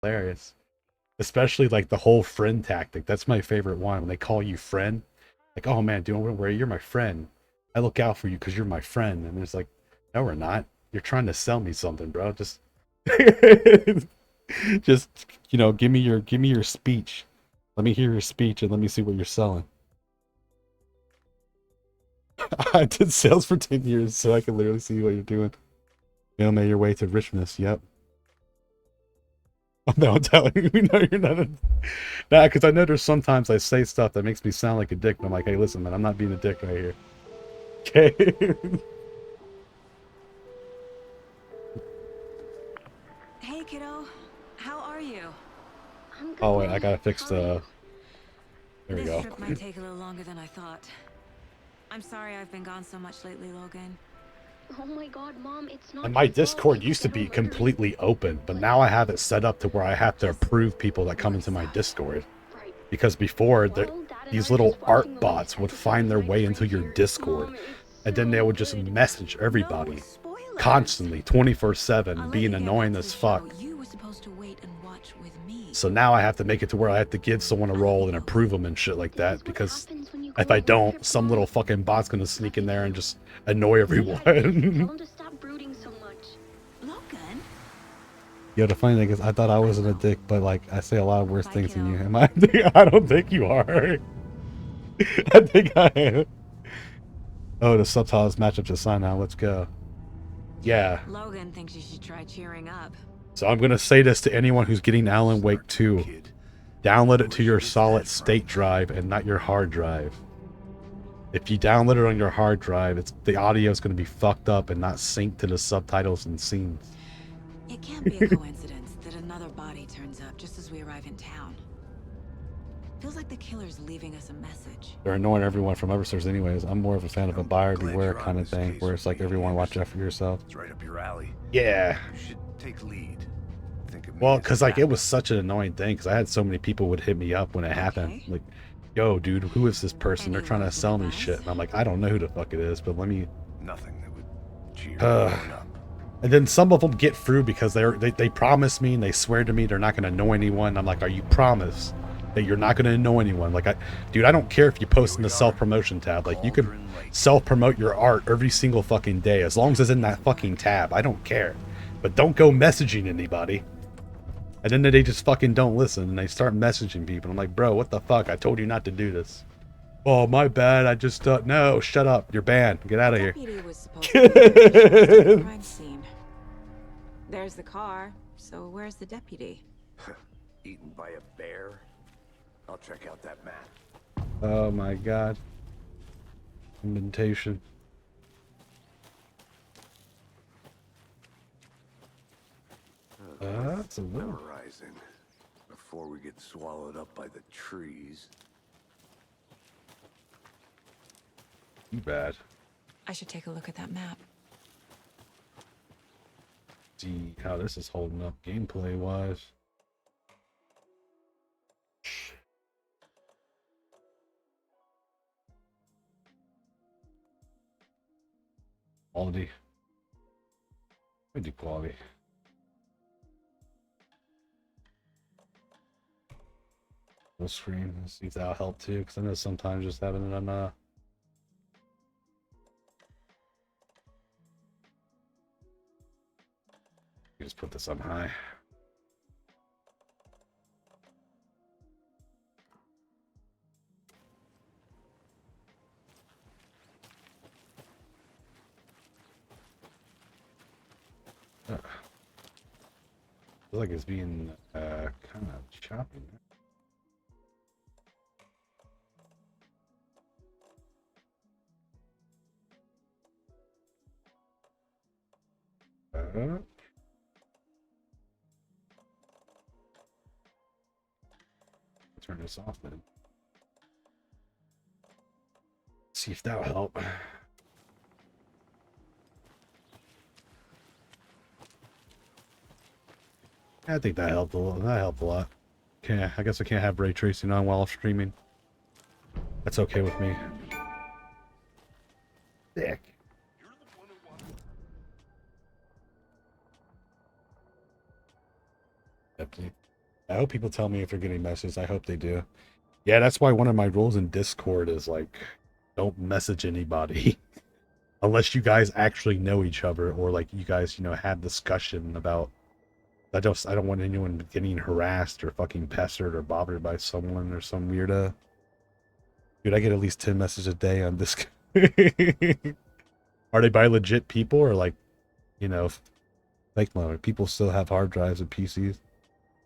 hilarious. Especially like the whole friend tactic. That's my favorite one. When they call you friend, like, oh man, dude, don't worry, you're my friend. I look out for you because you're my friend. And it's like, no, we're not. You're trying to sell me something, bro. Just, just, give me your speech. Let me hear your speech and let me see what you're selling. I did sales for 10 years, so I can literally see what you're doing. Mailman your way to richness. Yep. Oh, no, I'm telling you, no, you're not. Nah, because I know there's sometimes I say stuff that makes me sound like a dick, and I'm like, hey, listen, man, I'm not being a dick right here. Okay. Hey, kiddo. How are you? I'm good, Oh wait, I Mom. gotta fix How are you? the. There we This go. trip might take a little longer than I thought. I'm sorry I've been gone so much lately, Logan. Oh my God, Mom, it's And not my your fault. Discord People used to get all be murdery. completely open, but But now I have it set up to where I have to Just approve people that come work into my stuff. Discord. right. Because before, Well, Dad and these I are just little art walking along bots would find their 275th way into Street your here. Discord, Mom, it's and then they so would just good. message No everybody spoilers. constantly, 24/7, I'll let being you get back annoying to the as show. fuck. You were supposed to wait and watch with me. So now I have to make it to where I have to give someone a I'll let role you and go. approve them and shit like This that, is what because happens when you if go I on road don't, trips, some Mom. little fucking bot's gonna sneak Lucky in there and you. just annoy Say hi to Pete. Tell everyone. him to stop brooding so much. Logan? Yo, the funny thing is, I thought I I wasn't a will. dick, but like I say a lot of worse Bye, things than you. kiddo. Am I? I don't think you are. I think I am. Oh, the subtitles match up to sign now. Let's go. Yeah. Logan thinks you should try cheering up. So I'm gonna say this to anyone who's getting Alan Wake 2. Download it to your solid state drive and not your hard drive. If you download it on your hard drive, the audio is going to be fucked up and not synced to the subtitles and scenes. It can't be a coincidence that another body turns up just as we arrive in town. Feels like the killer's leaving us a message. They're annoying everyone from upstairs anyways. I'm more of a fan of a buyer beware kind of thing, where it's like everyone watch out for yourself. It's right up your alley. Yeah. You should take lead. Think of me Well, as because like it was backup. such an annoying thing, because I had so many people would hit me up when it happened. Okay. Like, yo, dude, who is this person? They're Any trying to words of sell me shit. advice? And I'm like, I don't know who the fuck it is, but let me. Nothing that would cheer anyone up. And then some of them get through because they promise me and they swear to me they're not going to annoy anyone. I'm like, are you promise that you're not going to annoy anyone? Like, dude, I don't care if you post in the self-promotion tab. Like, you can self-promote your art every single fucking day as long as it's in that fucking tab. I don't care. But don't go messaging anybody. And then they just fucking don't listen and they start messaging people. I'm like, bro, what the fuck? I told you not to do this. Oh, my bad. I just, no, shut up. You're banned. Get out of here. Deputy was supposed to be at the crime scene. There's the car, so where's the deputy? Eaten by a bear? I'll check out that map. Oh my god. Indentation. That's a little. Memorizing. Before we get swallowed up by the trees. Too bad. I should take a look at that map. See how this is holding up gameplay wise. Quality. We do quality. Full screen. Let's see if that'll help too, because I know sometimes just having it on you just put this on high. Feels like it's being kind of choppy. Turn this off then. See if that'll help. I think that helped a lot. That helped a lot. Okay, I guess I can't have ray tracing on while streaming. That's okay with me. Sick. Deputy. I hope people tell me if they're getting messages. I hope they do. Yeah, that's why one of my rules in Discord is like, don't message anybody unless you guys actually know each other or like you guys, you know, had discussion about. I don't want anyone getting harassed or fucking pestered or bothered by someone or some weirdo. Dude, I get at least 10 messages a day on Discord. Are they by legit people or like, you know, fake mode? People still have hard drives and PCs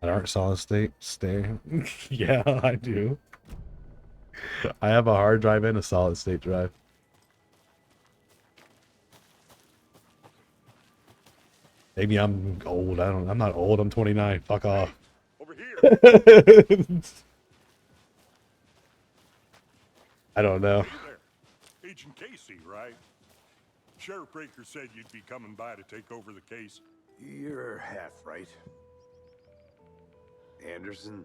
that aren't solid state. Stay. Yeah, I do. I have a hard drive and a solid state drive. Maybe I'm old. I'm not old. I'm 29. Fuck off. Over here. I don't know. Hey there. Agent Casey, right? Sheriff Breaker said you'd be coming by to take over the case. You're half right. Anderson?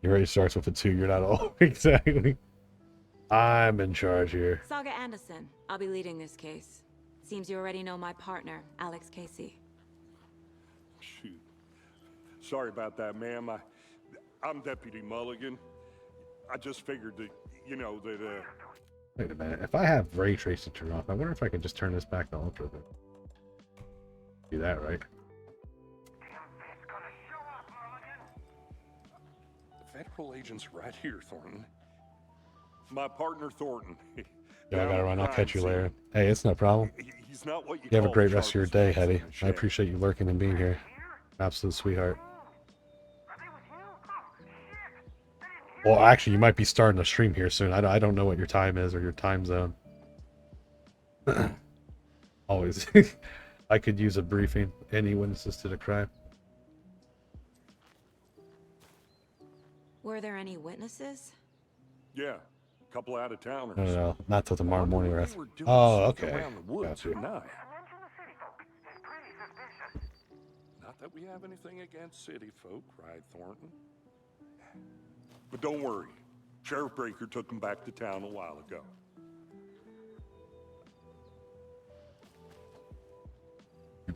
He already starts with a 2. You're not old. Exactly. I'm in charge here. Saga Anderson, I'll be leading this case. Seems you already know my partner, Alex Casey. Shoot. Sorry about that, ma'am. I'm Deputy Mulligan. I just figured that, you know, that, Wait a minute. If I have ray tracing turned off, I wonder if I can just turn this back to ultra. Do that, right? the federal agent's right here, Thornton. My partner, Thornton. Yeah, I gotta run. I'll catch you later. Hey, it's no problem. He's not what you You have a call great rest of your sharpest day, pencil in Hetty. a I shed. appreciate you lurking and being here. Absolute sweetheart. Well, actually, you might be starting a stream here soon. I don't know what your time is or your time zone. Always. I could use a briefing. Any witnesses to the crime? Were there any witnesses? Yeah, a couple out of towners. No. Not till tomorrow morning. Wonder Or what they were doing oh, sneaking okay. around the woods Gotcha. at night. Not that we have anything against city folk, right, Thornton? But don't worry. Sheriff Breaker took him back to town a while ago.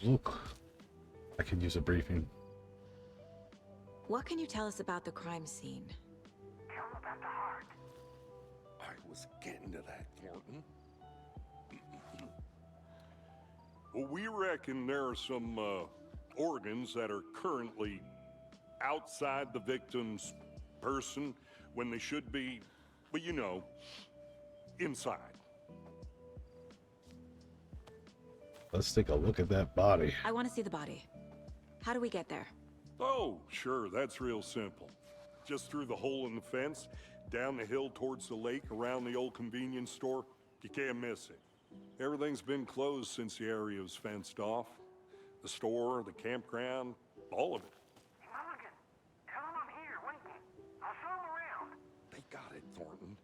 Look, I could use a briefing. What can you tell us about the crime scene? I was getting to that, Thornton. Well, we reckon there are some organs that are currently outside the victim's person when they should be, well, you know, inside. Let's take a look at that body. I want to see the body. How do we get there? Oh, sure, that's real simple. Just through the hole in the fence, down the hill towards the lake, around the old convenience store. You can't miss it. Everything's been closed since the area was fenced off. The store, the campground, all of it. Mulligan, tell him I'm here waiting. I'll show him around. They got it, Thornton.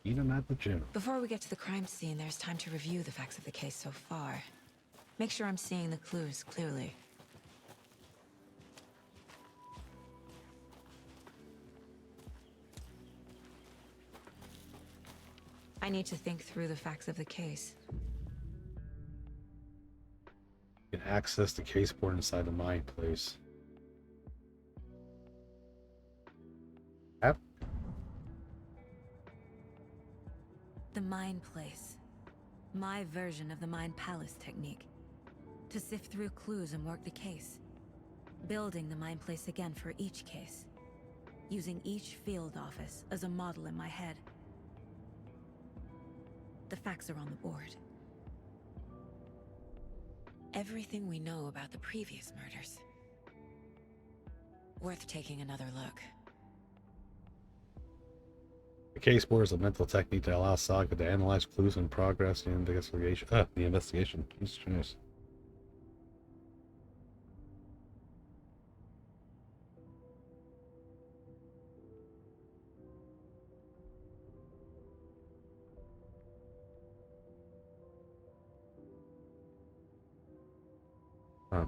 Eat him at the gym. Before we get to the crime scene, there's time to review the facts of the case so far. Make sure I'm seeing the clues clearly. I need to think through the facts of the case. You can access the case board inside the mine place. Yep. The Mind Place. My version of the Mind Palace technique. To sift through clues and work the case. Building the Mind Place again for each case. Using each field office as a model in my head. The facts are on the board. Everything we know about the previous murders. Worth taking another look. The case board is a mental technique that allows Saga to analyze clues and progress in the investigation. The investigation. Jesus Christ.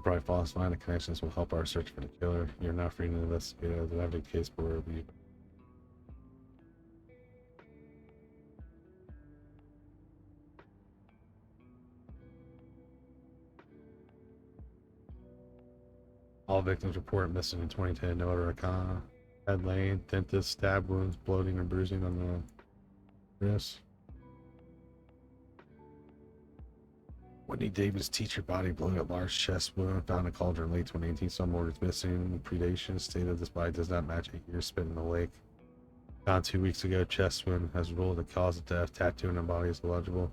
Probably falsifying the connections will help our search for the killer. You're now free to investigate the case board review. All victims reported missing in 2010. No other account. Head lane, dentist, stab wounds, bloating and bruising on the wrist. Whitney Davis teacher body blown at large chest wound. Found in cauldron late 2018. Some orders missing. Predation. Stated this body does not match 8 years spent in the lake. Found 2 weeks ago. Chest wound has ruled the cause of death. Tattoo in the body is illegible.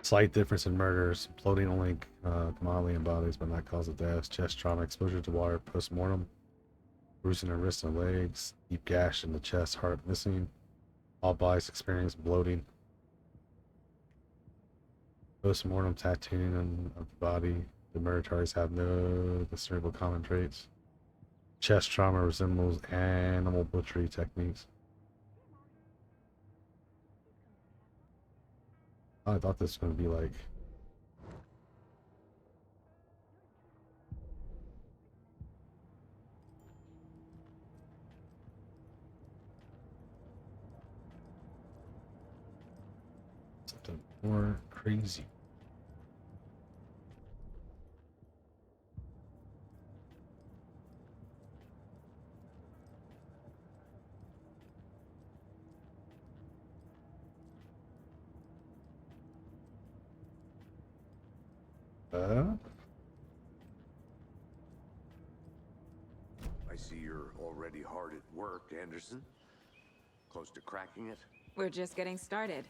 Slight difference in murders. Floating only commodity in bodies, but not cause of death. Chest trauma. Exposure to water. Post-mortem. Bruising in wrists and legs. Deep gash in the chest. Heart missing. All bodies experience bloating. Post-mortem tattooing of the body. The murderers have no discernible common traits. Chest trauma resembles animal butchery techniques. I thought this was going to be like... something more crazy. I see you're already hard at work, Anderson. Close to cracking it? We're just getting started.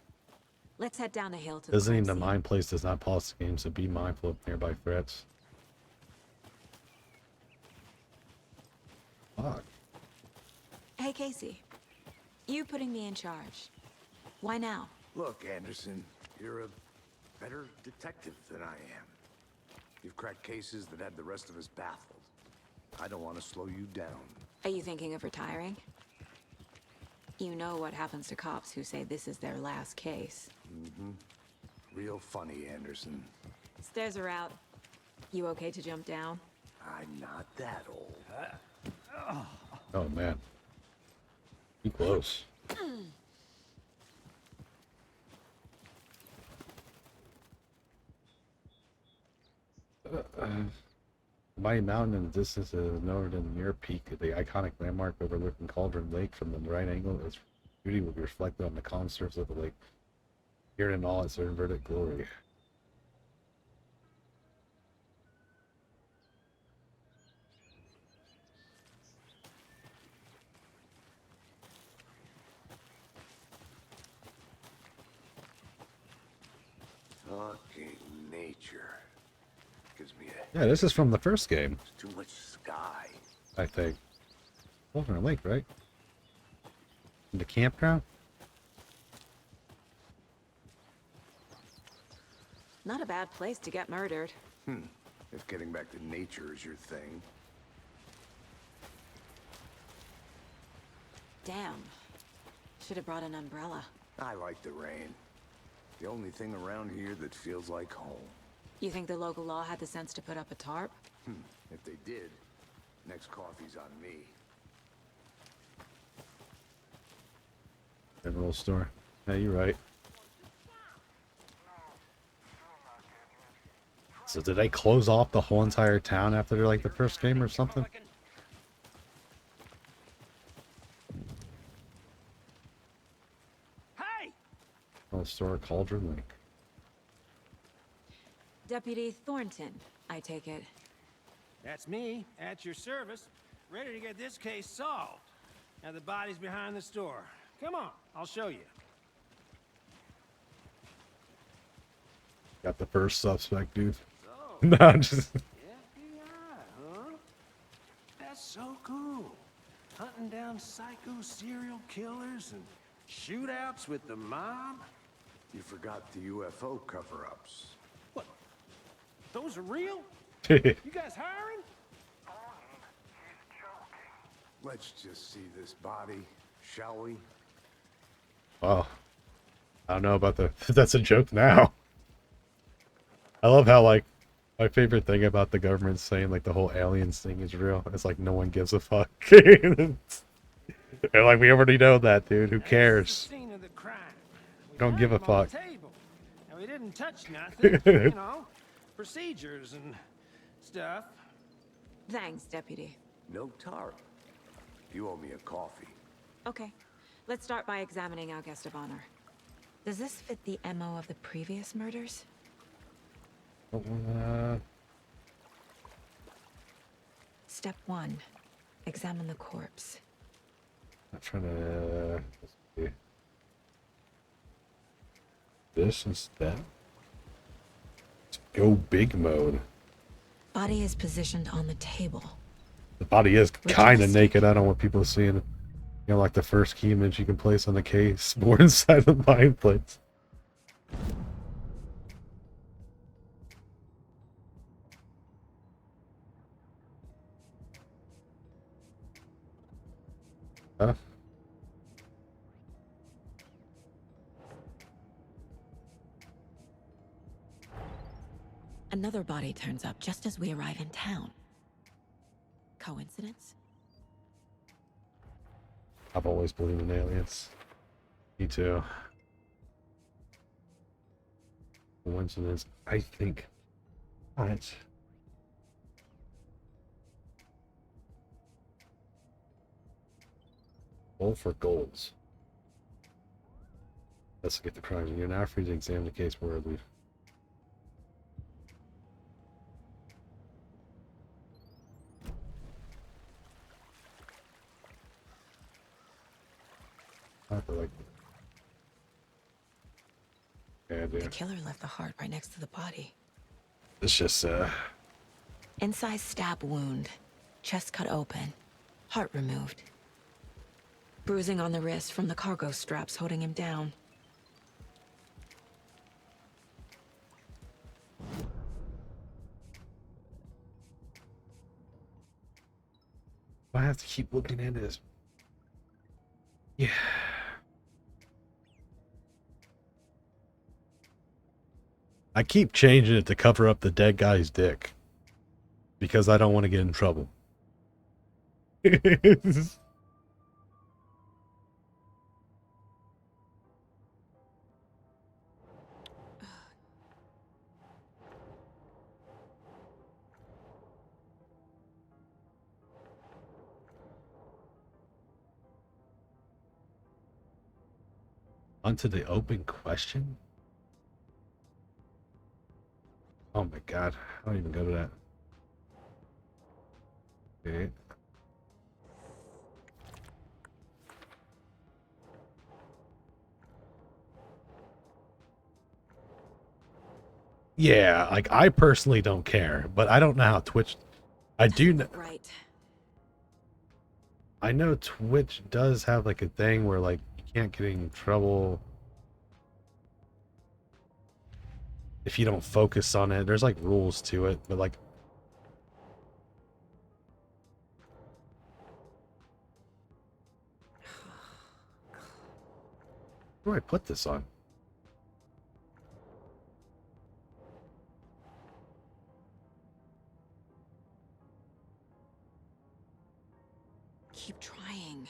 Let's head down the hill to Visiting the the crime mine place does not pause the game, so be mindful of nearby threats. Fuck. scene. Hey, Casey. You putting me in charge. Why now? Look, Anderson, you're a better detective than I am. You've cracked cases that had the rest of us baffled. I don't want to slow you down. Are you thinking of retiring? You know what happens to cops who say this is their last case. Mm-hmm. Real funny, Anderson. Stairs are out. You okay to jump down? I'm not that old. Oh man. Too close. Mighty Mountain in the distance is noted in the near peak, the iconic landmark overlooking Cauldron Lake. From the right angle, its beauty will be reflected on the calm surface of the lake, here in all its inverted glory. Fucking nature. Gives me a... Yeah, this is from the first game, Too much sky. I think. Cauldron Lake, right? In the campground? Not a bad place to get murdered. If getting back to nature is your thing. Damn. Should have brought an umbrella. I like the rain. The only thing around here that feels like home. You think the local law had the sense to put up a tarp? If they did, next coffee's on me. General store. Yeah, you're right. So did they close off the whole entire town after like the first game or something? Hey! General store, Cauldron Lake. Deputy Thornton, I take it. That's me, at your service, ready to get this case solved. Now the body's behind the store. Come on, I'll show you. Got the first suspect, dude. So, No, I'm just... FBI, huh? That's so cool. Hunting down psycho serial killers and shootouts with the mob. You forgot the UFO cover-ups. What? Those are real? Oh, You guys hiring? Let's just see this body, shall we? wow. I don't know about the... That's a joke now. I love how, like, my favorite thing about the government saying, like, the whole aliens thing is real. It's like, no one gives a fuck. They're like, we already know that, dude. Who cares? Scene of the crime. We Don't found give a them on the fuck. table. And we didn't touch nothing. You know, procedures and stuff. Thanks, Deputy. No tarp. You owe me a coffee. Okay, let's start by examining our guest of honor. Does this fit the MO of the previous murders? Step 1. Examine the corpse. I'm trying to... let's see. This instead. Let's go big mode. Body is positioned on the table. The body is kind of Ritualistic. naked. I don't want people seeing it. You know, like the first key image you can place on the case, more inside the mind plates. Huh? Another body turns up just as we arrive in town. Coincidence? I've always believed in aliens. Me too. Coincidence? I think not. All for golds. Let's get the crimes. You're now free to examine the case worthy. Like, yeah, The dude. killer left the heart right next to the body. It's just Incised stab wound. Chest cut open. Heart removed. Bruising on the wrist from the cargo straps holding him down. I have to keep looking at this. Yeah. I keep changing it to cover up the dead guy's dick. Because I don't want to get in trouble. Onto the open question? Oh my god, I don't even go to that. Okay. Yeah, like I personally don't care, but I don't know how Twitch. I do know. Right. I know Twitch does have like a thing where like you can't get in trouble if you don't focus on it. There's like rules to it, but like where do I put this on? Keep trying.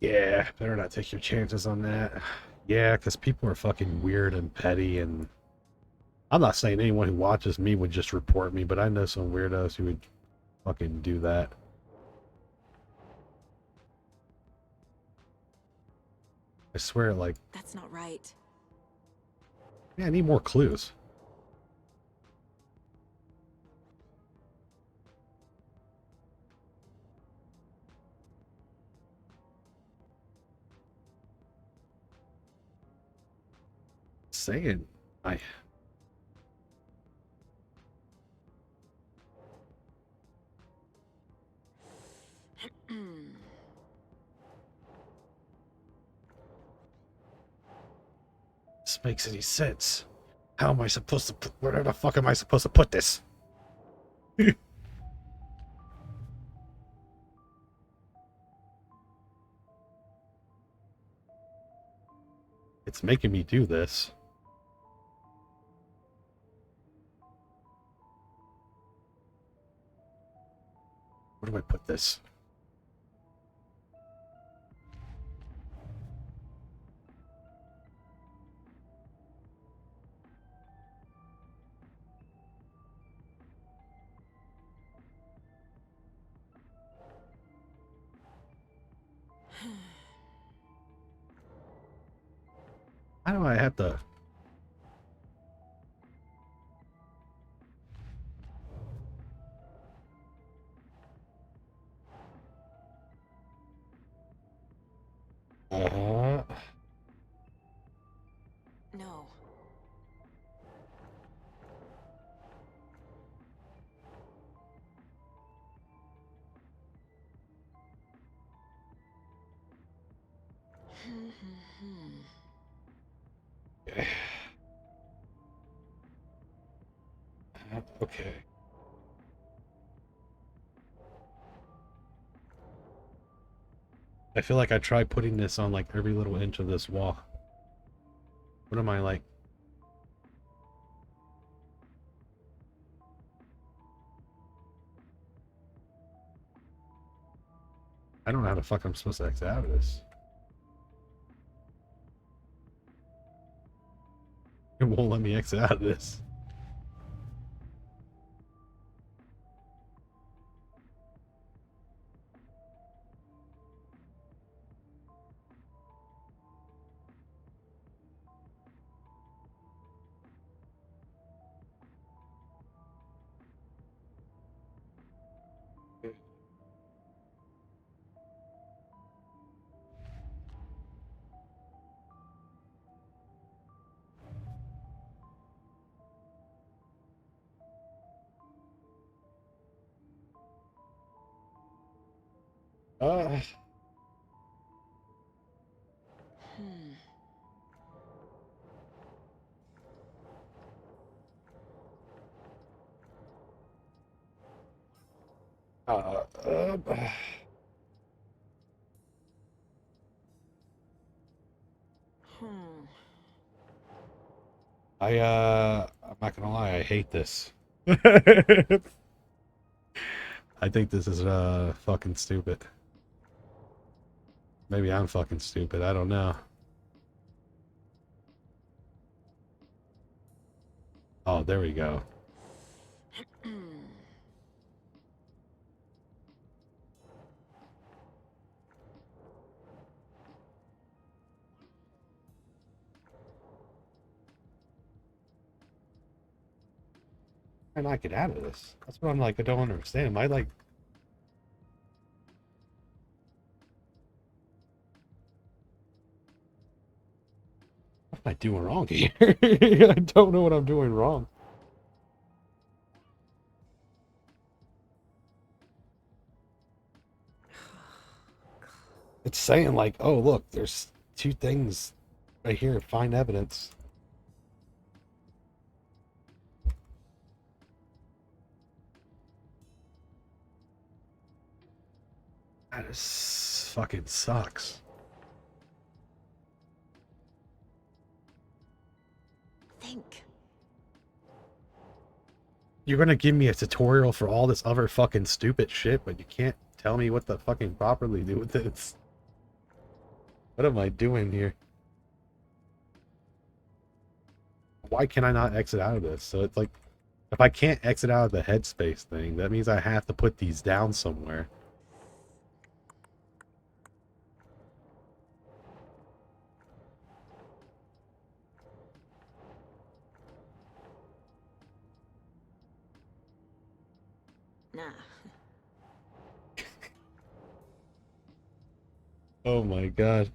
Yeah, better not take your chances on that. Yeah, because people are fucking weird and petty, and I'm not saying anyone who watches me would just report me, but I know some weirdos who would fucking do that. I swear, like, That's not right. yeah, I need more clues. Saying, I. This makes any sense. How am I supposed to put, where the fuck am I supposed to put this? It's making me do this. Where do I put this? How do I have to... No. Okay. I feel like I tried putting this on like every little inch of this wall. What am I like? I don't know how the fuck I'm supposed to exit out of this. It won't let me exit out of this. Uh, uh, uh, I'm not gonna lie, I hate this. I think this is fucking stupid. Maybe I'm fucking stupid, I don't know. Oh, there we go. How can I get out of this? That's what I'm like, I don't understand. Am I like... What am I doing wrong here? I don't know what I'm doing wrong. It's saying like, oh look, there's two things right here, find evidence. That is fucking sucks. Think. You're gonna give me a tutorial for all this other fucking stupid shit, but you can't tell me what to fucking properly do with this. What am I doing here? Why can I not exit out of this? So it's like, if I can't exit out of the headspace thing, that means I have to put these down somewhere. Nah. Oh my god.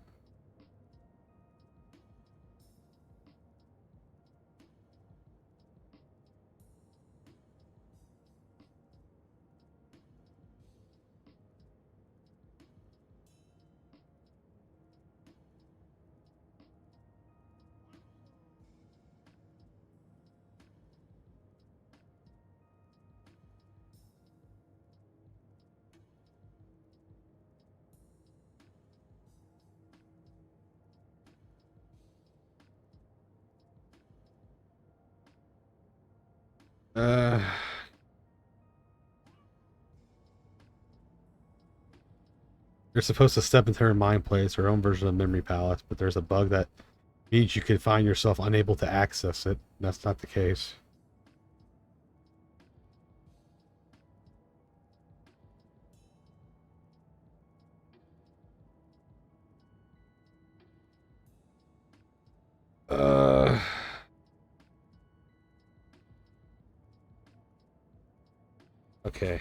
Uh You're supposed to step into her mind place, her own version of Memory Palace, but there's a bug that means you could find yourself unable to access it. That's not the case. Okay.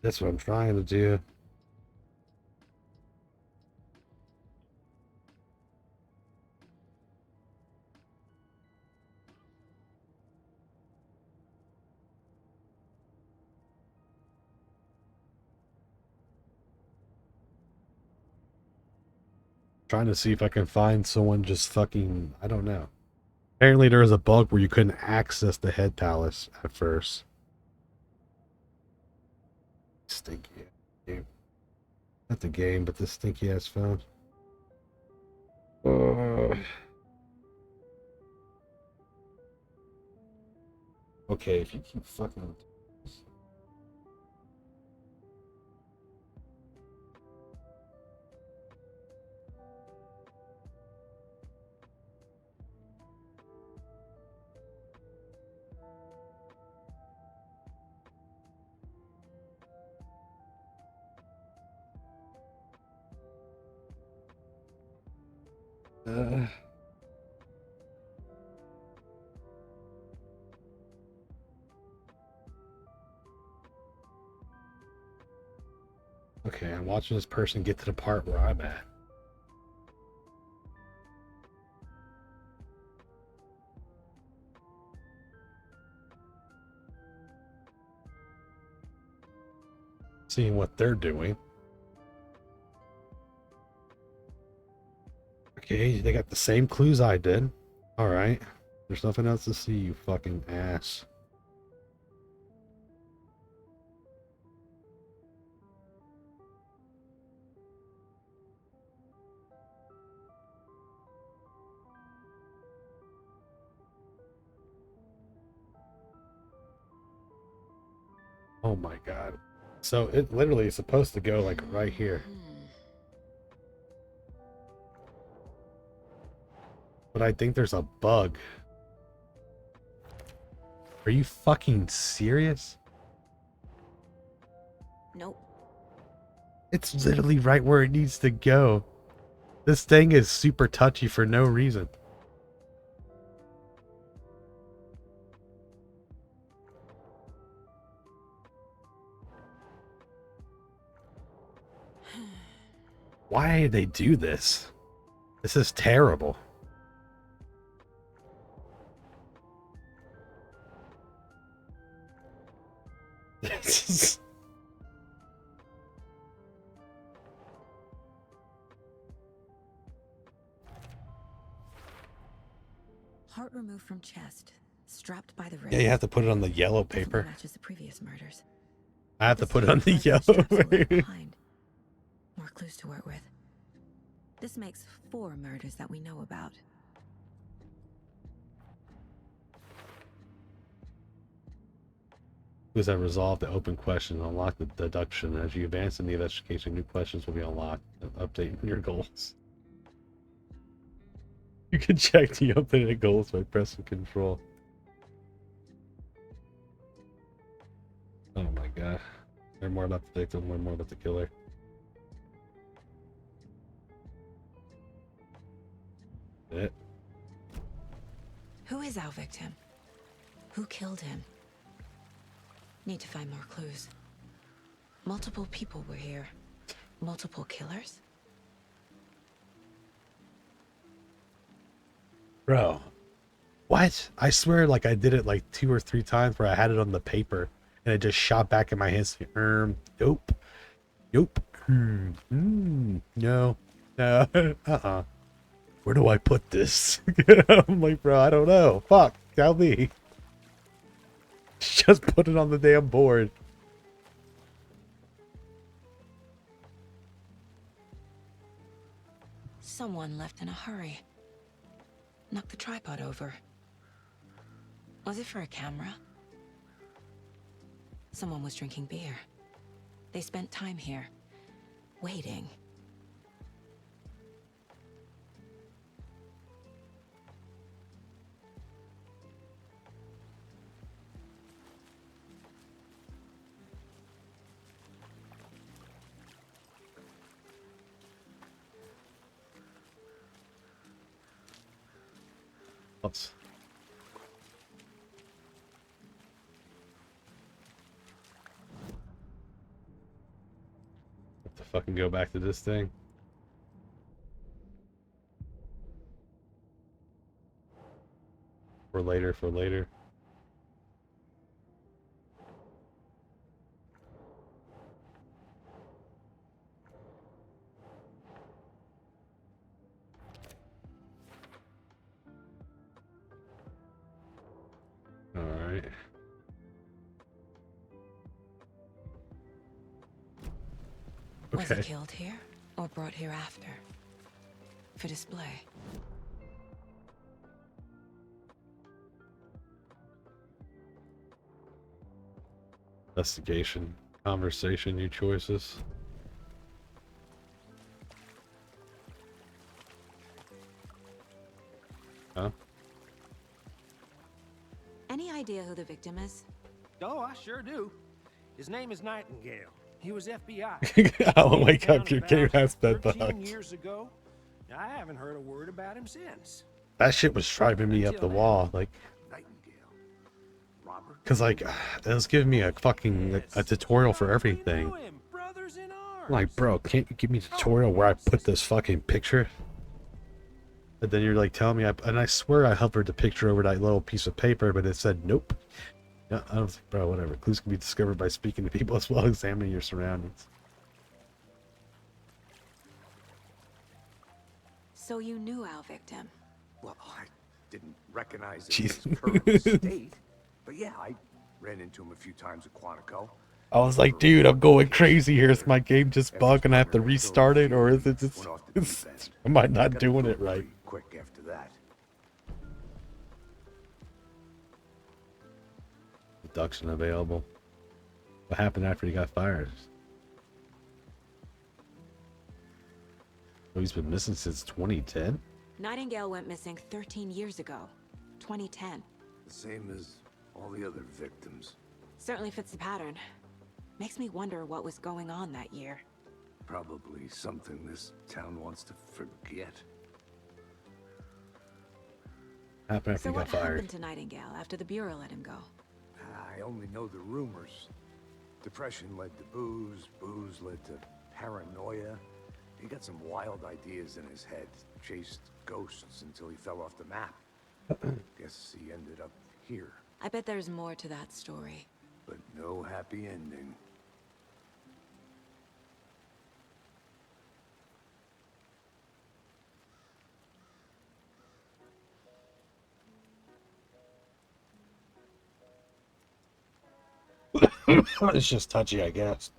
That's what I'm trying to do. Trying to see if I can find someone just fucking, I don't know. Apparently there was a bug where you couldn't access the head palace at first. Stinky game. Not the game, but the stinky ass phone. Okay, if you keep fucking. Okay, I'm watching this person get to the part where I'm at. Seeing what they're doing. Okay, they got the same clues I did. Alright. There's nothing else to see, you fucking ass. Oh my god. So it literally is supposed to go like right here. But I think there's a bug. Are you fucking serious? Nope. It's literally right where it needs to go. This thing is super touchy for no reason. Why did they do this? This is terrible. This is... Heart removed from chest, strapped by the wrist. Yeah, you have to put it on the yellow Definitely paper. matches the previous murders. I have to put it on the This yellow straps are left paper. behind. More clues to work with. This makes 4 murders that we know about. Clues that resolve the open question and unlock the deduction. As you advance in the investigation, new questions will be unlocked and update your goals. You can check the updated goals by pressing control. Oh my god. Learn more about the victim, learn more about the killer. It. Who is our victim? Who killed him? Need to find more clues. Multiple people were here. Multiple killers? Bro. What? I swear like I did it like 2 or 3 times where I had it on the paper and it just shot back in my hands. Nope. Nope. No. No. Where do I put this? I'm like, bro, I don't know. Fuck. Tell me. Just put it on the damn board. Someone left in a hurry. Knocked the tripod over. Was it for a camera? Someone was drinking beer. They spent time here, waiting. Let's. Have to fucking go back to this thing. For later, for later. Alright. Was he Okay. killed here or brought here after? For display. Investigation, conversation, new choices. Huh? Any idea who the victim is? Oh, I sure do. His name is Nightingale. He was FBI. I'll He wake found up, your about game has been 13 bugged. years ago. I haven't heard a word about him since. That shit was driving me up the wall, like, Nightingale. Robert? cause like, it was giving me a fucking a tutorial for everything. We knew him, brothers in arms. I'm like, bro, can't you give me a tutorial where I put this fucking picture? And then you're like telling me, and I swear I hovered the picture over that little piece of paper, but it said nope. Yeah, I was like, bro, whatever. Clues can be discovered by speaking to people as well as examining your surroundings. So you knew our victim. Well, I didn't recognize it Jeez. in his current state. But yeah, I ran into him a few times at Quantico. I was like, dude, I'm going crazy here. Is my game just bugged and I have to restart it, or is it just? Went off the deep end. Am I not Got doing to it right? pretty quick after that. Deduction available. What happened after he got fired? Oh, he's been missing since 2010? Nightingale went missing 13 years ago. 2010. The same as all the other victims. Certainly fits the pattern. Makes me wonder what was going on that year. Probably something this town wants to forget. Happened after So he what got fired. happened to Nightingale after the Bureau let him go? I only know the rumors. Depression led to booze, booze led to paranoia. He got some wild ideas in his head, chased ghosts until he fell off the map. Guess he ended up here, I bet there's more to that story. but no happy ending. It's just touchy, I guess.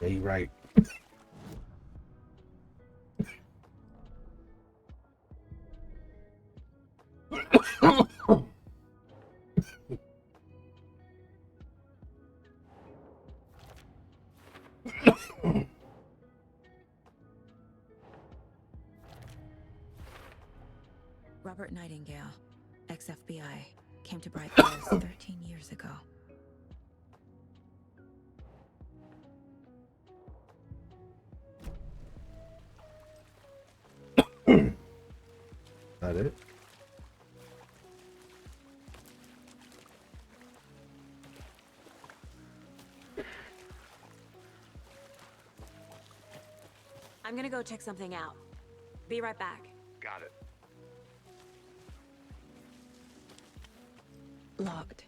Yeah, you're right. Robert Nightingale, ex-FBI, came to Bright Falls 13 years ago. That it? I'm gonna go check something out. Be right back. Got it. Locked.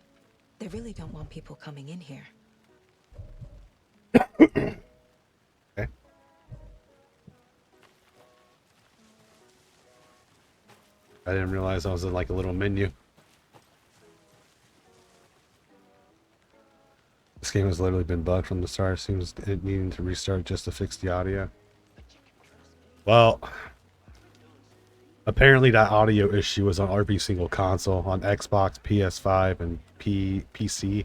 They really don't want people coming in here. Okay. I didn't realize I was in like a little menu. This game has literally been bugged from the start. Seems it needing to restart just to fix the audio. Well, Apparently that audio issue was on every single console, on Xbox, PS5, and PC.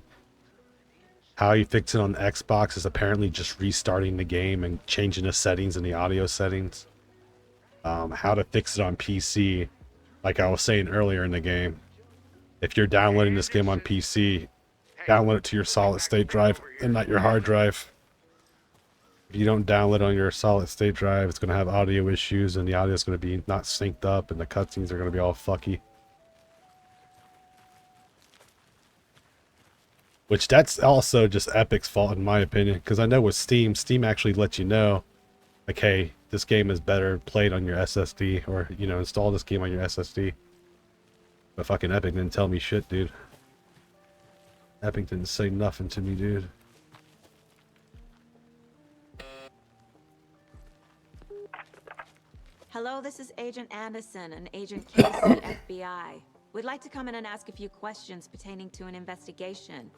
How you fix it on Xbox is apparently just restarting the game and changing the settings in the audio settings. How to fix it on PC, like I was saying earlier in the game, if you're downloading this game on PC, download it to your solid state drive and not your hard drive. If you don't download it on your solid state drive, it's going to have audio issues and the audio is going to be not synced up and the cutscenes are going to be all fucky. Which that's also just Epic's fault in my opinion, because I know with Steam actually lets you know, like, hey, this game is better played on your SSD, or, you know, install this game on your SSD. But fucking Epic didn't tell me shit, dude. Epic didn't say nothing to me, dude. Hello, this is Agent Anderson and Agent Casey, FBI. We'd like to come in and ask a few questions pertaining to an investigation.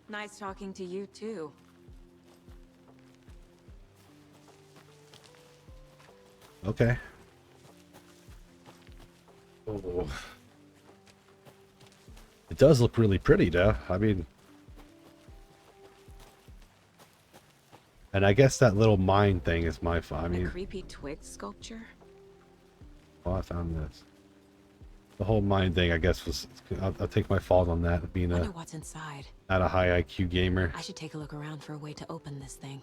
Nice talking to you, too. Okay. Oh. It does look really pretty, though. I mean... And I guess that little mine thing is my fault. I mean... A creepy twig sculpture? Oh, I found this. The whole mine thing, I guess, was... I'll take my fault on that, being Wonder what's inside. not a high IQ gamer. I should take a look around for a way to open this thing.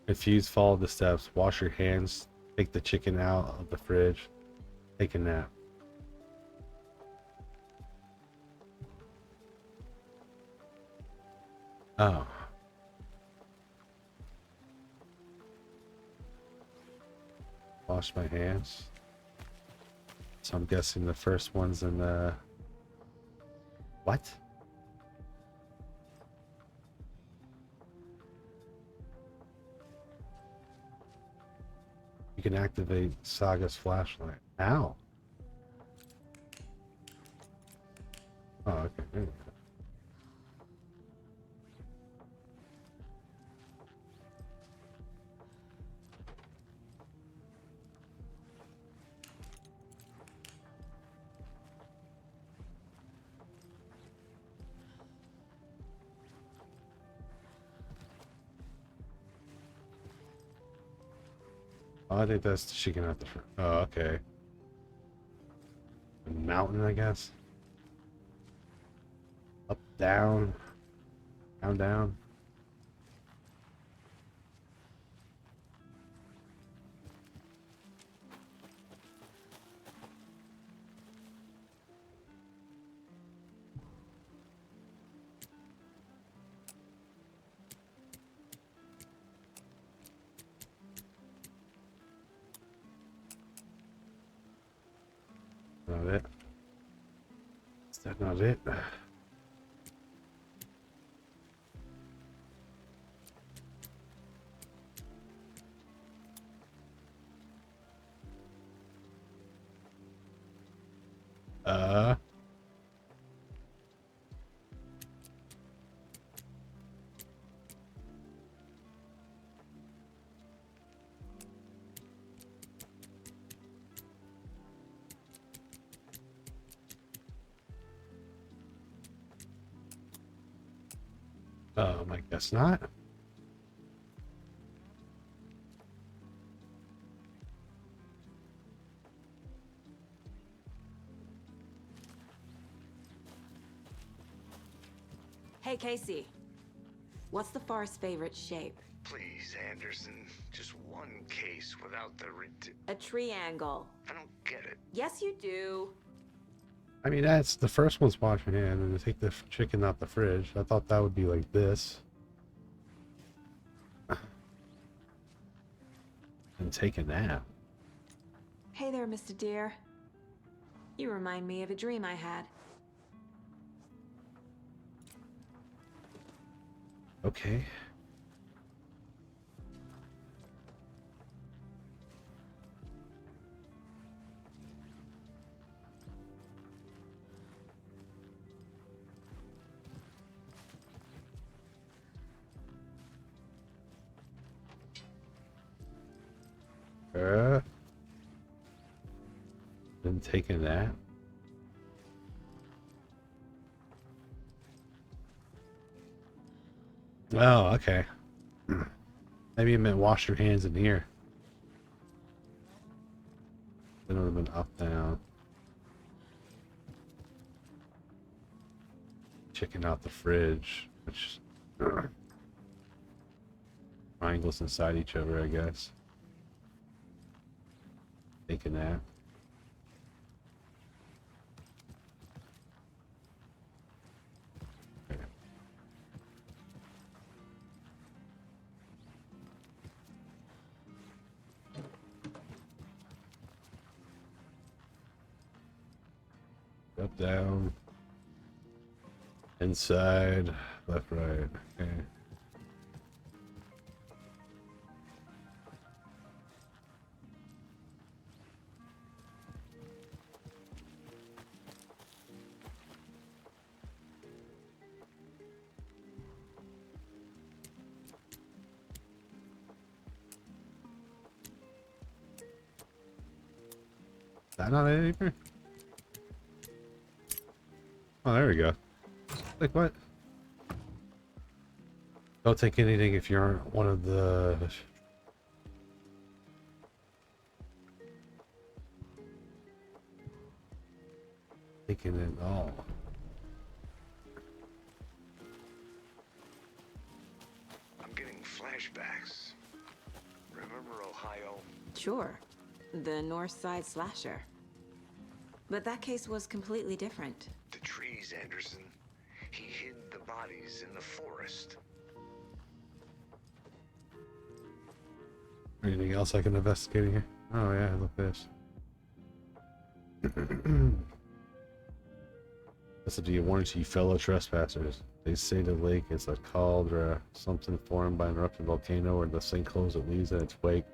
Confused, follow the steps. Wash your hands. Take the chicken out of the fridge. Take a nap. Oh. Wash my hands. So I'm guessing the first one's in the... What? You can activate Saga's flashlight. Ow. Oh, okay. There we go. Oh, I think that's the chicken out the front. Oh, okay. A mountain, I guess. Up, down. Down, down. Not it. Is that not it? Uh. I guess not. Hey, Casey. What's the far's favorite shape? Please, Anderson, just one case without the A triangle. I don't get it. Yes, you do. I mean, that's the first one's wash your hand and take the chicken out the fridge. I thought that would be like this. And take a nap. Hey there, Mr. Deer. You remind me of a dream I had. Okay. Been taking that. Oh, okay. Maybe it meant wash your hands in here. Then it would have been up, down. Checking out the fridge, which triangles inside each other, I guess. Taking that. Up, down, inside, left, right. Okay. Is that not it either? Oh, there we go. Like what? Don't take anything if you aren't one of the... Taking it all. I'm getting flashbacks. Remember Ohio? Sure. The North Side slasher. But that case was completely different. The trees, Anderson. He hid the bodies in the forest. Anything else I can investigate here? Oh yeah, look at this. This will be a warning to you fellow trespassers. They say the lake is a cauldron, something formed by an erupting volcano or the sinkholes it leaves in its wake.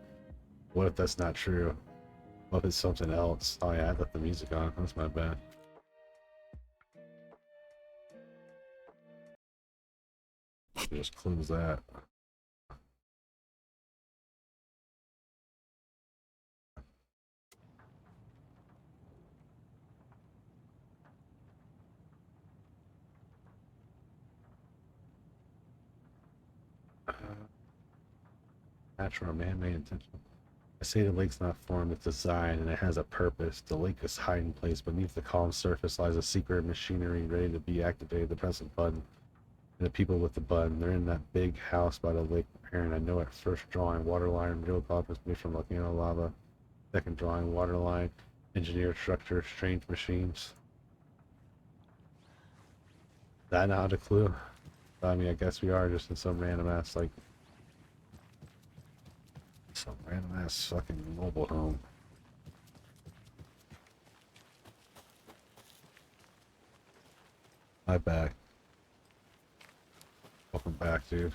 What if that's not true? What if it's something else? Oh yeah, I left the music on. That's my bad. Just close that. Natural man-made intentional. I say the lake's not formed, it's designed, and it has a purpose. The lake is hiding place. Beneath the calm surface lies a secret machinery ready to be activated. The present button. And the people with the button, they're in that big house by the lake preparing. I know at first drawing, waterline, real problems made from volcano lava. Second drawing, waterline, engineered structure, strange machines. That not a clue? I mean, I guess we are just in some random ass, like, some random ass fucking mobile home. My back. Welcome back, dude.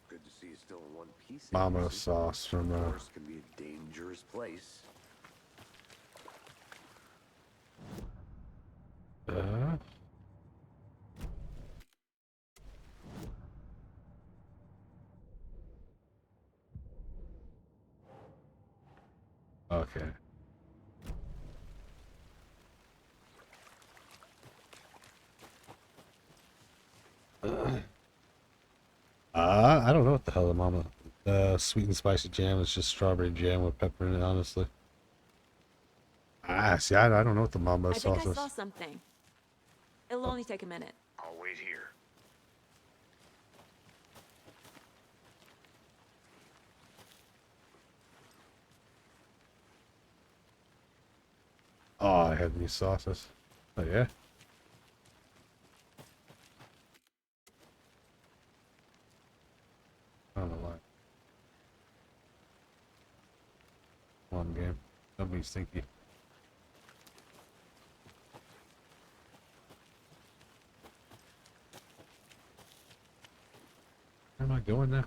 Good to see you still in one piece. Mama Anderson. sauce from Forest can be a dangerous place. Okay. I don't know what the hell the mama. Sweet and spicy jam is just strawberry jam with pepper in it, honestly. Ah, see, I don't know what the mama I sauce think I is. saw something. It'll only take a minute. I'll wait here. Oh, I had these sauces. Oh, yeah? I don't know why. Come on, game. Don't be stinky. Where am I going now?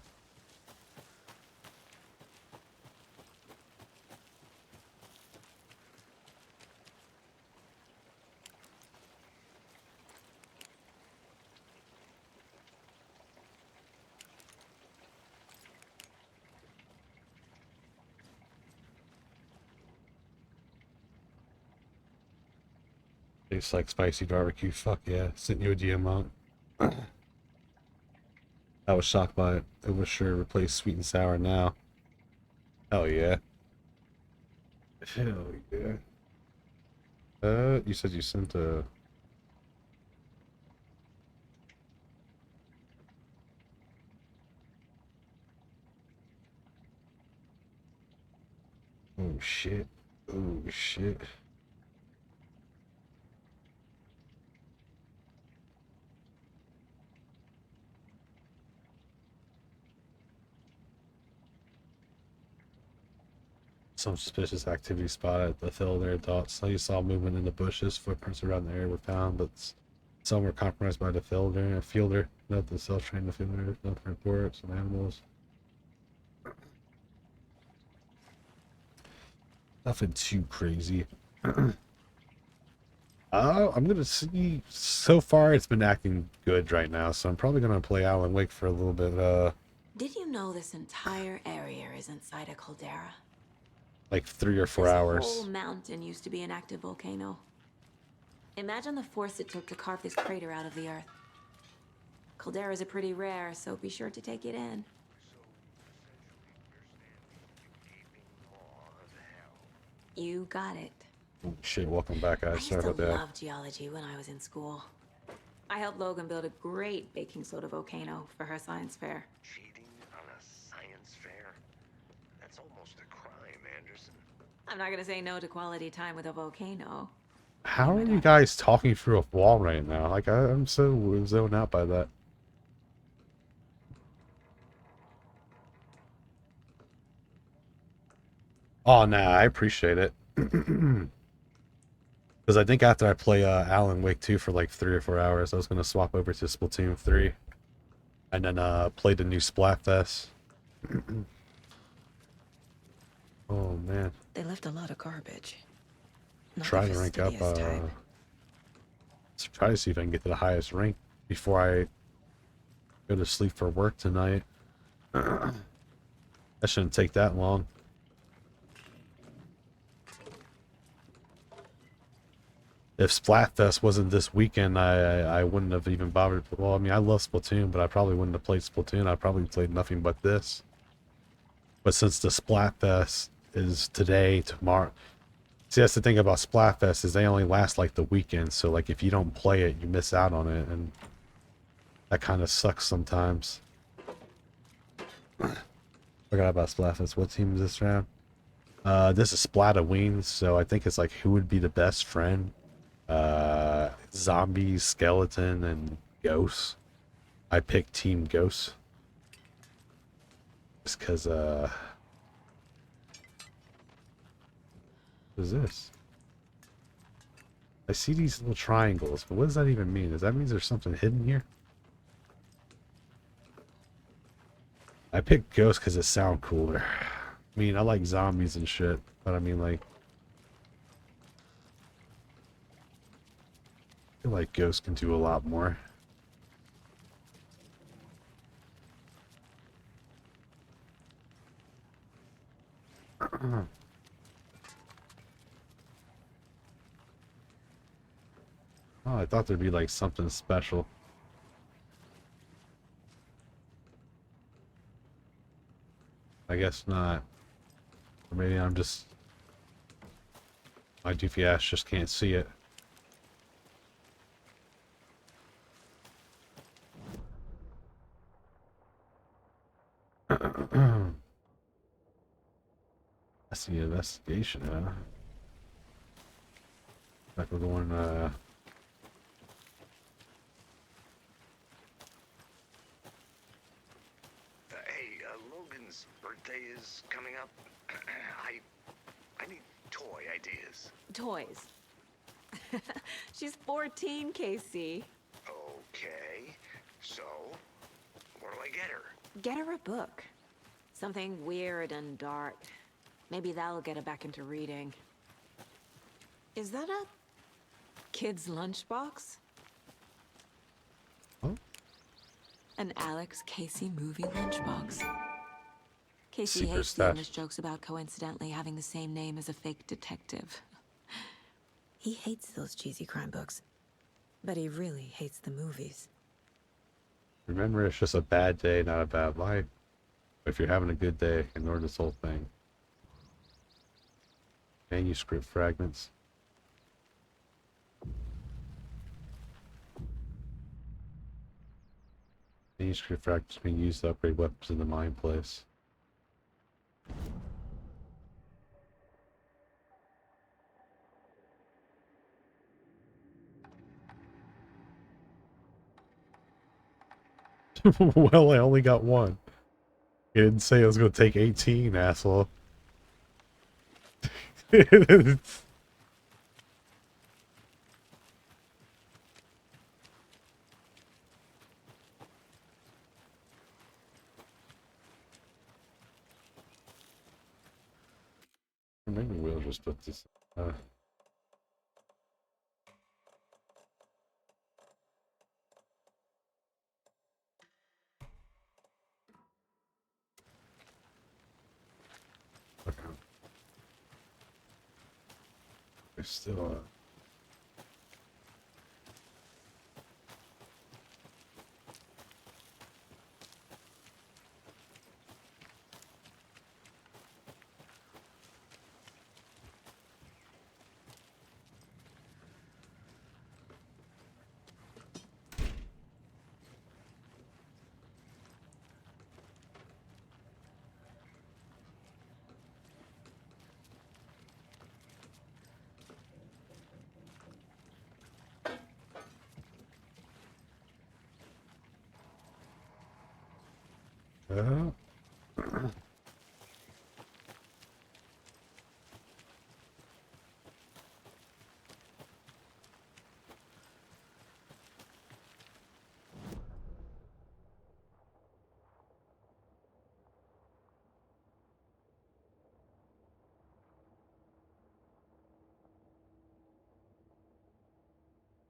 Tastes like spicy barbecue. Fuck yeah. Sent you a DM on. I was shocked by it. It was sure to replace sweet and sour now. Hell yeah. Hell yeah. You said you sent a... Oh shit. Oh shit. Some suspicious activity spotted at the field there. Dots. You saw movement in the bushes. Footprints around the area were found, but some were compromised by the fielder. A fielder. Nothing self-trained. The fielder. Nothing report. Some animals. Nothing too crazy. I'm gonna see. So far, it's been acting good right now, so I'm probably gonna play Alan Wake for a little bit. Did you know this entire area is inside a caldera? Like 3 or 4 This hours. whole mountain used to be an active volcano. Imagine the force it took to carve this crater out of the earth. Calderas are pretty rare, so be sure to take it in. You got it. Oh, shit, welcome back, I guys. used Sorry to about that. love geology when I was in school. I helped Logan build a great baking soda volcano for her science fair. Cheating on a science fair? That's almost a crime, Anderson. I'm not gonna say no to quality time with a volcano. How are you guys talking through a wall right now? Like, I'm so zoned out by that. Oh, nah, I appreciate it. Because I think after I play Alan Wake 2 for like 3 or 4 hours, I was going to swap over to Splatoon 3. And then play the new Splatfest. Oh, man. They left a lot of garbage. Not Try the to rank up. fastidious type. Try to see if I can get to the highest rank before I go to sleep for work tonight. That shouldn't take that long. If Splatfest wasn't this weekend, I wouldn't have even bothered. Well, I mean, I love Splatoon, but I probably wouldn't have played Splatoon. I probably played nothing but this. But since the Splatfest is today, tomorrow... See, that's the thing about Splatfest, is they only last like the weekend. So, like, if you don't play it, you miss out on it. And that kind of sucks sometimes. Forgot about Splatfest. What team is this round? This is Splataween, so I think it's like who would be the best friend. Zombies, skeleton, and ghosts. I picked Team Ghosts. Just because, what is this? I see these little triangles, but what does that even mean? Does that mean there's something hidden here? I picked Ghosts because it sounds cooler. I mean, I like zombies and shit, but I mean, like... I feel like Ghosts can do a lot more. Oh, I thought there'd be like something special. I guess not. Or maybe I'm just... My doofy ass just can't see it. That's the investigation, huh? Like we're going, Hey, Logan's birthday is coming up. I need toy ideas. Toys. She's 14, Casey. Okay, so what do I get her? Get her a book. Something weird and dark. Maybe that'll get her back into reading. Is that a kid's lunchbox? oh, An Alex Casey movie lunchbox. Casey Secret hates stash. the English jokes about coincidentally having the same name as a fake detective. He hates those cheesy crime books. But he really hates the movies. Remember, it's just a bad day, not a bad life. If you're having a good day, ignore this whole thing. Manuscript fragments. Manuscript fragments being used to upgrade weapons in the mine place. Well, I only got one. He didn't say I was going to take 18, asshole. Maybe we'll just put this. Okay. There's still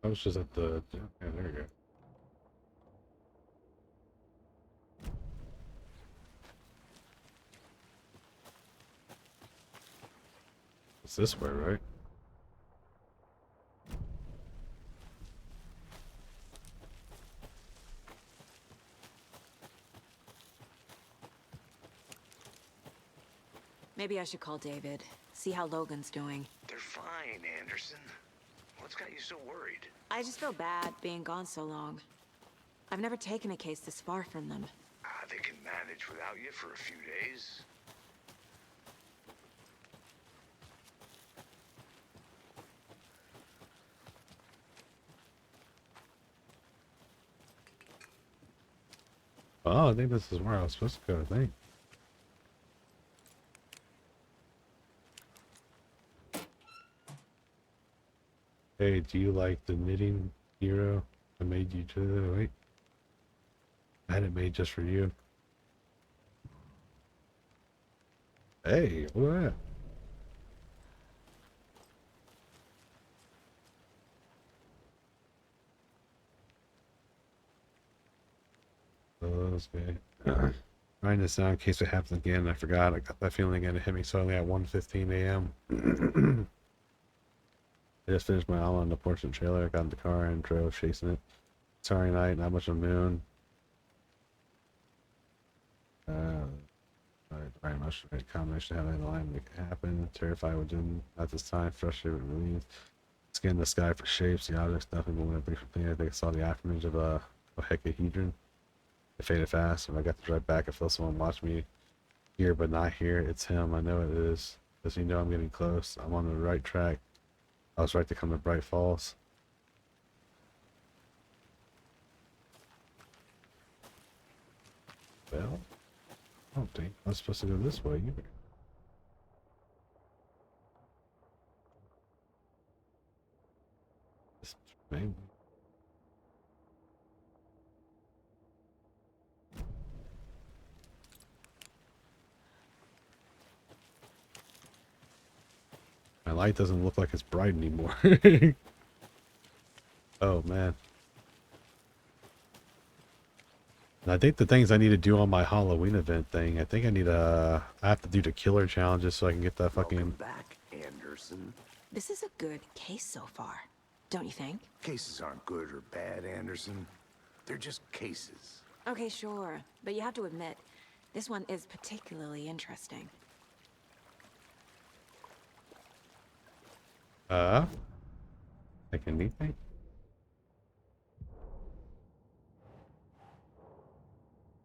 I was just at the. Yeah, there you go. It's this way, right? Maybe I should call David, see how Logan's doing. They're fine, Anderson. What's got you so worried? I just feel bad being gone so long. I've never taken a case this far from them. They can manage without you for a few days. Oh, I think this is where I was supposed to go, I think. Hey, do you like the knitting hero I made you to? Wait. I had it made just for you. Hey, look at that. Oh, that's good. Writing this down in case it happens again. I forgot. I got that feeling again. It hit me suddenly at 1:15 a.m. I just finished my hour on the porch and trailer. I got in the car and drove chasing it. Sorry night, not much of a moon. Very much a combination of having the line make it happen. Terrified with them at this time, frustrated with relief. Scanning the sky for shapes, the objects, nothing but when I briefly cleaned it, they saw the afterimage of a hecahedron. It faded fast, and I got to drive back. I felt someone watch me here, but not here. It's him. I know it is. Does he know I'm getting close? I'm on the right track. I was right to come to Bright Falls. Well, I don't think I was supposed to go this way either. Maybe. My light doesn't look like it's bright anymore. Oh man. And I think the things I need to do on my Halloween event thing, I think I have to do the killer challenges so I can get that fucking. Welcome back, Anderson. This is a good case so far, don't you think? Cases aren't good or bad, Anderson. They're just cases. Okay, sure. But you have to admit, this one is particularly interesting. Like anything?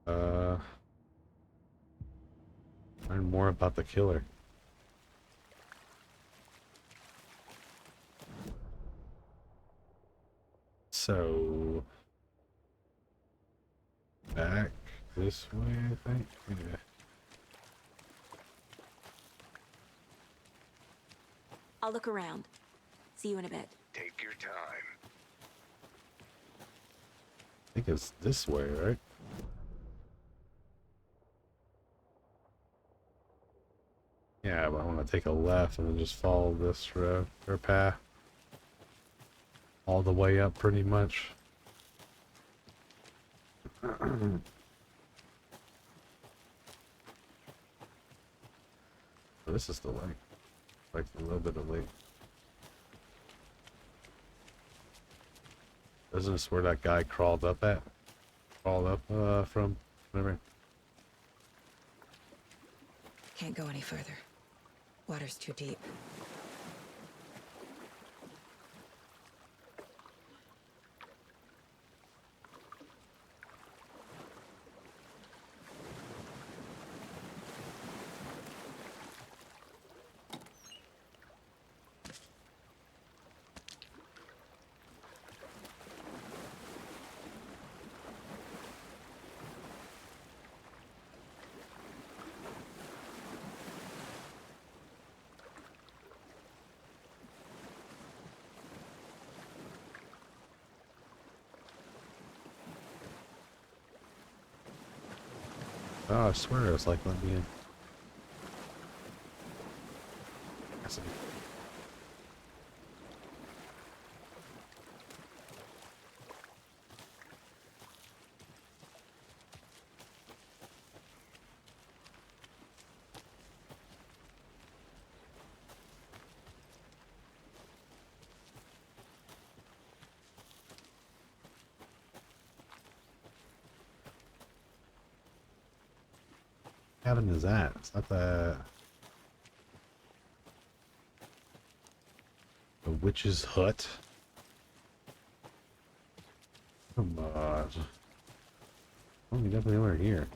Learn more about the killer. So, back this way, I think. Yeah. I'll look around. See you in a bit. Take your time. I think it's this way, right? Yeah, but I want to take a left and then just follow this road or path all the way up, pretty much. So this is the lake, like a little bit of lake. Isn't this where that guy crawled up at? Crawled up from? Whatever. Can't go any further. Water's too deep. Oh, I swear it was like, let me in. I see. Cabin is that? It's not the witch's hut. Come on. Oh, we definitely are here.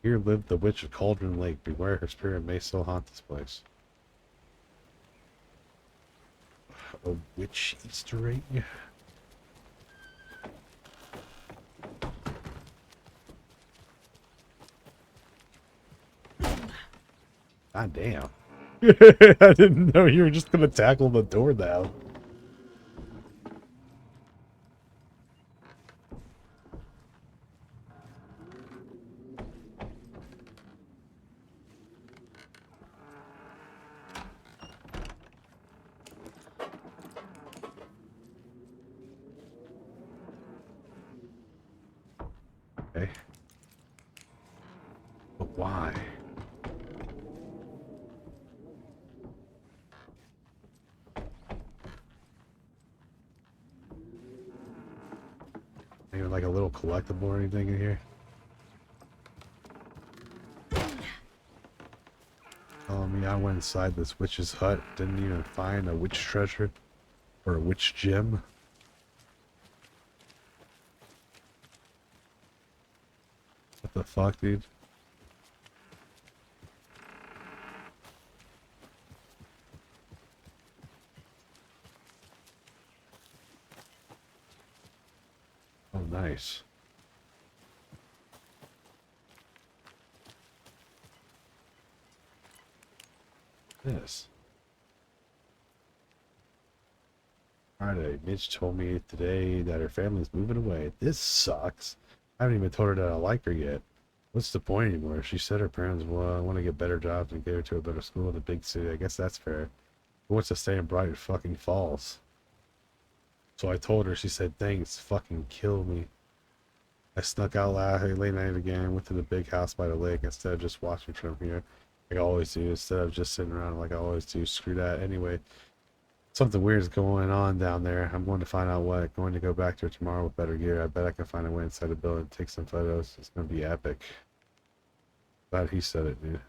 Here lived the witch of Cauldron Lake. Beware, her spirit may still haunt this place. A witch Easter egg? God damn. I didn't know you were just gonna tackle the door now. Okay. But why? Maybe like a little collectible or anything in here? Telling me I went inside this witch's hut, didn't even find a witch treasure or a witch gem. What the fuck, dude? Oh, nice. This. Friday, Mitch told me today that her family's moving away. This sucks. I haven't even told her that I like her yet. What's the point anymore? She said her parents want to get better jobs and get her to a better school in a big city. I guess that's fair. Who wants to stay in Bright fucking Falls? So I told her, she said, thanks, fucking kill me. I snuck out late night again, went to the big house by the lake instead of just watching from here. like I always do, instead of just sitting around like I always do. Screw that. Anyway, something weird is going on down there. I'm going to find out what. Going to go back there tomorrow with better gear. I bet I can find a way inside the building and take some photos. It's going to be epic. Glad he said it, dude.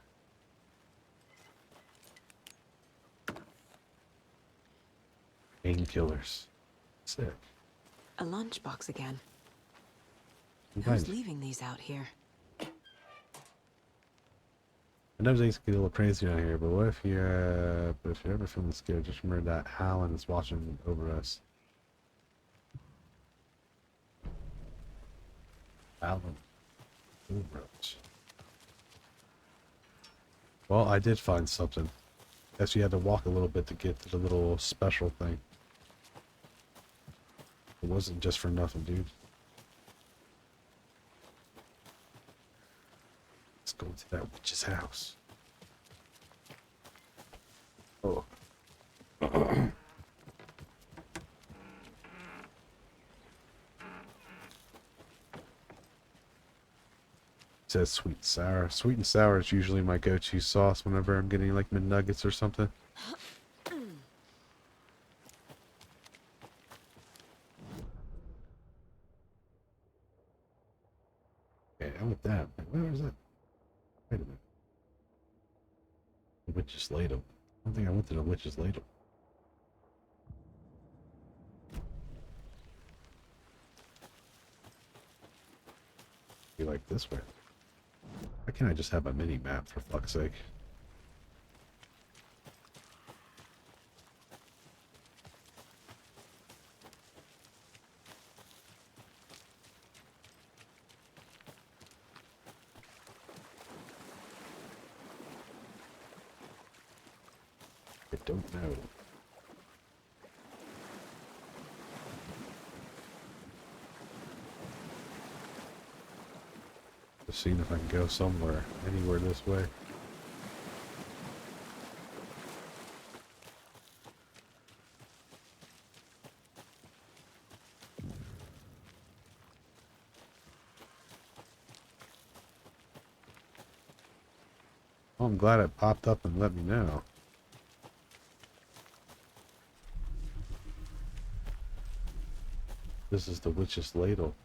Painkillers. Sick. A lunchbox again. Nice. Who's leaving these out here? I know things get a little crazy down here, but what if you're ever feeling scared, just remember that Alan is watching over us. Alan. Over us. Well, I did find something. Guess you had to walk a little bit to get to the little special thing. It wasn't just for nothing, dude. Let's go to that witch's house. Oh. It says sweet and sour. Sweet and sour is usually my go-to sauce whenever I'm getting like McNuggets or something. Okay, I'm with that. Where is it? Wait a minute. The witch's ladle. I don't think I went to the witch's ladle. Be like this way. Why can't I just have a mini map for fuck's sake? I don't know. Just seeing if I can go somewhere, anywhere this way. Well, I'm glad it popped up and let me know. This is the witch's ladle.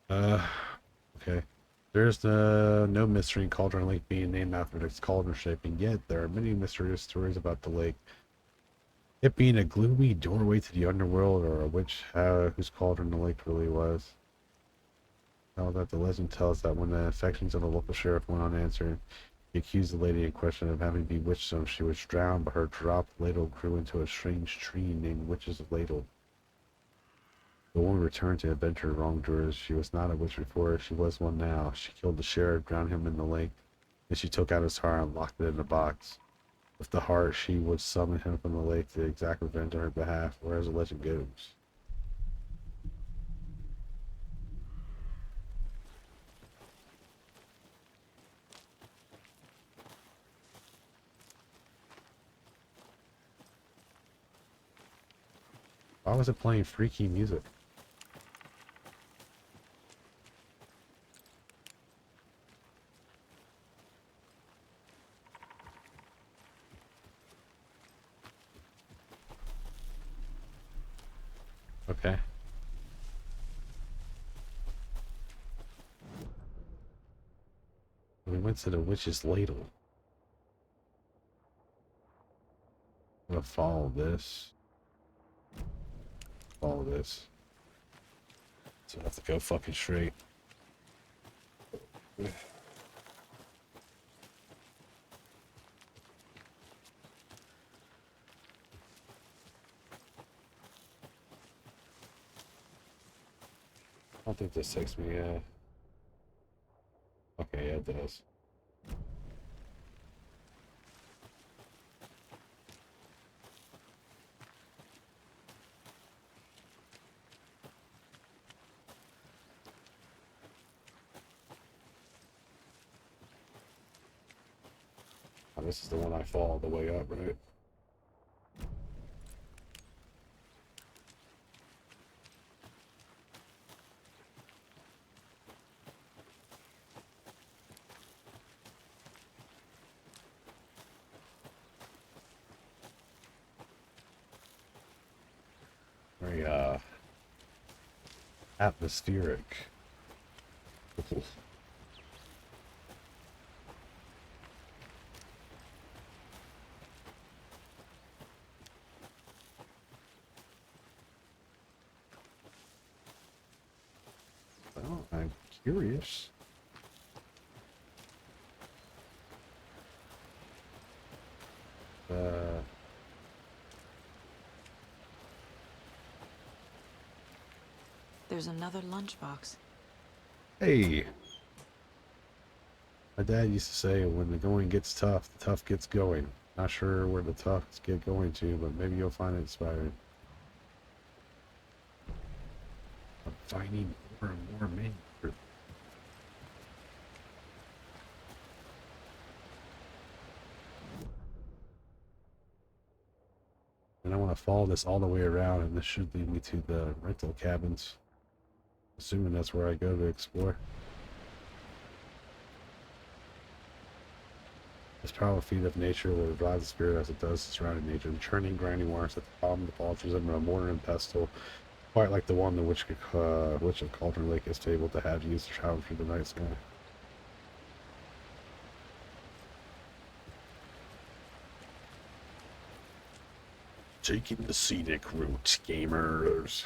Okay. There's no mystery in Cauldron Lake being named after its cauldron shape, and yet there are many mysterious stories about the lake. It being a gloomy doorway to the underworld, or a witch whose cauldron the lake really was. Now that the legend tells that when the affections of the local sheriff went unanswered, he accused the lady in question of having bewitched him. She was drowned, but her dropped ladle grew into a strange tree named Witch's Ladle. The woman returned to adventure wrongdoers. She was not a witch before, she was one now. She killed the sheriff, drowned him in the lake, then she took out his heart and locked it in a box. With the heart, she would summon him from the lake to exact revenge on her behalf, whereas the legend goes. Why was it playing freaky music? Okay. We went to the witch's ladle. I'm gonna follow this. Follow this. So I have to go fucking straight. I don't think this takes me, okay, yeah, it does. Oh, this is the one I fall all the way up, right? very atmospheric. Well, I'm curious. There's another lunchbox. Hey, my dad used to say, when the going gets tough, the tough gets going. Not sure where the toughs get going to, but maybe you'll find it inspiring. I'm finding more and more men. And I want to follow this all the way around, and this should lead me to the rental cabins. Assuming that's where I go to explore. This powerful feat of nature will revive the spirit as it does the surrounding nature. The churning, grinding waters at the bottom of the falls resemble a mortar and pestle, quite like the one the witch of Cauldron Lake is able to have used to travel through the night sky. Taking the scenic route, gamers.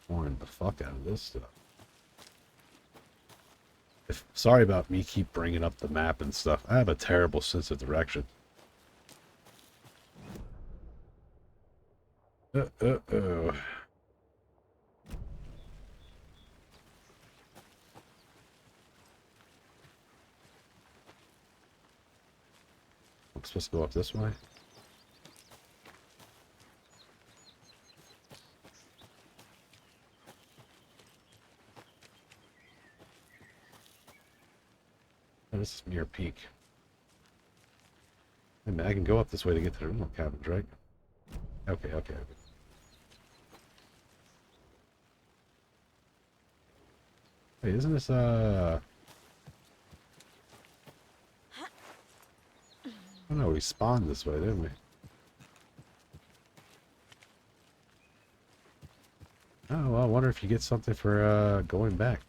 Pouring the fuck out of this stuff. Sorry about me keep bringing up the map and stuff. I have a terrible sense of direction. Oh. I'm supposed to go up this way? Oh, this is Mirror Peak. Hey man, I can go up this way to get to the rental cabins, right? Okay. Wait, isn't this, oh no, we spawned this way, didn't we? Oh, well, I wonder if you get something for, going back.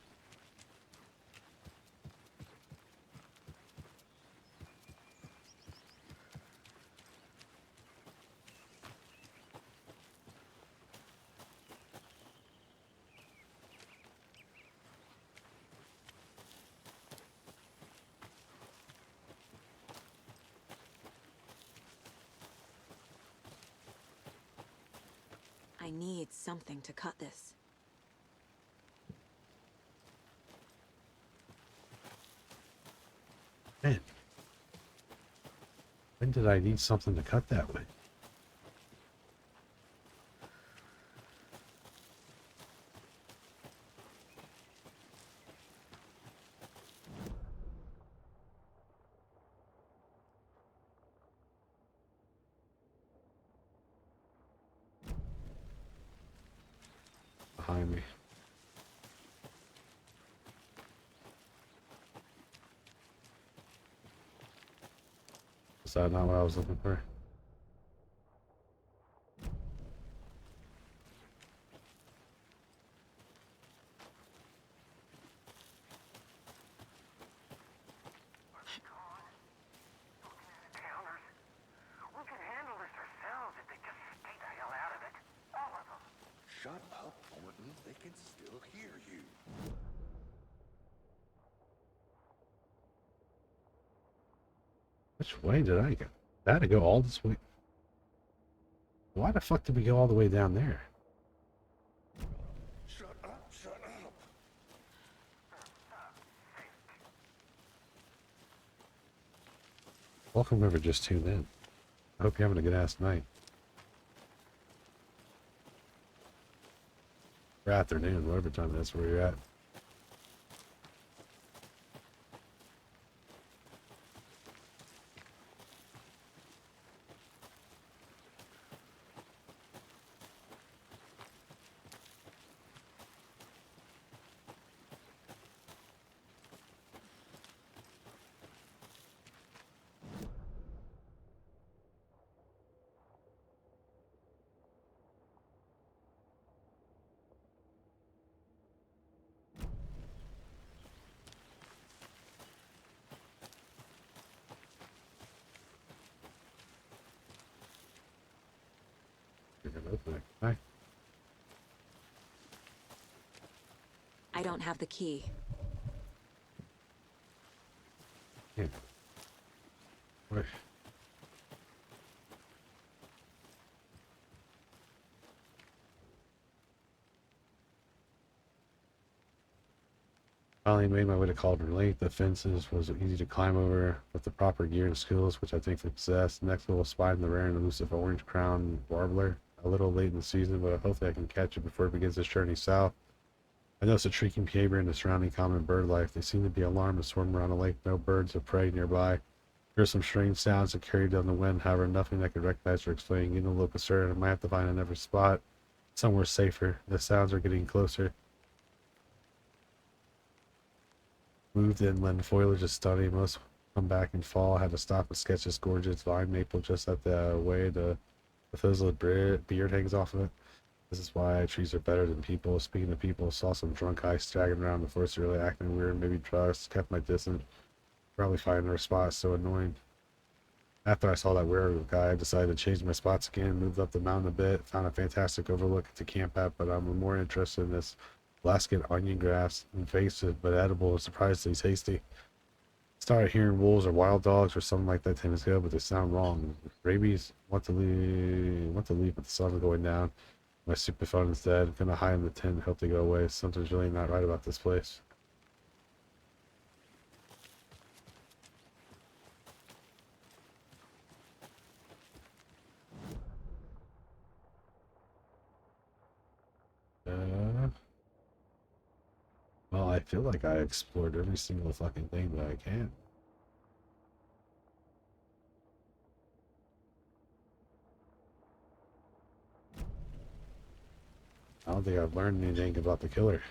I need something to cut this. Man. When did I need something to cut that way? Behind me. Is that not what I was looking for? Shut up, Thornton. They can still hear you. Which way did I go? I had to go all this way. Why the fuck did we go all the way down there? Shut up, shut up. Welcome whoever just tuned in. I hope you're having a good ass night. Or afternoon, whatever time that's where you're at. I don't have the key. Yeah. Where? Finally made my way to Cauldron Lake. The fences was easy to climb over with the proper gear and skills, which I think they possess. Next we'll spy in the rare and elusive orange crown warbler. A little late in the season, but hopefully I can catch it before it begins its journey south. I noticed a shrieking behavior in the surrounding common bird life. They seem to be alarmed and swarm around the lake. No birds of prey nearby. There are some strange sounds that carry down the wind, however, nothing I could recognize or explain. Getting a little concerned. I might have to find another spot somewhere safer. The sounds are getting closer. Moved inland. Foliage is stunning. Most come back in fall. I had to stop and sketch this gorgeous vine maple just at the way the fizzled beard hangs off of it. This is why trees are better than people. Speaking of people, saw some drunk guys staggering around the forest, really acting weird, maybe drugs. Kept my distance. Probably find their spot so annoying. After I saw that werewolf guy, I decided to change my spots again, moved up the mountain a bit, found a fantastic overlook to camp at, but I'm more interested in this Alaskan onion grass, invasive but edible and surprisingly tasty. Started hearing wolves or wild dogs or something like that 10 minutes ago, but they sound wrong. Rabies want to leave but the sun's going down. My super phone is dead. Gonna hide in the tent and hope they go away. Something's really not right about this place. Well, I feel like I explored every single fucking thing that I can. I don't think I've learned anything about the killer.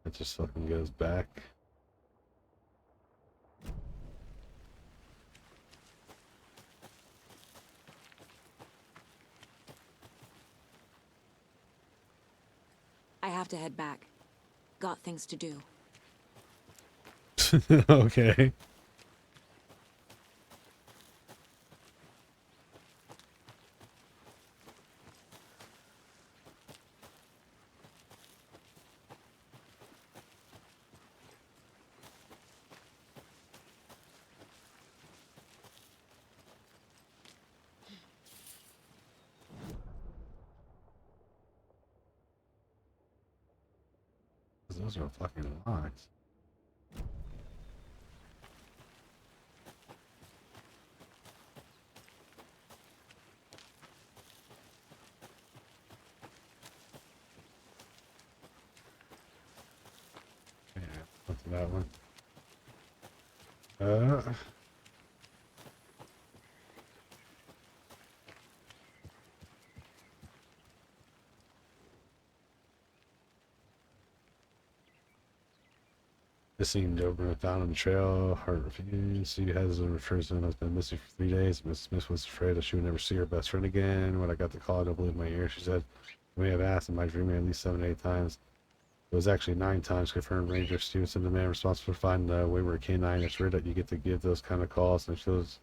It just fucking goes back. I have to head back. Got things to do. Okay. Those are fucking locked. Yeah, look at that one. Missing Doberman found on the trail. Heart refused. She has refers to him has been missing for 3 days. Miss Smith was afraid that she would never see her best friend again. When I got the call, I don't believe my ears. She said, "I may have asked in my dream at least 7 or 8 times." It was actually 9 times. Confirmed. Ranger Stevenson, the man responsible for finding the wayward canine. It's rare that you get to give those kind of calls, and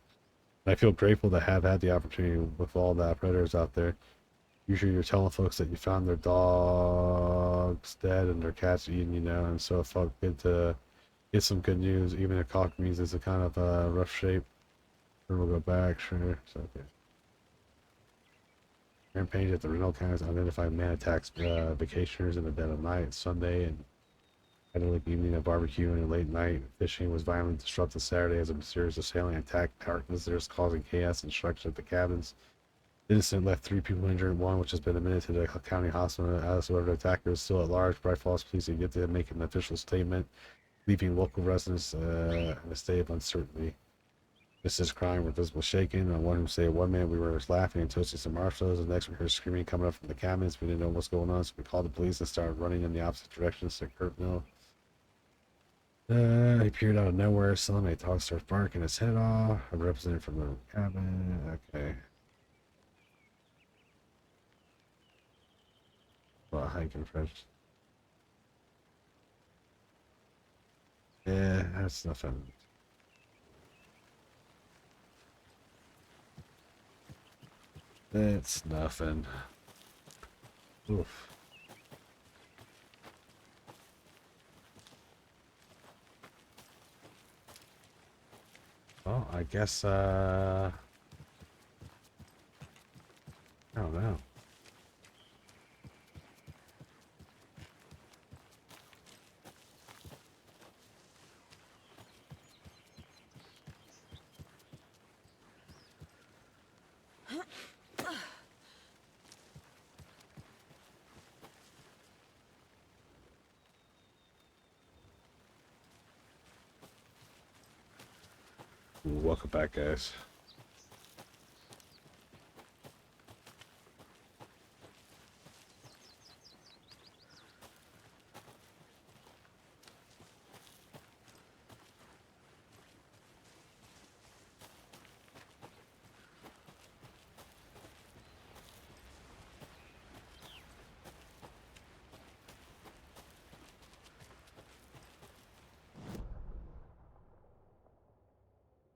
I feel grateful to have had the opportunity with all the predators out there. Usually you're telling folks that you found their dogs dead and their cats eaten, and so it felt good to get some good news, even if cock means it's a kind of rough shape. Sure, we'll go back, sure. So, okay. Rampage at the Renal County identified man attacks vacationers in the dead of night, Sunday, and at a late evening, a barbecue and a late night fishing was violently disrupted Saturday as a mysterious assailant attacked park visitors, causing chaos and destruction at the cabins. The incident left 3 people injured, one which has been admitted to the county hospital. As however, the attacker is still at large. Bright Falls police have yet to make an official statement, leaving local residents in a state of uncertainty. Mrs. Crime were visible shaken. On one who said, one man we were laughing and toasting some marshmallows, the next we heard screaming coming up from the cabins. We didn't know what's going on, so we called the police and started running in the opposite direction to Kurt Mill. He appeared out of nowhere. Suddenly a dog starts barking his head off. A representative from the cabin. Okay. hiking first. Yeah, that's nothing. That's nothing. Oof. Well, I guess, I don't know. Welcome back, guys.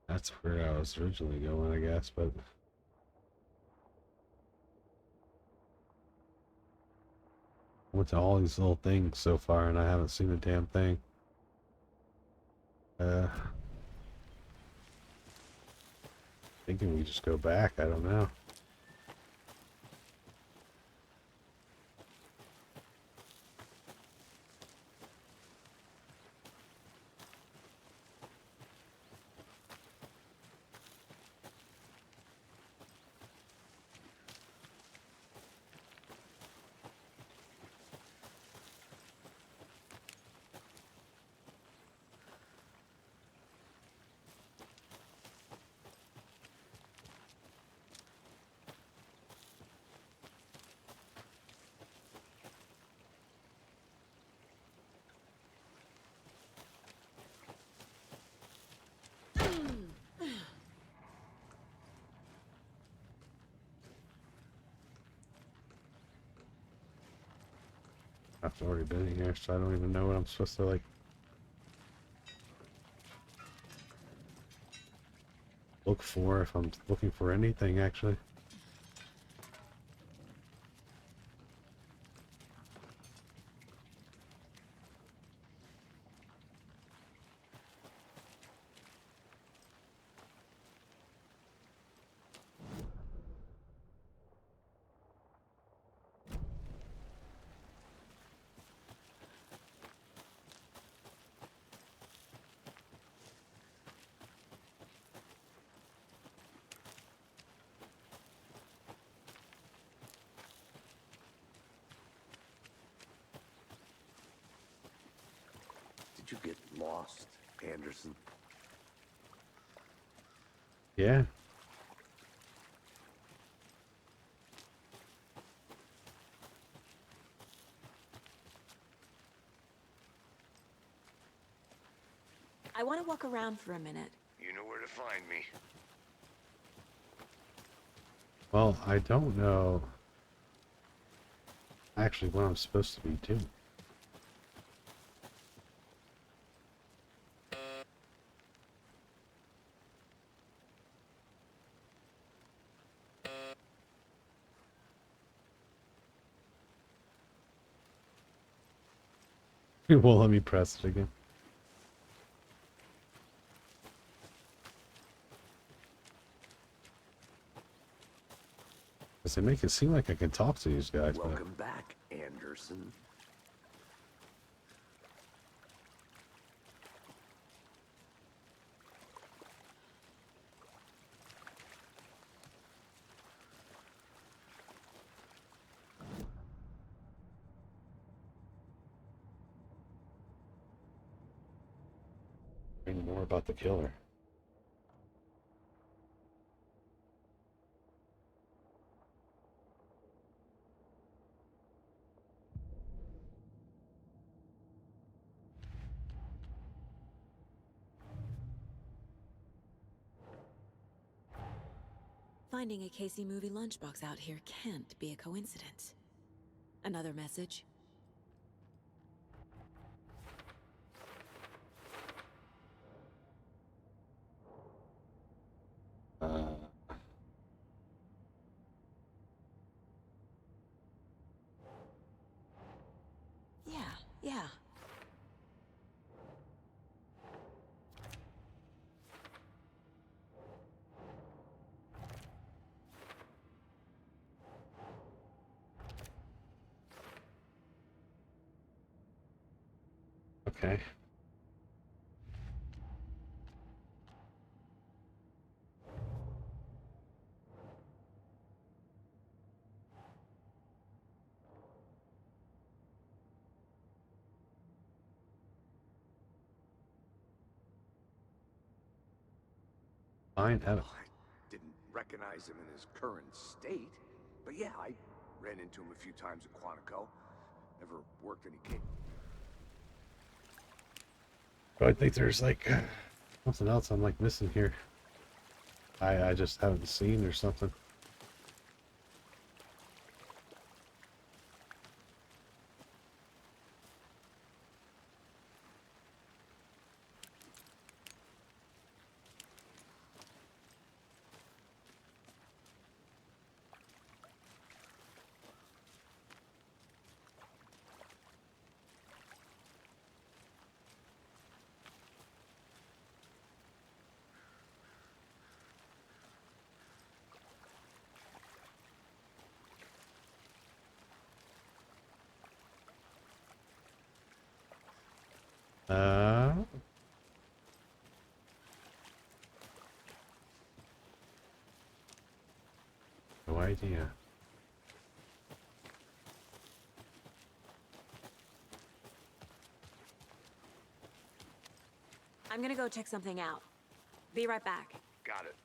That's where I was originally going, I guess, but went to all these little things so far and I haven't seen a damn thing. Thinking we just go back, I don't know. I've already been here, so I don't even know what I'm supposed to, like, look for, if I'm looking for anything, actually. Did you get lost, Anderson? Yeah. I want to walk around for a minute. You know where to find me. Well, I don't know actually what I'm supposed to be doing. It won't let me press it again. Because they make it seem like I can talk to these guys, but Welcome back, Anderson. learn more about the killer. Finding a Casey movie lunchbox out here can't be a coincidence. Another message? Okay. Fine, have it. I didn't recognize him in his current state, but yeah, I ran into him a few times at Quantico. Never worked any case. So I think there's like something else I'm like missing here. I just haven't seen or something. No idea. I'm gonna go check something out. Be right back. Got it.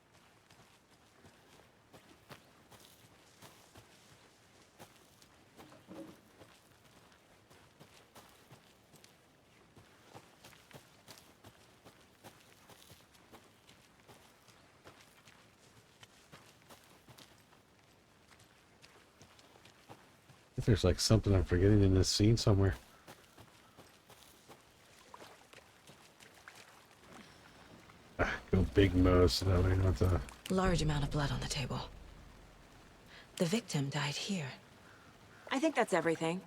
I think there's like something I'm forgetting in this scene somewhere. Go big Mo, so that way not to... Large amount of blood on the table. The victim died here. I think that's everything.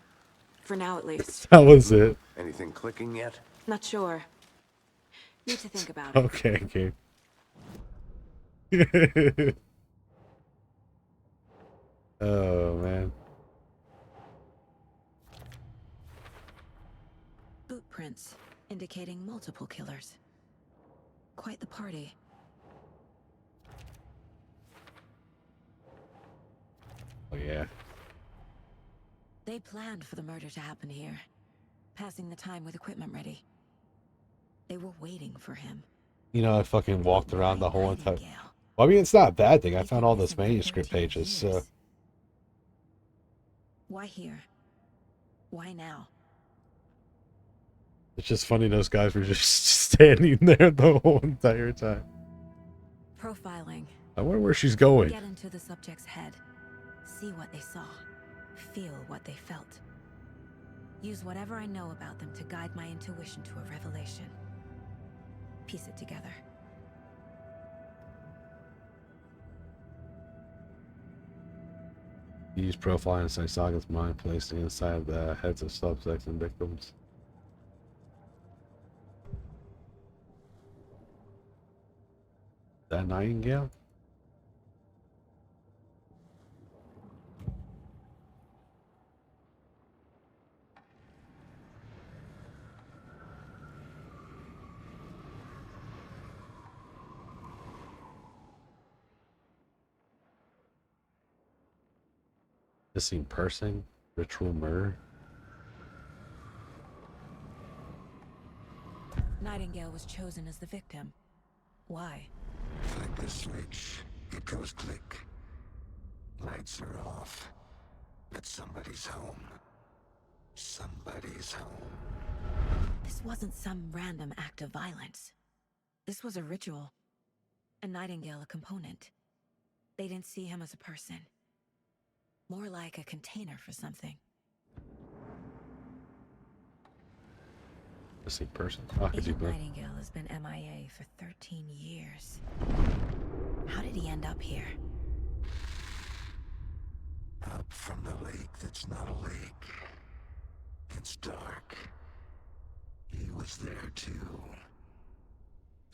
For now, at least. That was it. Anything clicking yet? Not sure. Need to think about it. Okay, okay. Oh, man. Boot prints indicating multiple killers. Quite the party. Oh, yeah. They planned for the murder to happen here, passing the time with equipment ready. They were waiting for him. You know, I fucking walked around the whole entire... Nightingale. Well, I mean, it's not a bad thing. I They've found been all those missing for manuscript 13 pages, so... years. Why here? Why now? It's just funny those guys were just standing there the whole entire time. Profiling. I wonder where she's going. Get into the subject's head. See what they saw. Feel what they felt. Use whatever I know about them to guide my intuition to a revelation. Piece it together. Use profiling inside Saga's mind, placed inside the heads of subjects and victims. That Nightingale? Missing person? Ritual murder? Nightingale was chosen as the victim. Why? Flick the switch, it goes click. Lights are off. But somebody's home. Somebody's home. This wasn't some random act of violence. This was a ritual. And Nightingale a component. They didn't see him as a person. More like a container for something. Missing person? Oh, I could do Agent both. Nightingale has been MIA for 13 years. How did he end up here? Up from the lake that's not a lake. It's dark. He was there too.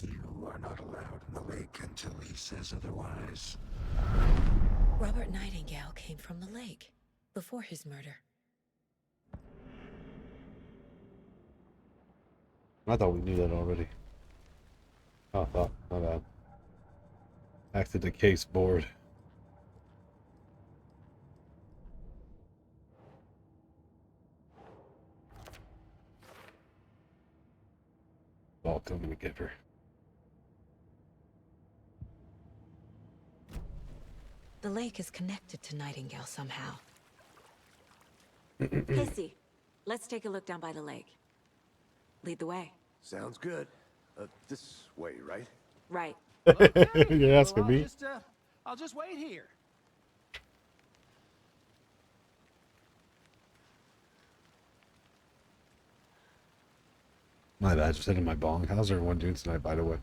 You are not allowed in the lake until he says otherwise. Robert Nightingale came from the lake before his murder. I thought we knew that already. Oh, fuck. My bad. Back to the case board. Welcome to Giver. The lake is connected to Nightingale somehow. Casey, let's take a look down by the lake. Lead the way. Sounds good. This way, right? Right. You're asking me? I'll just wait here. My bad, just hitting my bong. How's everyone doing tonight, by the way?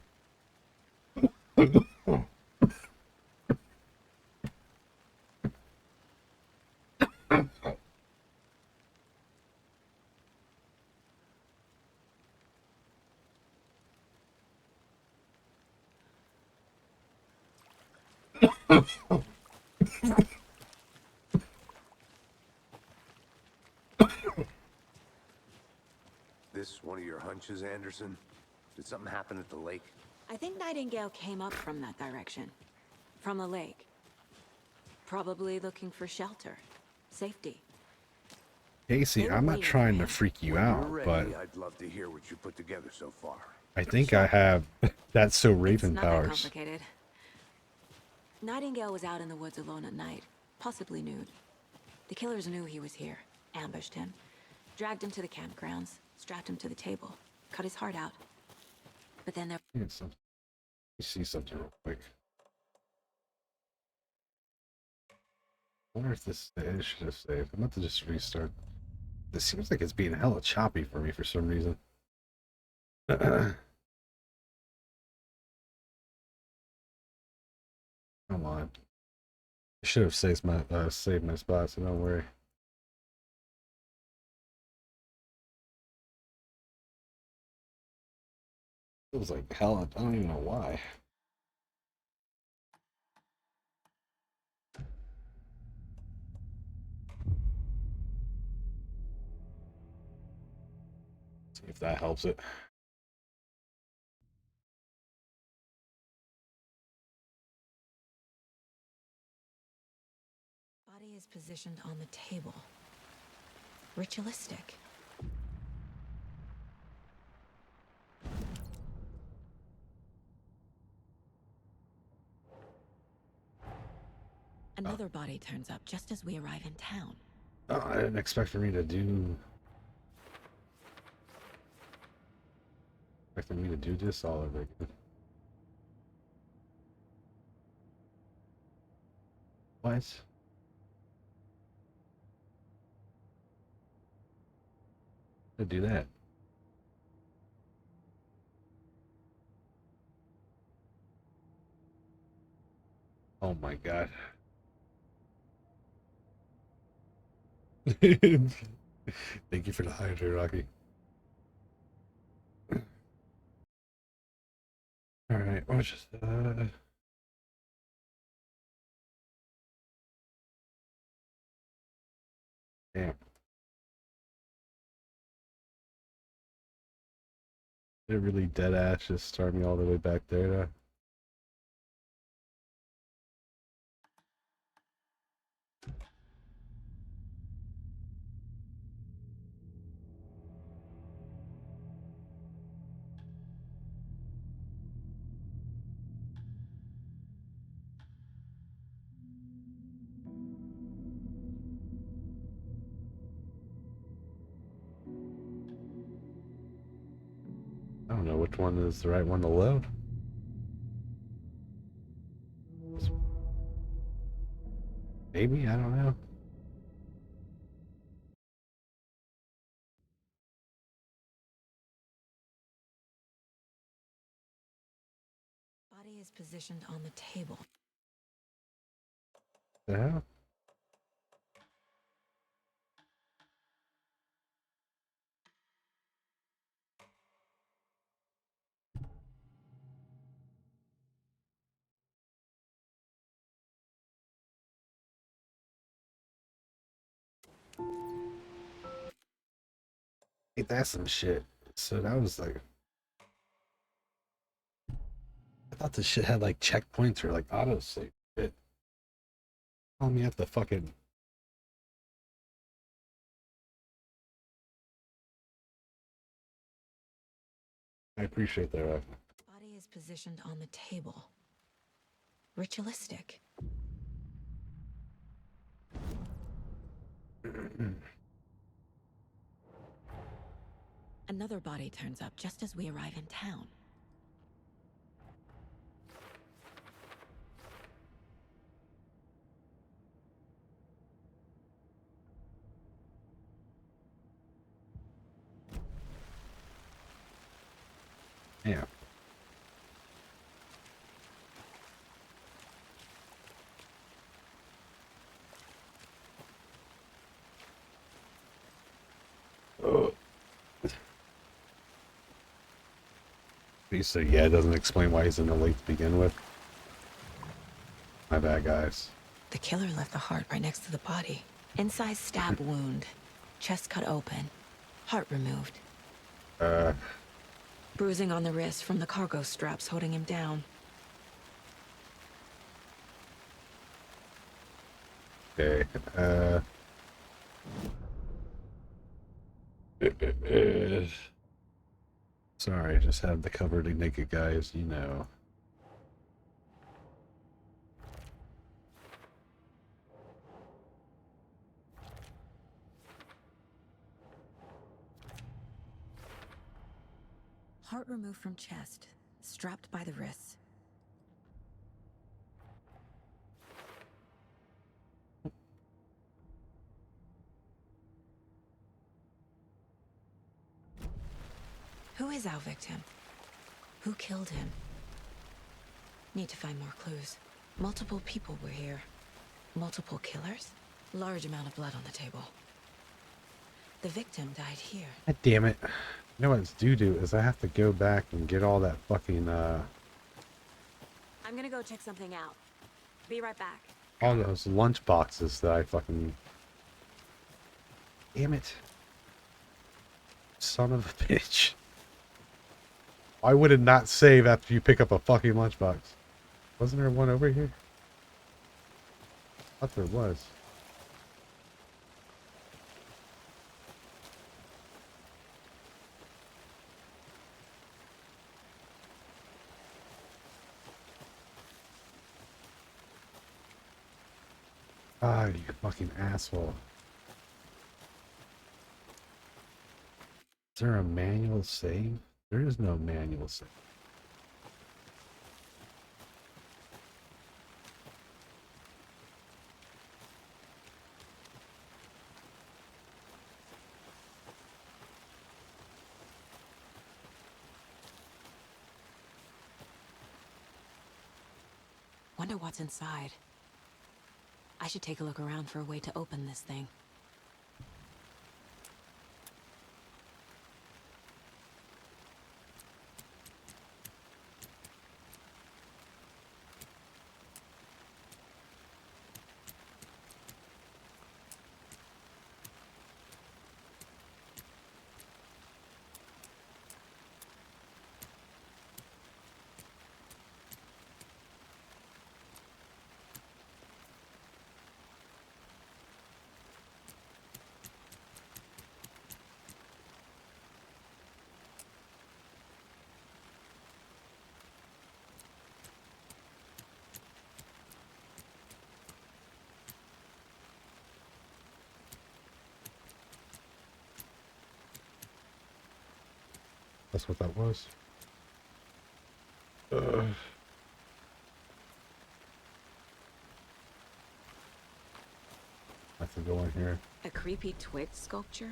This one of your hunches, Anderson? Did something happen at the lake? I think Nightingale came up from that direction. From the lake. Probably looking for shelter. Safety. Casey, I'm not trying to freak you When out, you're ready, but I'd love to hear what you put together so far. I think I have That's So It's Raven not that powers. complicated. Nightingale was out in the woods alone at night, possibly nude. The killers knew he was here, ambushed him, dragged him to the campgrounds, strapped him to the table, cut his heart out. But then there... Let me see something real quick. I wonder if this should have saved. I'm about to just restart. This seems like it's being hella choppy for me for some reason. Come on. I should have saved my spot, so don't worry. It was like hell. I don't even know why. See if that helps it. Body is positioned on the table. Ritualistic. Another body turns up just as we arrive in town. Oh, I didn't expect for me to do. Expecting me to do this all over again. What? To do that? Oh my god. Thank you for the hydrate, Rocky. Alright, we'll just damn. Did it really dead ass just start me all the way back there though? I don't know which one is the right one to load. Maybe, I don't know. Body is positioned on the table. The hell? Ain't that some shit? So that was like thought this shit had like checkpoints or like auto save. Shit. Telling me I have to fucking. I appreciate that. Body is positioned on the table. Ritualistic. Another body turns up just as we arrive in town. Yeah. Oh. So yeah, it doesn't explain why he's in the lake to begin with. My bad, guys. The killer left the heart right next to the body. Inside stab wound. Chest cut open. Heart removed. Bruising on the wrist from the cargo straps holding him down. Okay. Sorry, I just had the cover to naked guys, you know. Heart removed from chest. Strapped by the wrists. Who is our victim? Who killed him? Need to find more clues. Multiple people were here. Multiple killers? Large amount of blood on the table. The victim died here. God damn it. You know what it's due to is I have to go back and get all that fucking, I'm gonna go check something out. Be right back. all those lunch boxes that I fucking... Damn it. Son of a bitch. Why would it not save after you pick up a fucking lunchbox? Wasn't there one over here? I thought there was. Ah, you fucking asshole. Is there a manual save? There is no manual save. Wonder what's inside. I should take a look around for a way to open this thing. That's what that was. I have to go in here. A creepy twig sculpture?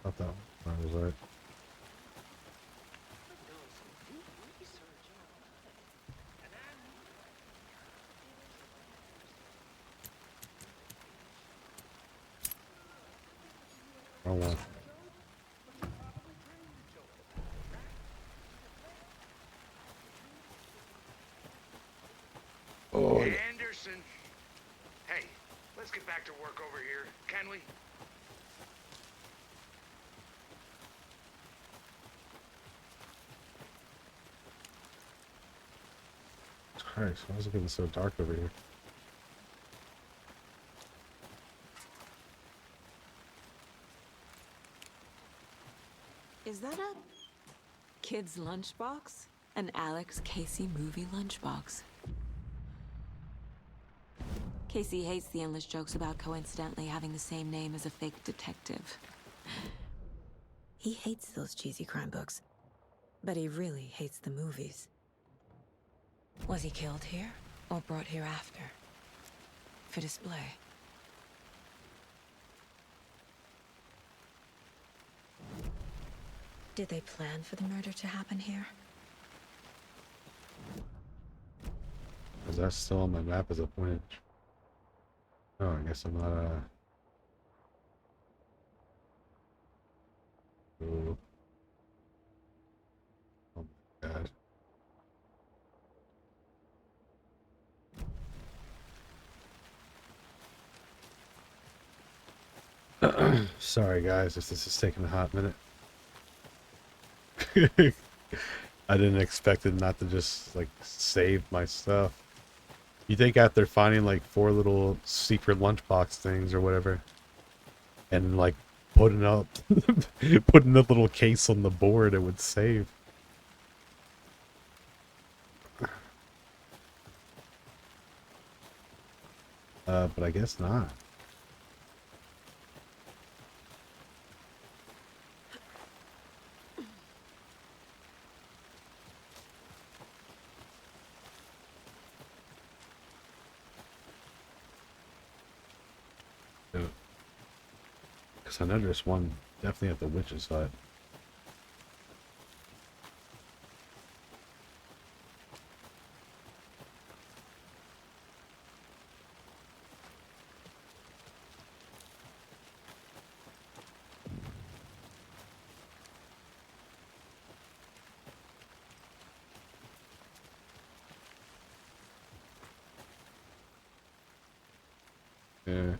Thought that was right. Wrong one. Oh, yeah. Anderson. Hey, let's get back to work over here, can we? Christ, why is it getting so dark over here? Is that a kid's lunchbox? An Alex Casey movie lunchbox. Casey hates the endless jokes about coincidentally having the same name as a fake detective. He hates those cheesy crime books, but he really hates the movies. Was he killed here or brought here after? For display? Did they plan for the murder to happen here? Is that still on my map as a point? Oh, I guess I'm not Ooh. Oh my god. Sorry guys, this is taking a hot minute. I didn't expect it not to just like save my stuff. You think after finding like 4 little secret lunchbox things or whatever, and like putting up putting a little case on the board, it would save. But I guess not. Because I know there's one definitely at the witch's hut. Yeah.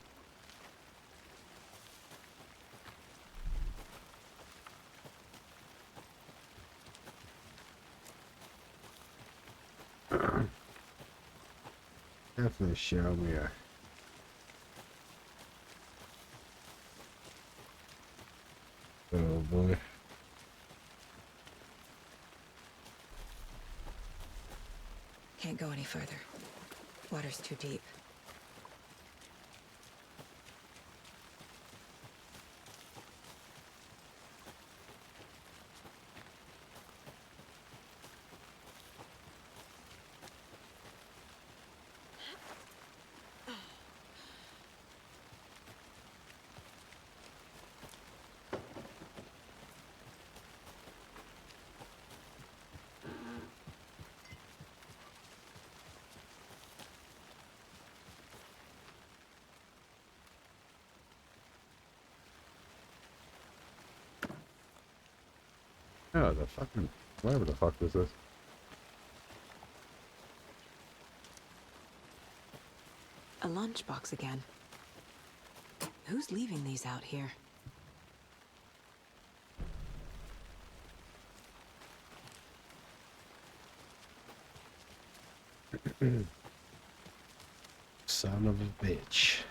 Definitely show me a... Oh boy. Can't go any further. Water's too deep. Oh, the fucking... Whatever the fuck was this? A lunchbox again. Who's leaving these out here? Son of a bitch.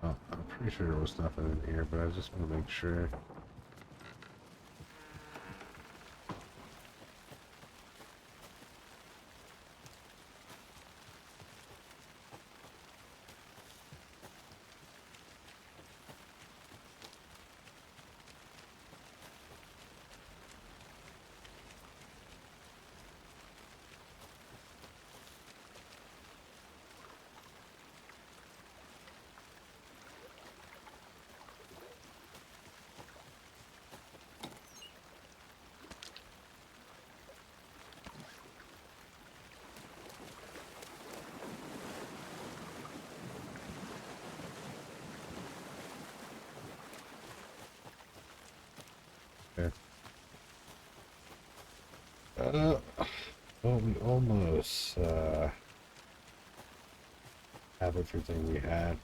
Oh, I'm pretty sure there was nothing in here, but I just want to make sure. Okay. Well, we almost have everything we had.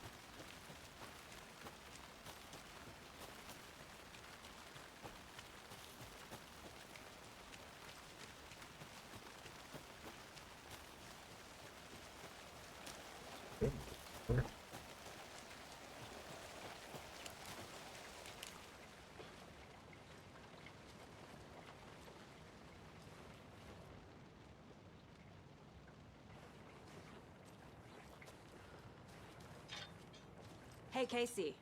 Hey, Casey.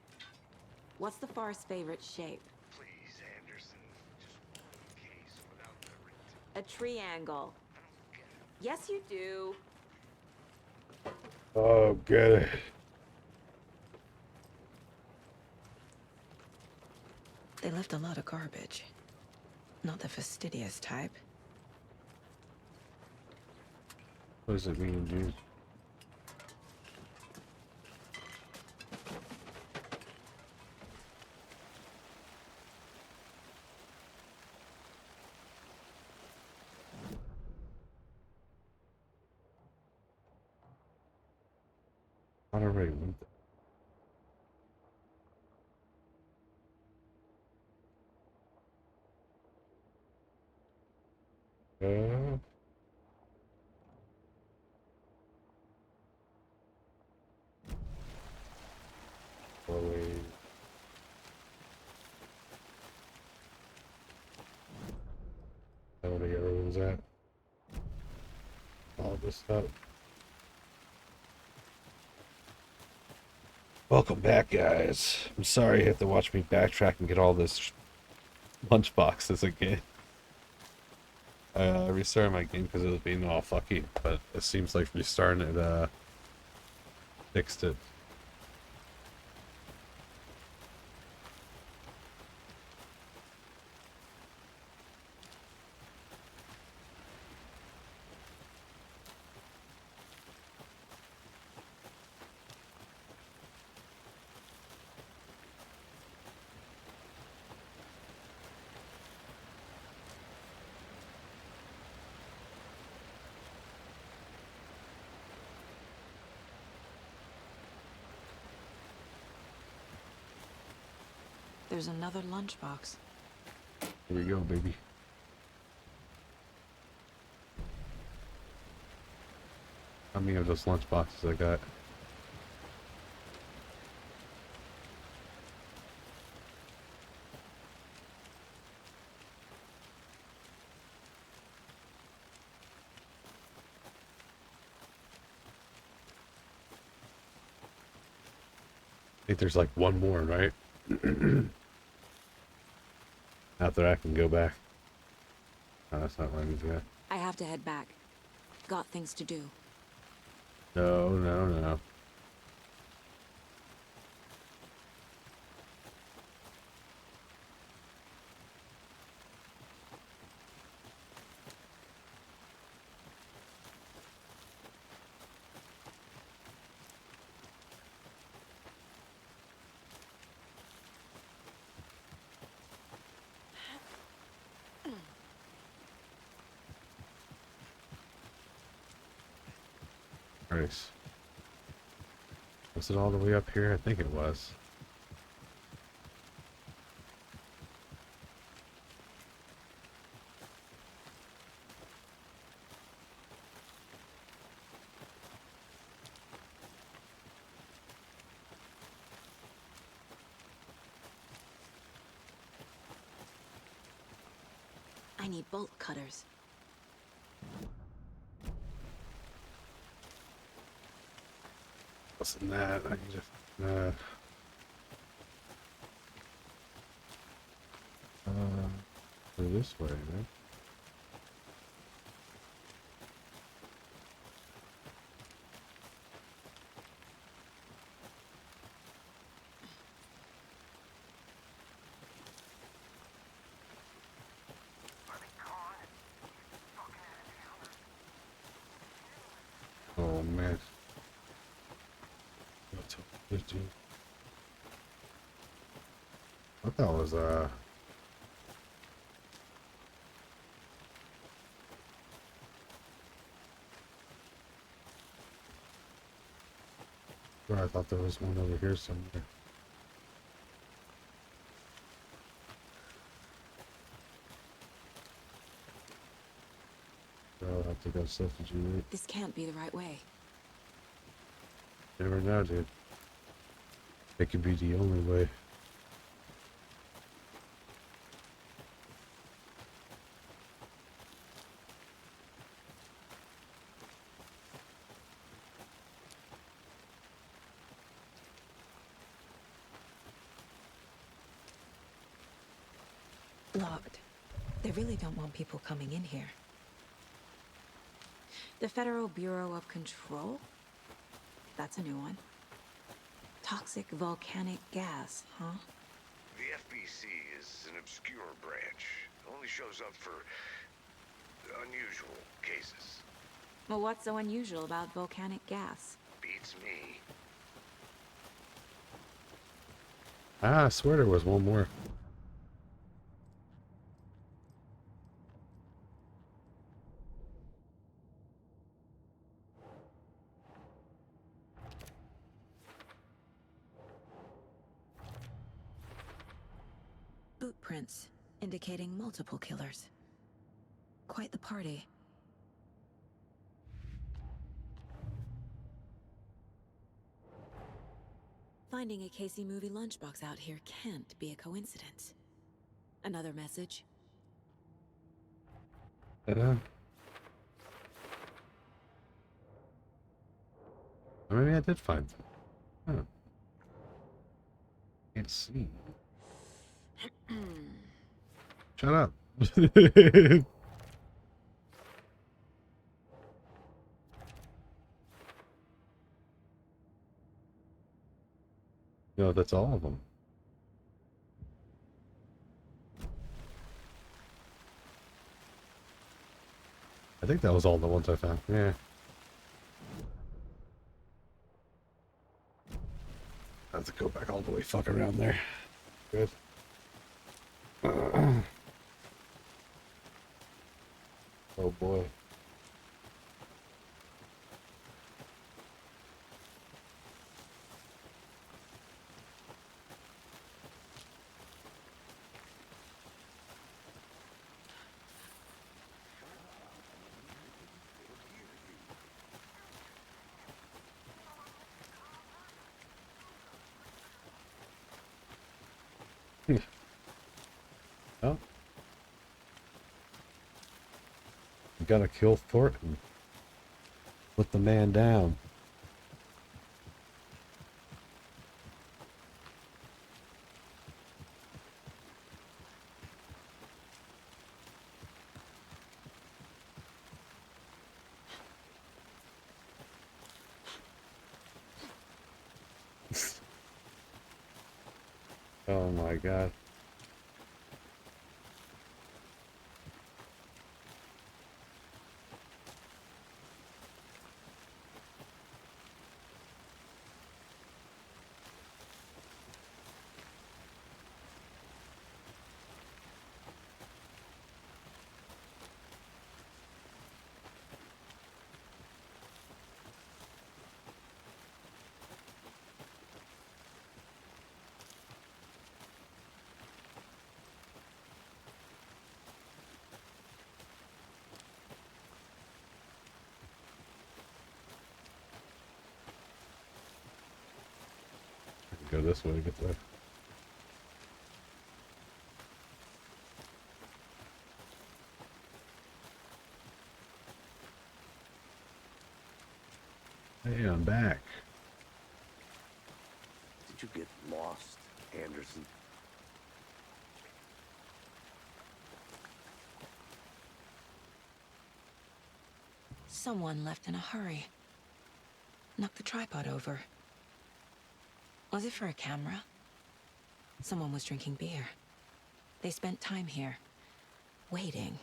What's the Forest's favorite shape? Please, Anderson, just one case without the A triangle. Yes, you do. Oh, get it. They left a lot of garbage. Not the fastidious type. What does it mean, dude? I already went there. Wait. How many arrows at? All this stuff. Welcome back, guys. I'm sorry you have to watch me backtrack and get all this lunch boxes again. I restarted my game because it was being all fucky, but it seems like restarting it fixed it. There's another lunchbox. Here we go, baby. How many of those lunch boxes I got? I think there's like one more, right? After I can go back. No, that's not what I need to get. I have to head back. Got things to do. No, no, no. Nice. Was it all the way up here? I think it was. I need bolt cutters. Wasn't that? I need to. Go this way, man. Oh man. What's up, 15? I thought it was swear I thought there was one over here somewhere. I'll have to go substitute. This can't be the right way. Never know, dude. It could be the only way. Locked. They really don't want people coming in here. The Federal Bureau of Control? That's a new one. Toxic volcanic gas, huh? The FBC is an obscure branch. Only shows up for unusual cases. Well, what's so unusual about volcanic gas? Beats me. Ah, I swear there was one more. Boot prints indicating multiple killers. Quite the party. Finding a Casey movie lunchbox out here can't be a coincidence. Another message. Maybe I did find them. Huh. Can't see. Shut up. No, that's all of them. I think that was all the ones I found. Yeah. I have to go back all the way fuck around there. Good. Oh boy. Oh. You gotta kill Thornton. Put the man down. Oh my god. Go this way to get there. Hey, I'm back. Did you get lost, Anderson? Someone left in a hurry. Knocked the tripod over. Was it for a camera? Someone was drinking beer. They spent time here, waiting.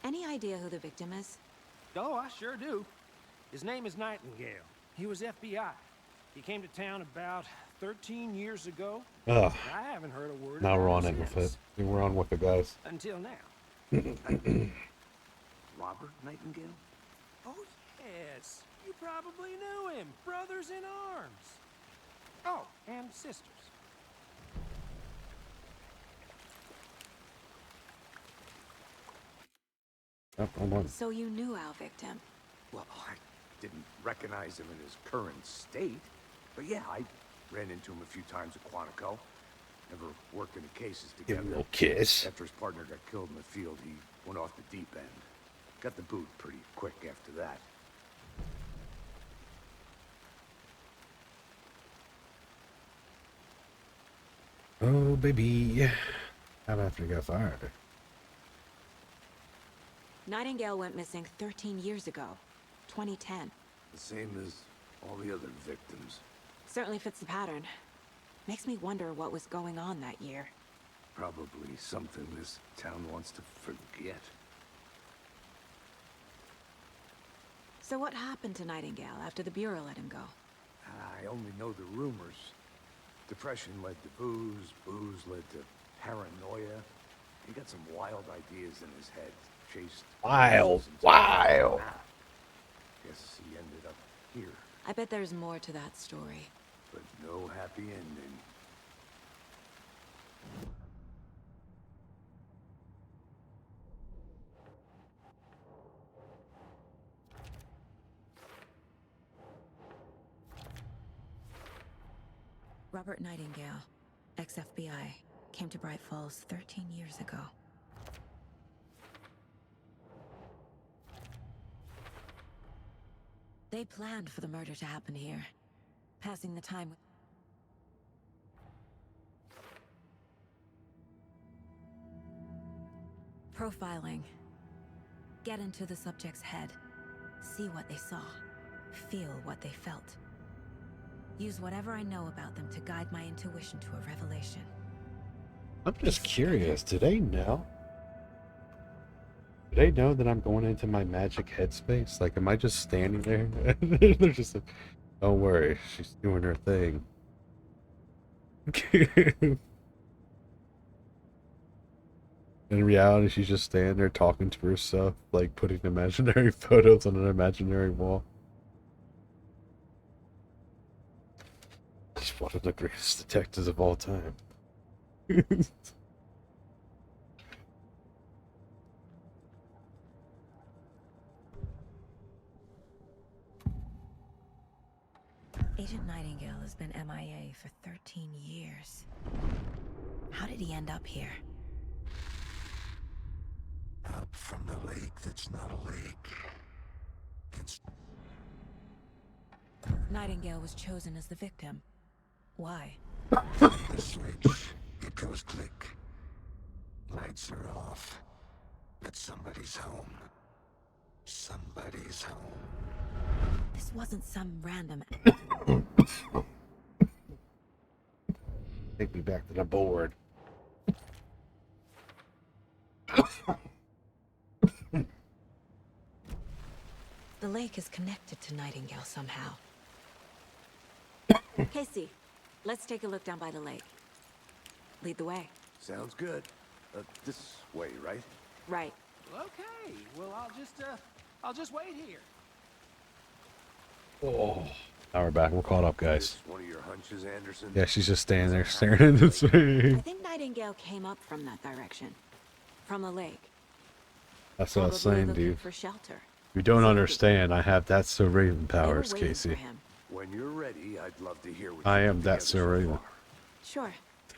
Any idea who the victim is? Oh, I sure do. His name is Nightingale. He was FBI. He came to town about 13 years ago. Ugh. I haven't heard a word Now about we're him on it with it. since. We're on with it, guys. Until now. Robert Nightingale? Oh, yes. You probably knew him. Brothers in arms. Oh, and sisters. Oh, I'm on. So you knew our victim. Well, I didn't recognize him in his current state. But yeah, I ran into him a few times at Quantico. Never worked any cases Give together. him a little kiss. After his partner got killed in the field, he went off the deep end. Got the boot pretty quick after that. Oh, baby. How about after he got fired? Nightingale went missing 13 years ago. 2010. The same as all the other victims. Certainly fits the pattern. Makes me wonder what was going on that year. Probably something this town wants to forget. So what happened to Nightingale after the Bureau let him go? I only know the rumors. Depression led to booze, booze led to paranoia. He got some wild ideas in his head. Chased Wild, ghosts until- wild. Ah, guess he ended up here, I bet there's more to that story. but no happy ending. Robert Nightingale, ex-FBI, came to Bright Falls 13 years ago. They planned for the murder to happen here, passing the time with... Profiling. Get into the subject's head. See what they saw. Feel what they felt. Use whatever I know about them to guide my intuition to a revelation. I'm just curious. Do they know? Do they know that I'm going into my magic headspace? Like, am I just standing there? They're just like, don't worry, she's doing her thing. In reality, she's just standing there talking to herself, like putting imaginary photos on an imaginary wall. She's one of the greatest detectives of all time. Agent Nightingale has been MIA for 13 years. How did he end up here? Up from the lake that's not a lake. It's Nightingale was chosen as the victim. Why? the switch. It goes click. Lights are off. But somebody's home. Somebody's home. This wasn't some random... Take me back to the board. The lake is connected to Nightingale somehow. Casey, let's take a look down by the lake. Lead the way. Sounds good. This way, right? Right. Okay, well, I'll just wait here. Oh. Now we're back. We're caught up, guys. This one of your hunches, Anderson? Yeah, she's just standing there staring at this way. I think Nightingale came up from that direction. From the lake. That's what I was Probably saying, looking dude. for shelter. You don't understand. I have That's So Raven They were powers, waiting for Casey. him. When you're ready, I'd love to hear what I you am put That's So together Raven. Sure.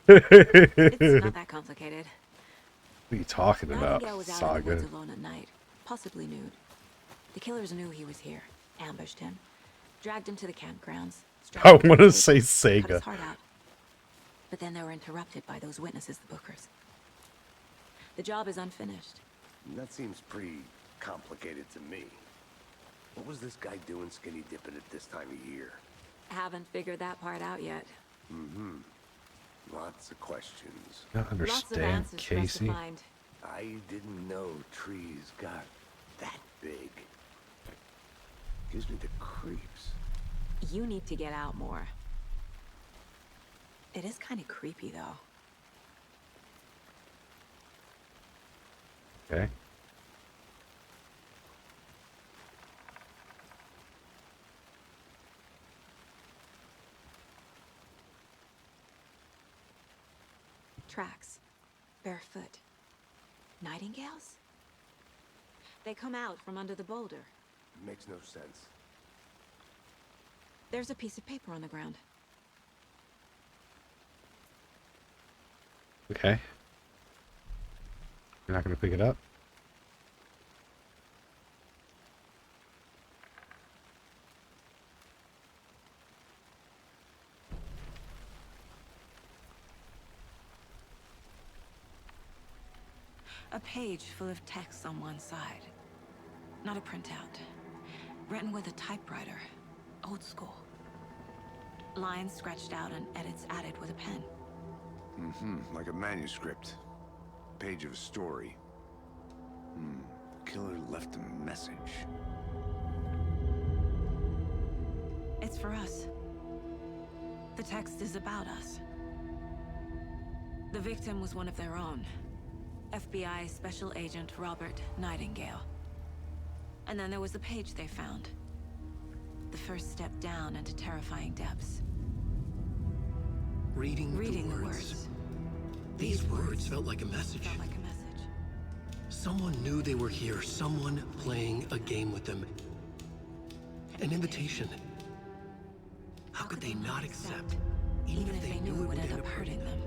What It's not that complicated. are you talking about, Nightingale was out in the Saga? woods alone at night, possibly nude. The killers knew he was here, ambushed him, dragged him to the campgrounds. strapped I him to the want to table, say cut Sega. his heart out. But then they were interrupted by those witnesses, the Bookers. The job is unfinished. That seems pretty complicated to me. What was this guy doing skinny dipping at this time of year? Haven't figured that part out yet. Mm-hmm. Lots of questions. I Lots of understand, answers for us to Casey. find. I didn't know trees got that big. Gives me the creeps. You need to get out more. It is kind of creepy, though. Okay. Tracks. Barefoot. Nightingales? They come out from under the boulder. Makes no sense. There's a piece of paper on the ground. Okay. You're not going to pick it up? A page full of text on one side. Not a printout. Written with a typewriter. Old school. Lines scratched out and edits added with a pen. Like a manuscript. Page of a story. Killer left a message. It's for us. The text is about us. The victim was one of their own. FBI Special Agent Robert Nightingale. And then there was the page they found. The first step down into terrifying depths. Reading Reading the words. These These words felt like a message. felt like a message. Someone knew they were here. Someone playing a game with them. An invitation. How could they not accept? Even if they knew it would end up hurting them.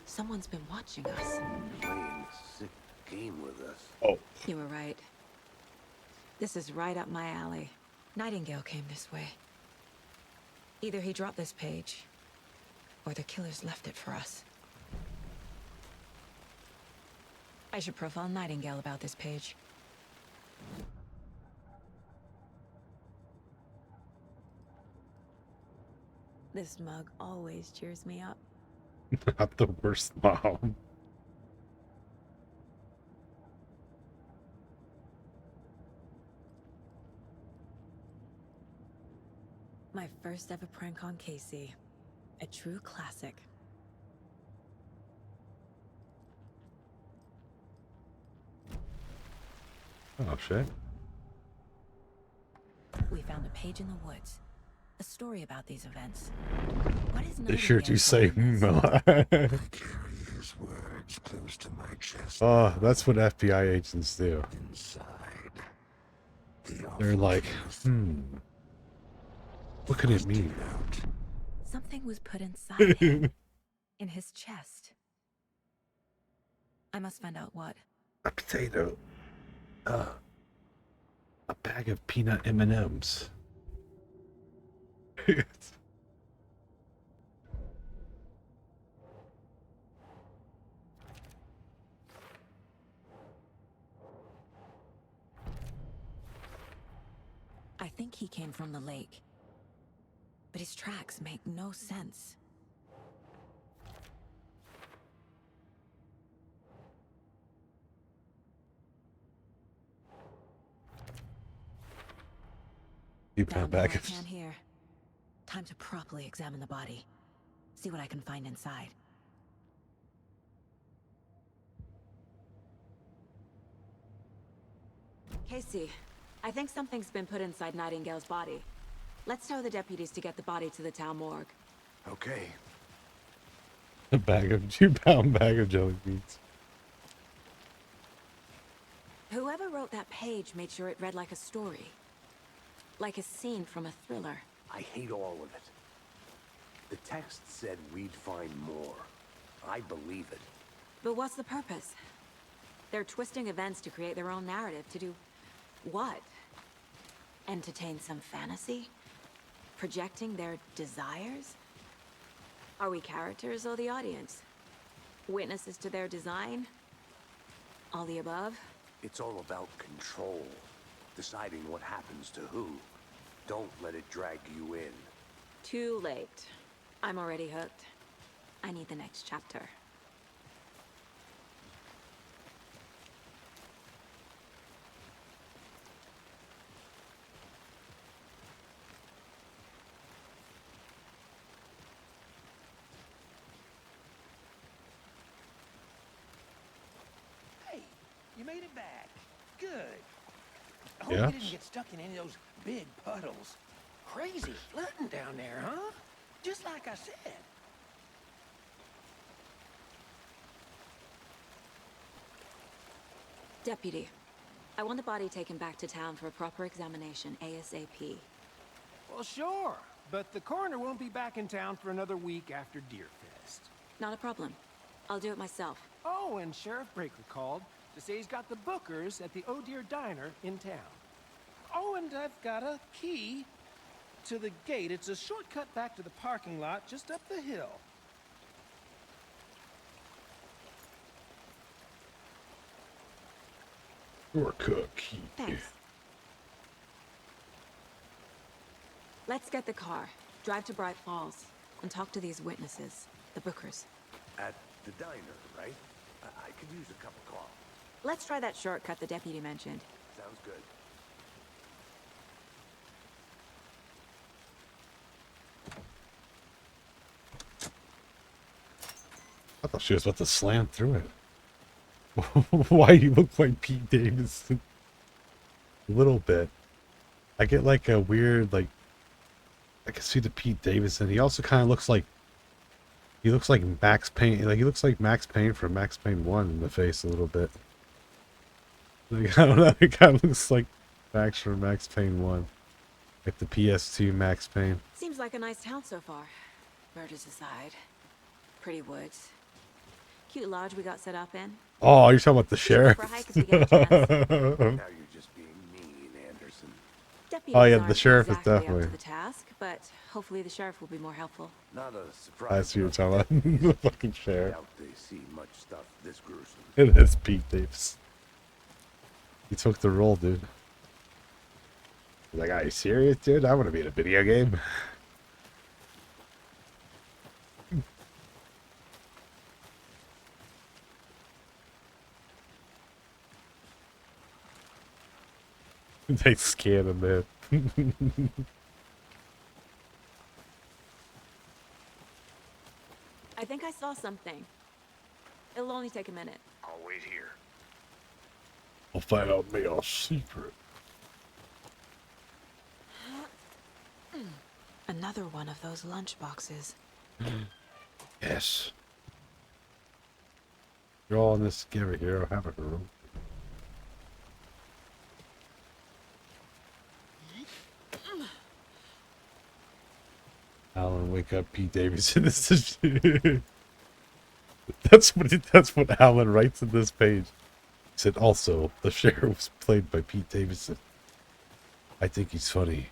Someone's been watching us. Playing a sick game with us. Oh. You were right. This is right up my alley. Nightingale came this way. Either he dropped this page, or the killers left it for us. I should profile Nightingale about this page. This mug always cheers me up. Not the worst mom. My first ever prank on Casey. A true classic. Oh, shit. We found a page in the woods. A story about these events. What is They sure do Nightingale say, calling this? I carry his words close to my chest. Oh, that's what FBI agents do. Inside. They're like, what could it mean? Something was put inside him. In his chest. I must find out what. A potato. A bag of peanut M&Ms. I think he came from the lake. But his tracks make no sense. You Down found the bag right of... hand here. Time to properly examine the body. See what I can find inside. Casey, I think something's been put inside Nightingale's body. Let's tell the deputies to get the body to the town morgue. Okay. A bag of 2-pound bag of jelly beans. Whoever wrote that page made sure it read like a story. Like a scene from a thriller. I hate all of it. The text said we'd find more. I believe it. But what's the purpose? They're twisting events to create their own narrative. To do what? Entertain some fantasy? Projecting their desires? Are we characters or the audience? Witnesses to their design? All the above? It's all about control. Deciding what happens to who. don't let it drag you in. Too late. I'm already hooked. I need the next chapter. Hey, you made it back. Good. I hope Yeah. you didn't get stuck in any of those big puddles. Crazy flooding down there, huh? Just like I said. Deputy, I want the body taken back to town for a proper examination ASAP. Well, sure. But the coroner won't be back in town for another week after Deerfest. Not a problem. I'll do it myself. Oh, and Sheriff Breaker called to say he's got the Bookers at the Oh Dear Diner in town. Oh, and I've got a key to the gate. It's a shortcut back to the parking lot just up the hill. Your cookie. Thanks. Let's get the car, drive to Bright Falls, and talk to these witnesses, the Bookers. At the diner, right? I could use a cup of coffee. Let's try that shortcut the deputy mentioned. Sounds good. I thought she was about to slam through it. Why you look like Pete Davidson? A little bit. I get like a weird, like, I can see the Pete Davidson. He also kind of looks like, he looks like Max Payne. Like, he looks like Max Payne from Max Payne 1 in the face a little bit. Like, I don't know. It kind of looks like Max from Max Payne 1. Like the PS2 Max Payne. Seems like a nice town so far. Murders aside. Pretty woods. Cute lodge we got set up in. Oh, you're talking about the sheriff? For a hike if we get a chance. Now you're just being mean, Anderson. Deputies Oh, yeah, the aren't sheriff is exactly definitely- up to the task, but hopefully the sheriff will be more helpful. Not a I surprise. see what you're talking about. The fucking sheriff. Doubt they see much stuff this gruesome. It is Pete Davidson. He took the role, dude. He's like, are you serious, dude? I want to be in a video game. They scan him in. I think I saw something. It'll only take a minute. I'll wait here. I'll find out my secret. Another one of those lunch boxes. Yes. You're all in this together here. Have a room. Alan, wake up, Pete Davidson. This is that's what Alan writes in this page. He said also the sheriff was played by Pete Davidson. I think he's funny.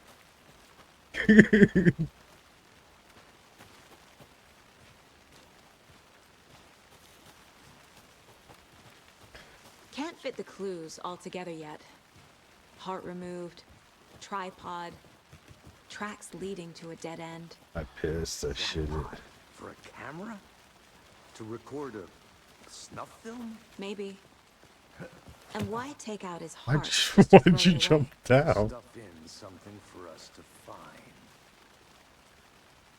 Can't fit the clues all together yet. Heart removed, tripod, tracks leading to a dead end. I pissed that shit. Tripod for a camera? To record a snuff film? Maybe. And why take out his Why'd heart? you, just to why'd throw you it jump away? down? Stuff in something for us to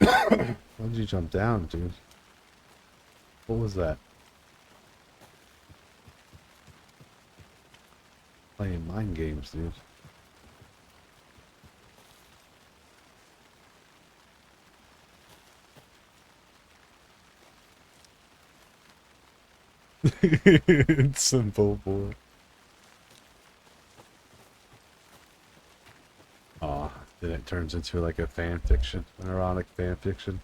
find. Why'd you jump down, dude? What was that? Playing mind games, dude. It's simple, boy. Aw, then it turns into like a fan fiction, an erotic fan fiction.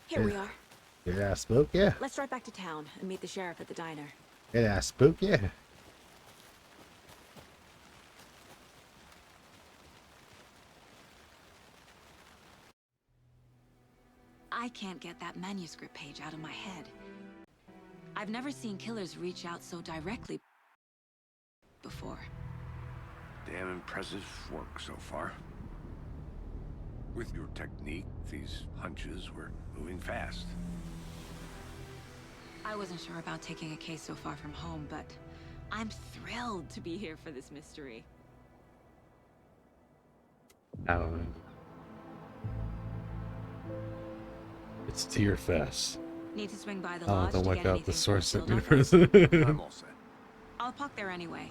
Here we are. Yeah, spook, yeah. Let's drive back to town and meet the sheriff at the diner. Yeah, spook, yeah. I can't get that manuscript page out of my head. I've never seen killers reach out so directly before. Damn impressive work so far. With your technique, these hunches were moving fast. I wasn't sure about taking a case so far from home, but I'm thrilled to be here for this mystery. I don't know. It's Tear Fest. Need to swing by the Oh, lodge don't to work get out anything the source sealed sent me up? first. I'm all set. I'll park there anyway.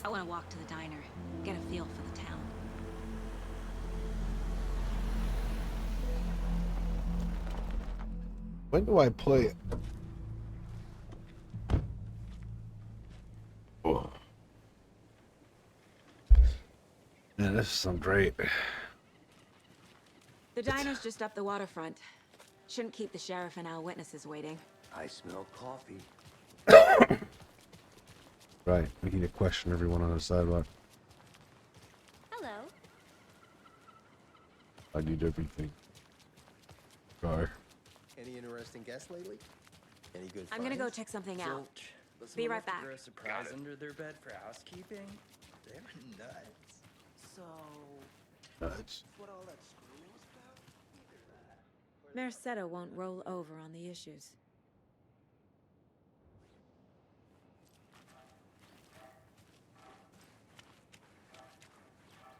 I want to walk to the diner, get a feel for the town. When do I play? Oh. Man, this is some great. The diner's just up the waterfront. Shouldn't keep the sheriff and our witnesses waiting. I smell coffee. Right, we need to question everyone on the sidewalk. Hello. I need everything. Car. Any interesting guests lately? Any good I'm gonna go finds? check something out. Zilch. But Be someone right left back. a gross surprise under their bed for housekeeping? They were nuts. So, Nuts. what all that screaming was about? Either that. Merceda won't roll over on the issues.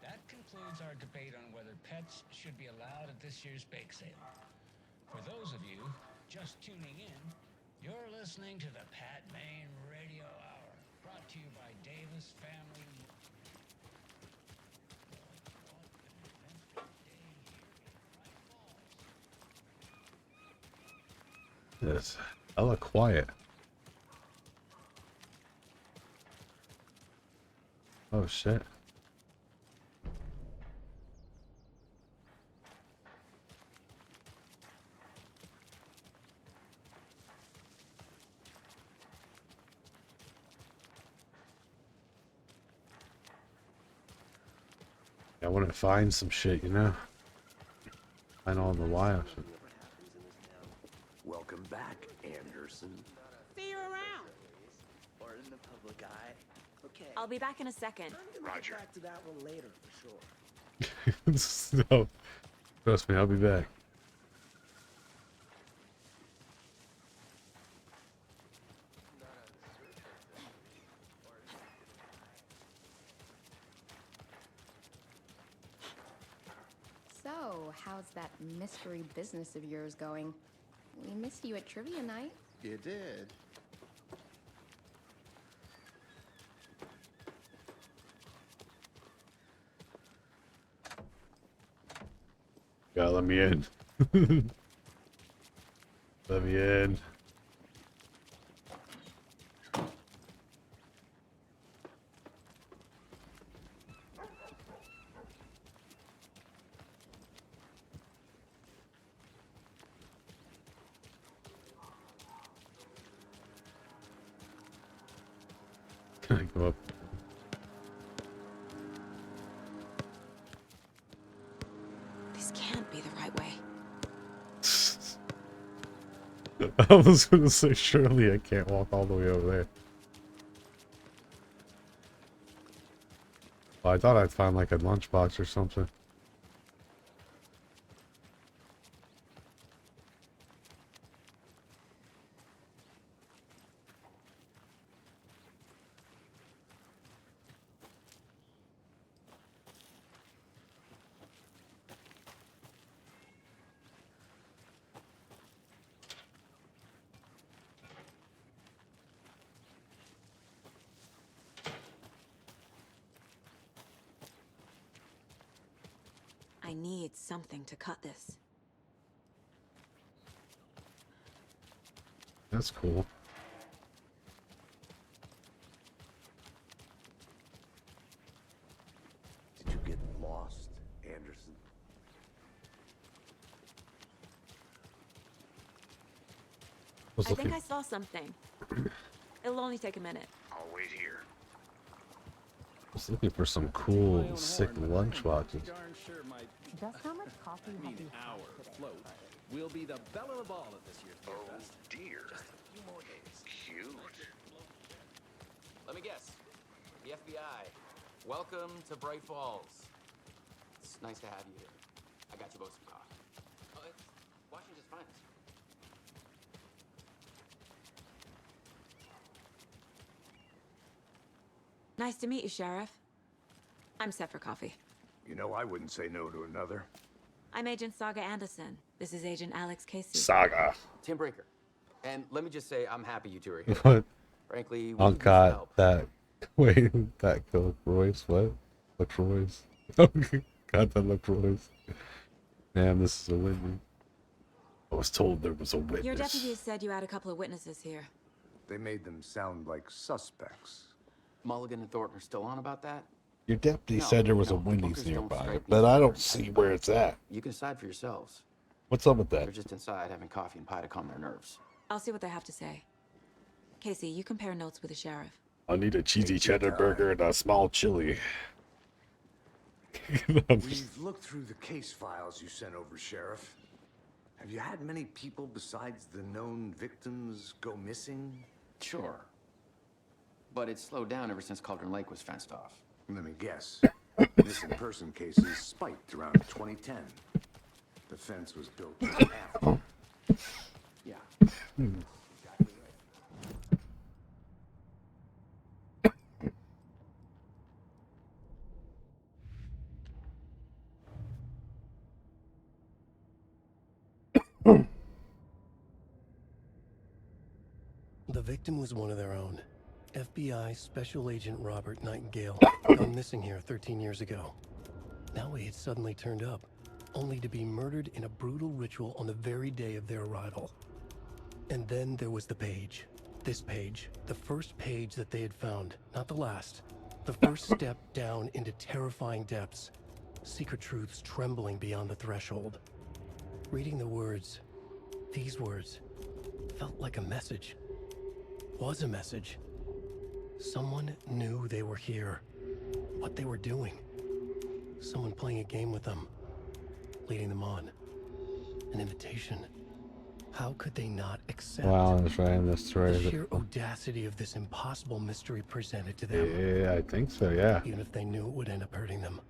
That concludes our debate on whether pets should be allowed at this year's bake sale. For those of you just tuning in, you're listening to the Pat Maine Radio Hour, brought to you by Davis Family. Yes, hella quiet. Oh shit. I want to find some shit, you know? Find all the wild shit. Welcome back, Anderson. See you around. Or in the public eye. Okay. I'll be back in a second. I'm gonna get back to that one later for sure. No, trust me, I'll be back. So, how's that mystery business of yours going? We missed you at trivia night. You did. Yeah, let me in. Let me in. Can I go up? This can't be the right way. I was gonna say, surely I can't walk all the way over there. Well, I thought I'd find like a lunchbox or something. I need something to cut this. That's cool. Did you get lost, Anderson? I was I think looking, I saw something. It'll only take a minute. I'll wait here. for some cool, sick lunchboxes. Just how much coffee have you had Hour today? float. We'll be the belle of the ball at this year's Beer Oh Fest. dear. Just a few more days. Cute. Let me guess. The FBI. Welcome to Bright Falls. It's nice to have you here. I got you both some coffee. Oh, it's Washington's finest. Nice to meet you, Sheriff. I'm set for coffee. You know, I wouldn't say no to another. I'm Agent Saga Anderson. This is Agent Alex Casey. Saga. Tim Breaker. And let me just say, I'm happy you two are here. What? Frankly, we Oh could use the god, help. that wait, that LaCroix? What? LaCroix? Oh god, that LaCroix. Damn, this is a witness. I was told there was a witness. Your deputies said you had a couple of witnesses here. They made them sound like suspects. Mulligan and Thornton are still on about that? Your deputy No, said there was a no, Wendy's hookers don't nearby, strike but me I as don't different. see where it's at. You can decide for yourselves. What's up with that? They're just inside having coffee and pie to calm their nerves. I'll see what they have to say. Casey, you compare notes with the sheriff. I need a cheesy cheddar burger and a small chili. We've looked through the case files you sent over, Sheriff. Have you had many people besides the known victims go missing? Sure. But it's slowed down ever since Cauldron Lake was fenced off. Let me guess. Missing person cases spiked around 2010. The fence was built after. Yeah. The victim was one of their own. FBI Special Agent Robert Nightingale, gone missing here 13 years ago. Now he had suddenly turned up, only to be murdered in a brutal ritual on the very day of their arrival. And then there was the page. This page, the first page that they had found, not the last. The first step down into terrifying depths. Secret truths trembling beyond the threshold. Reading the words, these words, felt like a message. Was a message. Someone knew they were here. What they were doing. Someone playing a game with them. Leading them on. An invitation. How could they not accept? Wow, that's right in the story. The sheer audacity of this impossible mystery presented to them. Yeah, I think so, yeah. Even if they knew it would end up hurting them.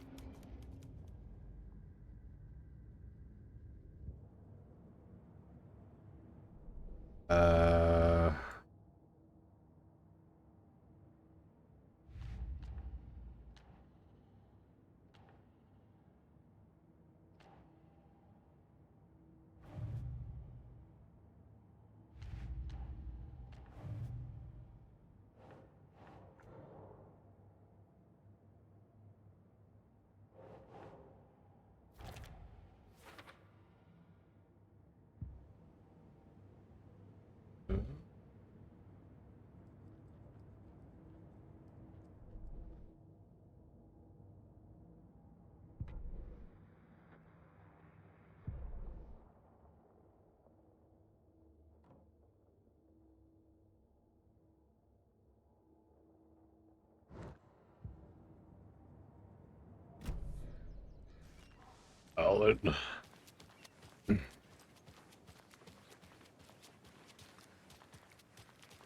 Solid.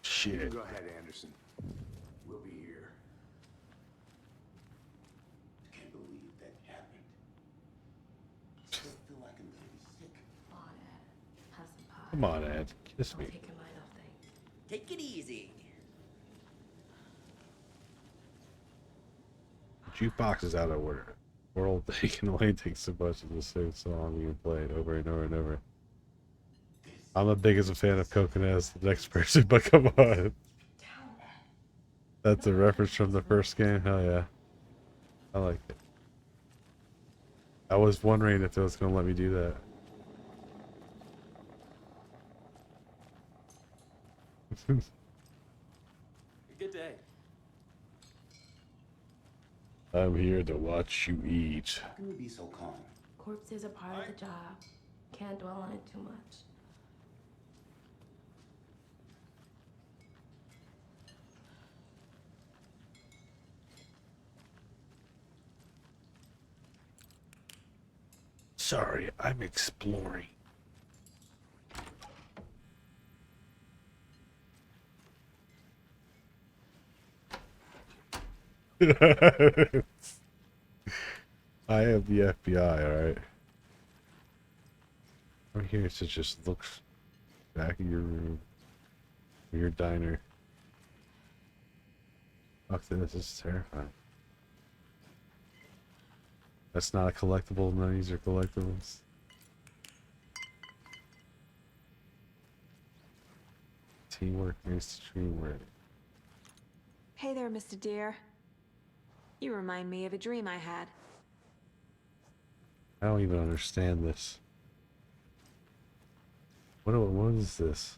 Shit. Go ahead, Anderson. We'll be here. Can't believe that happened. Still feel like I'm gonna be sick. Have some pie. Come on, Ed. Kiss me. Take your mind off things. Take it easy. Jukebox is out of order. World they can only take so much of the same song you can play it over and over and over. I'm the biggest fan of Coconut as the next person, but come on. That's a reference from the first game? Hell yeah. I like it. I was wondering if it was going to let me do that. Good day. I'm here to watch you eat. How can you be so calm? Corpses are part of the job. Can't dwell on it too much. Sorry, I'm exploring. I am the FBI, alright. I'm here to just look back in your room. Your diner. Fuck, this is terrifying. That's not a collectible. None of these are collectibles. Teamwork makes the dream work. Hey there, Mr. Deer. You remind me of a dream I had. I don't even understand this. What is this?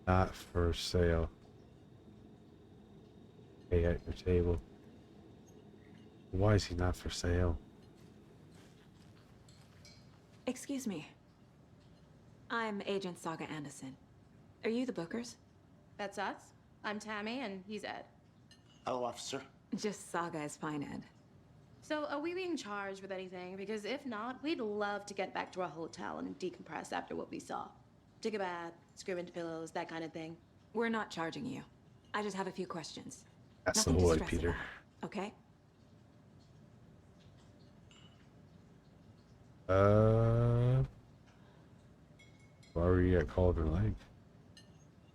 Not for sale. Pay at your table. Why is he not for sale? Excuse me. I'm Agent Saga Anderson. Are you the Bookers? That's us. I'm Tammy, and he's Ed. Hello, officer. Just Saga is fine, Ed. So, are we being charged with anything? Because if not, we'd love to get back to our hotel and decompress after what we saw. Take a bath, scream into pillows, that kind of thing. We're not charging you. I just have a few questions. That's the Nothing to boy, stress Peter. about, okay? Why were you at Cauldron Lake?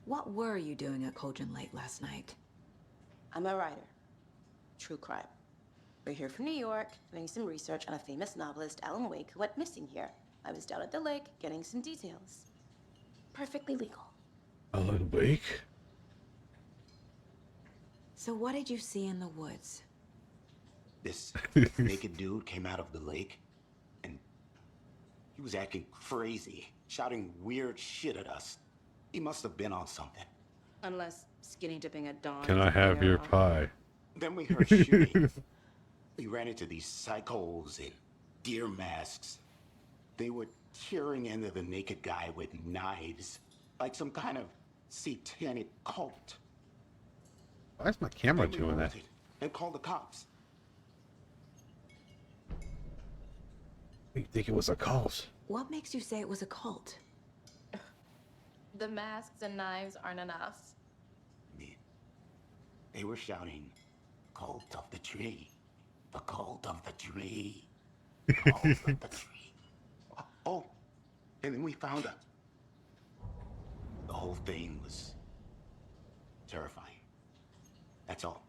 What were you doing at Cauldron Lake last night? I'm a writer. True crime. We're here from New York, doing some research on a famous novelist, Alan Wake, who went missing here. I was down at the lake, getting some details. Perfectly legal. Alan Wake? So what did you see in the woods? This naked dude came out of the lake, and he was acting crazy, shouting weird shit at us. He must have been on something. Unless skinny dipping at dawn. Can I have your pie? Then we heard shooting. We ran into these psychos in deer masks. They were tearing into the naked guy with knives, like some kind of satanic cult. Why is my camera Then we doing that? bolted and called the cops. You think it was a cult? What makes you say it was a cult? The masks and knives aren't enough. They were shouting, "Cult of the tree, the cult of the tree, cult of the tree." Oh, and then we found her. The whole thing was terrifying. That's all.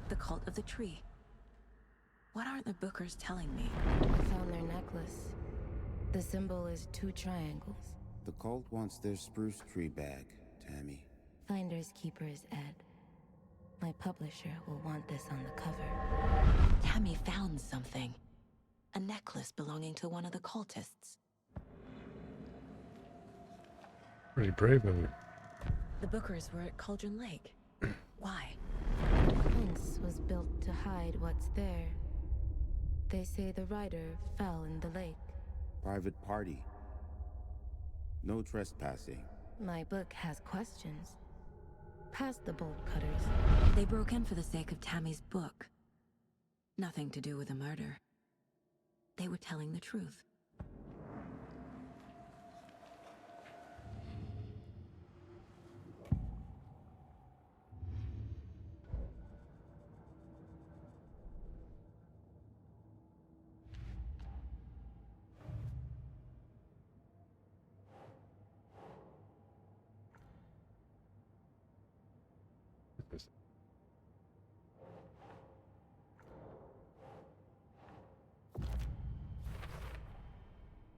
The cult of the tree. What aren't the Bookers telling me? I found their necklace. The symbol is 2 triangles. The cult wants their spruce tree back, Tammy. Finders keepers, Ed. My publisher will want this on the cover. Tammy found something. A necklace belonging to one of the cultists. Pretty brave of her. The Bookers were at Cauldron Lake. Why? The fence was built to hide what's there. They say the writer fell in the lake. Private party. No trespassing. My book has questions. Past the bolt cutters. They broke in for the sake of Tammy's book. Nothing to do with the murder. They were telling the truth.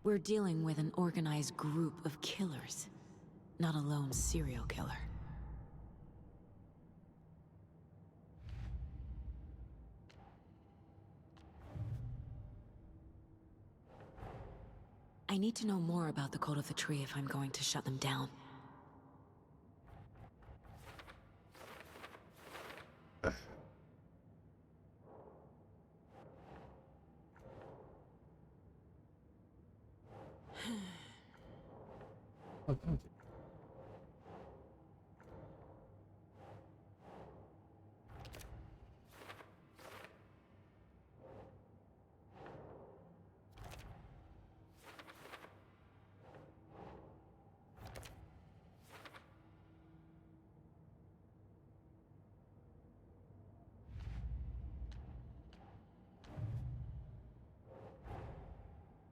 We're dealing with an organized group of killers, not a lone serial killer. I need to know more about the Code of the Tree if I'm going to shut them down.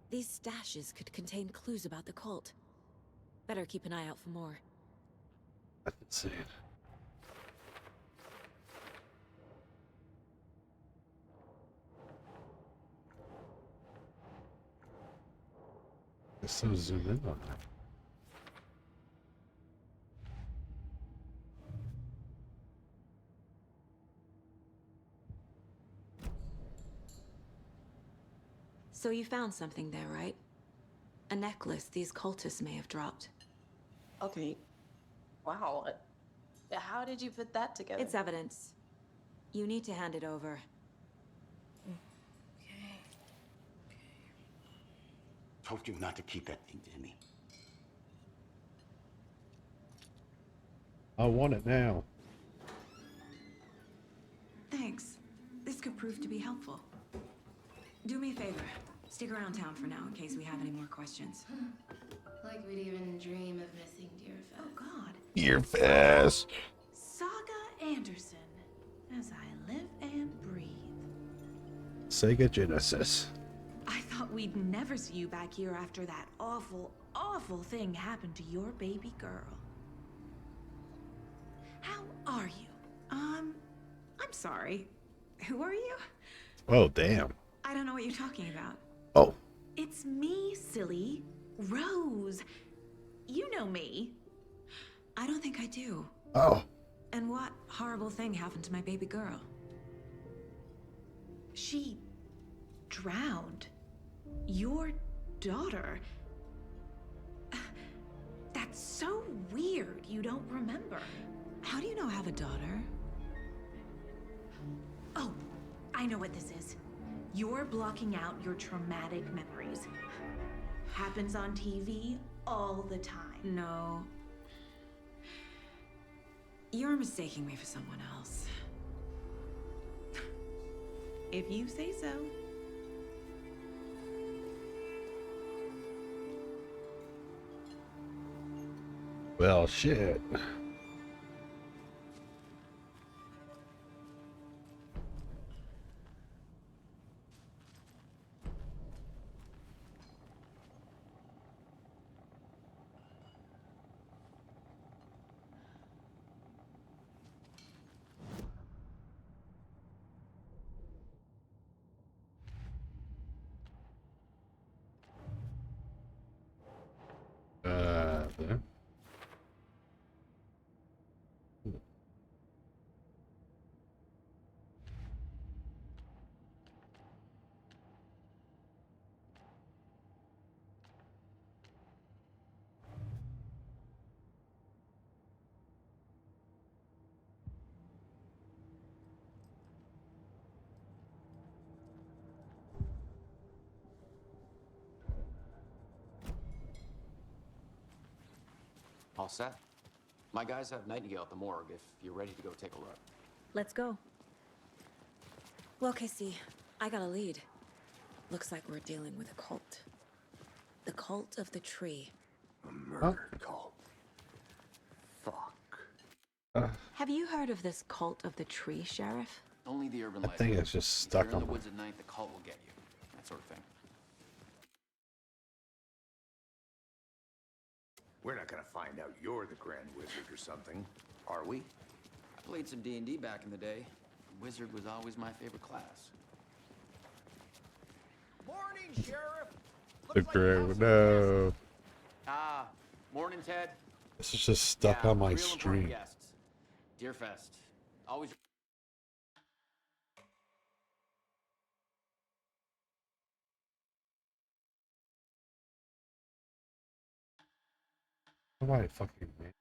These stashes could contain clues about the cult. Better keep an eye out for more. That's insane. Let's so zoom in on that. So you found something there, right? A necklace these cultists may have dropped. Okay. Wow. How did you put that together? It's evidence. You need to hand it over. Told you not to keep that thing, Jimmy. I want it now. Thanks. This could prove to be helpful. Do me a favor. Stick around town for now in case we have any more questions. Like we'd even dream of missing Deerfest. Oh, God. You're fast. Saga Anderson, as I live and breathe. Sega Genesis. I thought we'd never see you back here after that awful, awful thing happened to your baby girl. How are you? I'm sorry. Who are you? Oh, damn. I don't know what you're talking about. Oh. It's me, silly. Rose. You know me. I don't think I do. Oh. And what horrible thing happened to my baby girl? She drowned. Your daughter. That's so weird you don't remember. How do you know I have a daughter? Oh, I know what this is. You're blocking out your traumatic memories. Happens on TV all the time. No. You're mistaking me for someone else. If you say so. Well, shit. There. All set. My guys have Nightingale at the morgue if you're ready to go take a look. Let's go. Well, Casey, I got a lead. Looks like we're dealing with a cult. The cult of the tree. A murder cult. Fuck. Have you heard of this cult of the tree, Sheriff? Only the urban I legend. think it's just If you're stuck in on the me. woods at night, the cult will get you. That sort of thing. We're not gonna find out you're the Grand Wizard or something, are we? I played some D&D back in the day. Wizard was always my favorite class. Morning, Sheriff. The Grand. No. Ah, morning, Ted. This is just stuck Yeah, on my real important stream. guests. Deerfest. Always. Why I fucking man.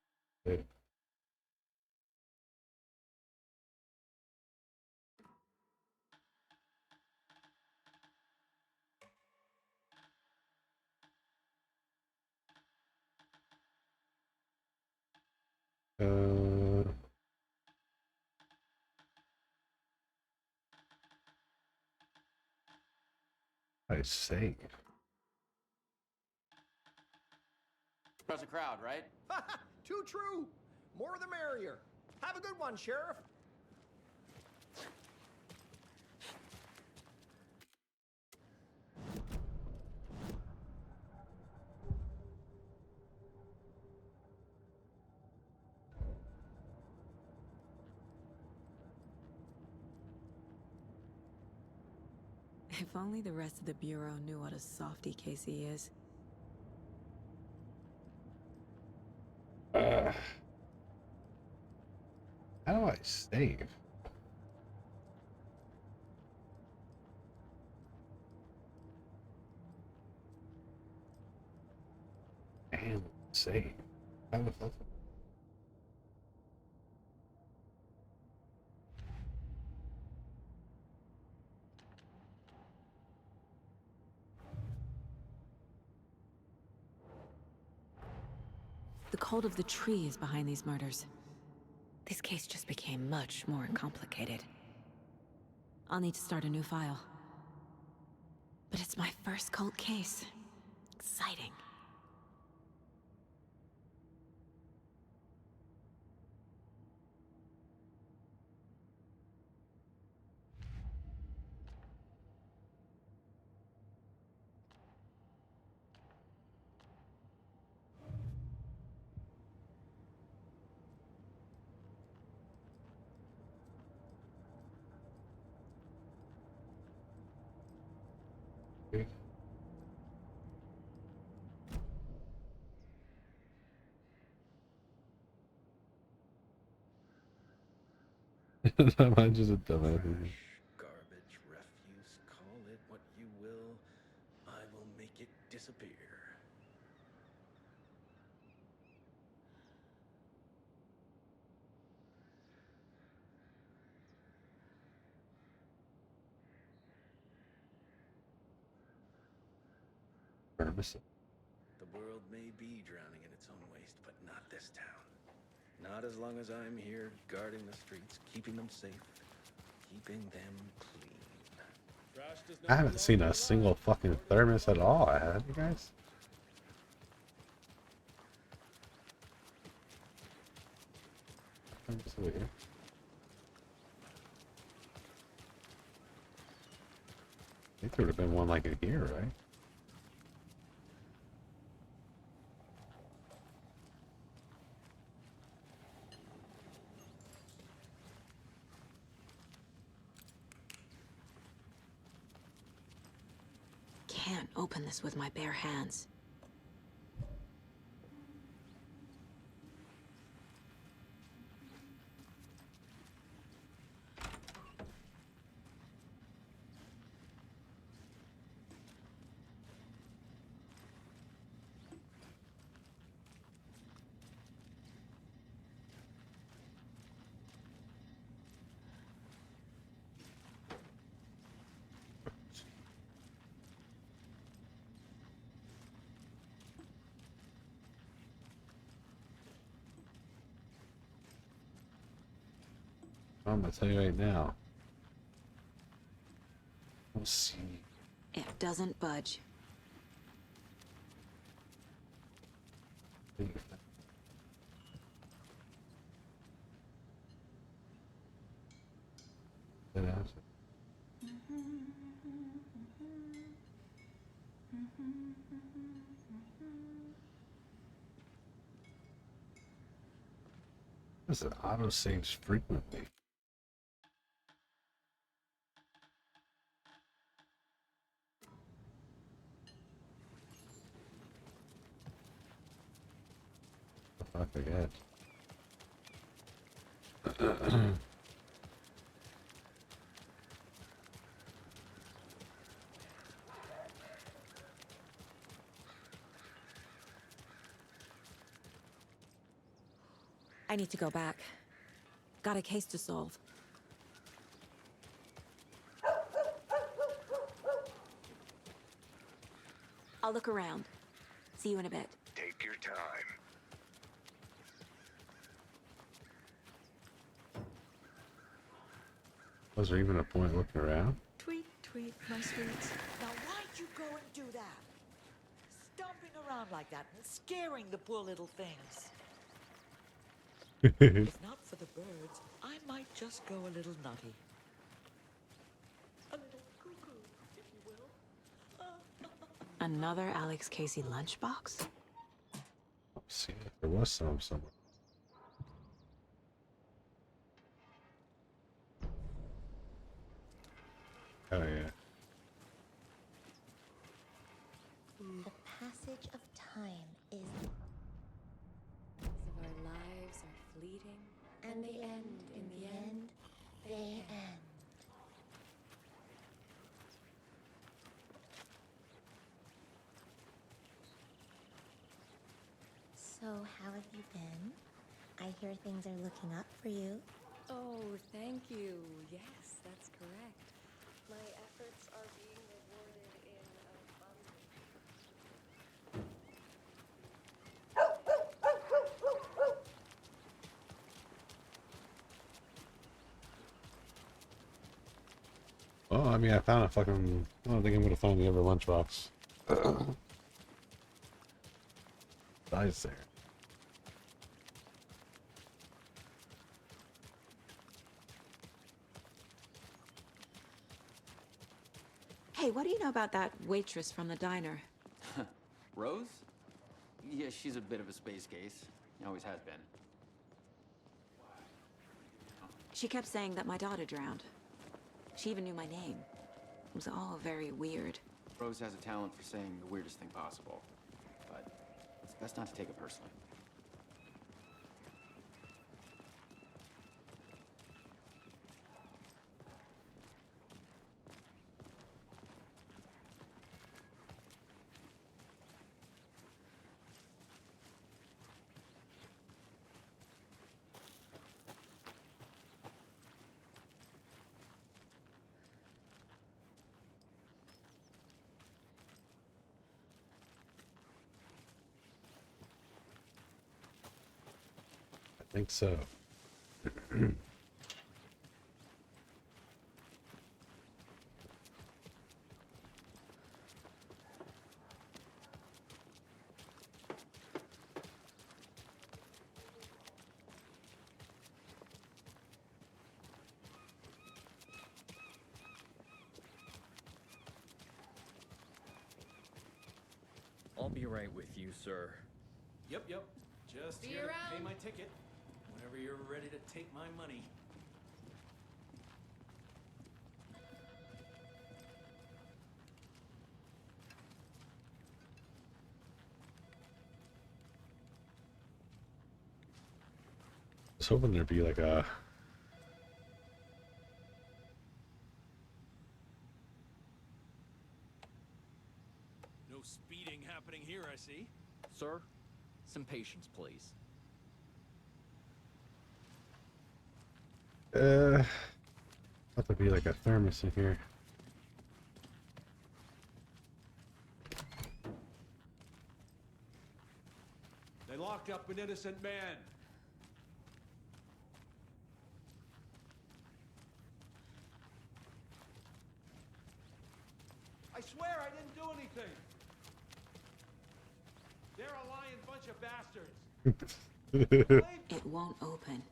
I say. Draws a crowd, right? Too true. More the merrier. Have a good one, Sheriff. If only the rest of the Bureau knew what a softy Casey is. How do I save? And save. How the fuck? The cult of the tree is behind these murders. This case just became much more complicated. I'll need to start a new file. But it's my first cult case. Exciting. I'm just a dumbass. Garbage, refuse, call it what you will. I will make it disappear. The world may be drowning in its own waste, but not this town. Not as long as I'm here guarding the streets, keeping them safe, keeping them clean. I haven't seen a single fucking thermos at all, have you guys? That's weird. I think there would have been one like it here, right? Can't open this with my bare hands. I'm gonna tell you right now. We'll see. It doesn't budge. This is auto saves frequently. I forget. I need to go back. Got a case to solve. I'll look around. See you in a bit. Take your time. Was there even a point looking around? Tweet, tweet, my sweets. Now why'd you go and do that? Stomping around like that and scaring the poor little things. If not for the birds, I might just go a little nutty. A little cuckoo, if you will. Another Alex Casey lunchbox? Let's see if there was some somewhere. Oh yeah. The passage of time is. Our lives are fleeting, and they end in the end. They end. So, how have you been? I hear things are looking up for you. Oh, thank you. Yes, that's correct. My efforts are being rewarded in abundance. Well, I mean, I found a fucking. I don't think I'm gonna find the other lunchbox. Dies there. Hey, what do you know about that waitress from the diner? Rose? Yeah, she's a bit of a space case. Always has been. She kept saying that my daughter drowned. She even knew my name. It was all very weird. Rose has a talent for saying the weirdest thing possible. But it's best not to take it personally. I think so. I'll be right with you, sir. Yep. Just See here you to around. pay my ticket. Whenever you're ready to take my money. I was hoping there'd be like a. No speeding happening here, I see. Sir, some patience, please. Thought there'd be like a thermos in here. They locked up an innocent man. I swear I didn't do anything. They're a lying bunch of bastards. It won't open.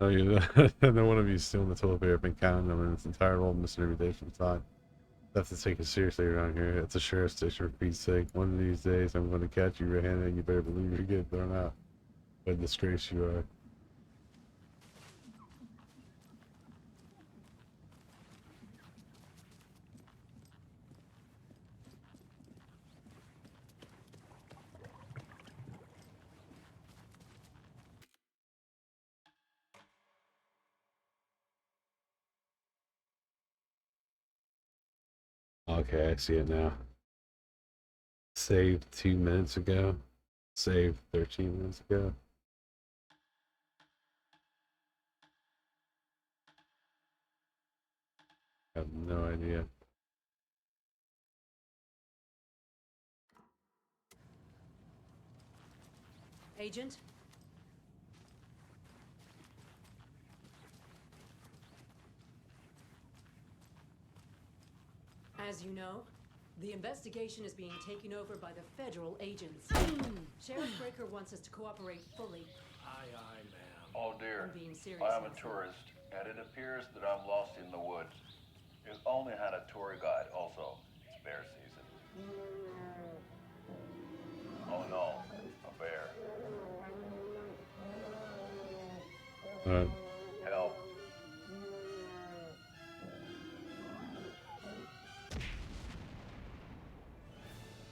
Oh, yeah. No one of you stealing the toilet paper. I've been counting them, and it's entire role missing every day from time. I have to take it seriously around here. It's a sheriff station, for Pete's sake. One of these days, I'm going to catch you red-handed, and you better believe you're getting thrown out. What a disgrace you are. Okay, I see it now. Saved 2 minutes ago. Saved 13 minutes ago. I have no idea. Agent? As you know, the investigation is being taken over by the federal agents. Sheriff Breaker wants us to cooperate fully. Aye, ma'am. Oh dear. I'm being serious. I am a myself. tourist, and it appears that I'm lost in the woods. You only had a tour guide, also. It's bear season. Oh no, a bear. Help.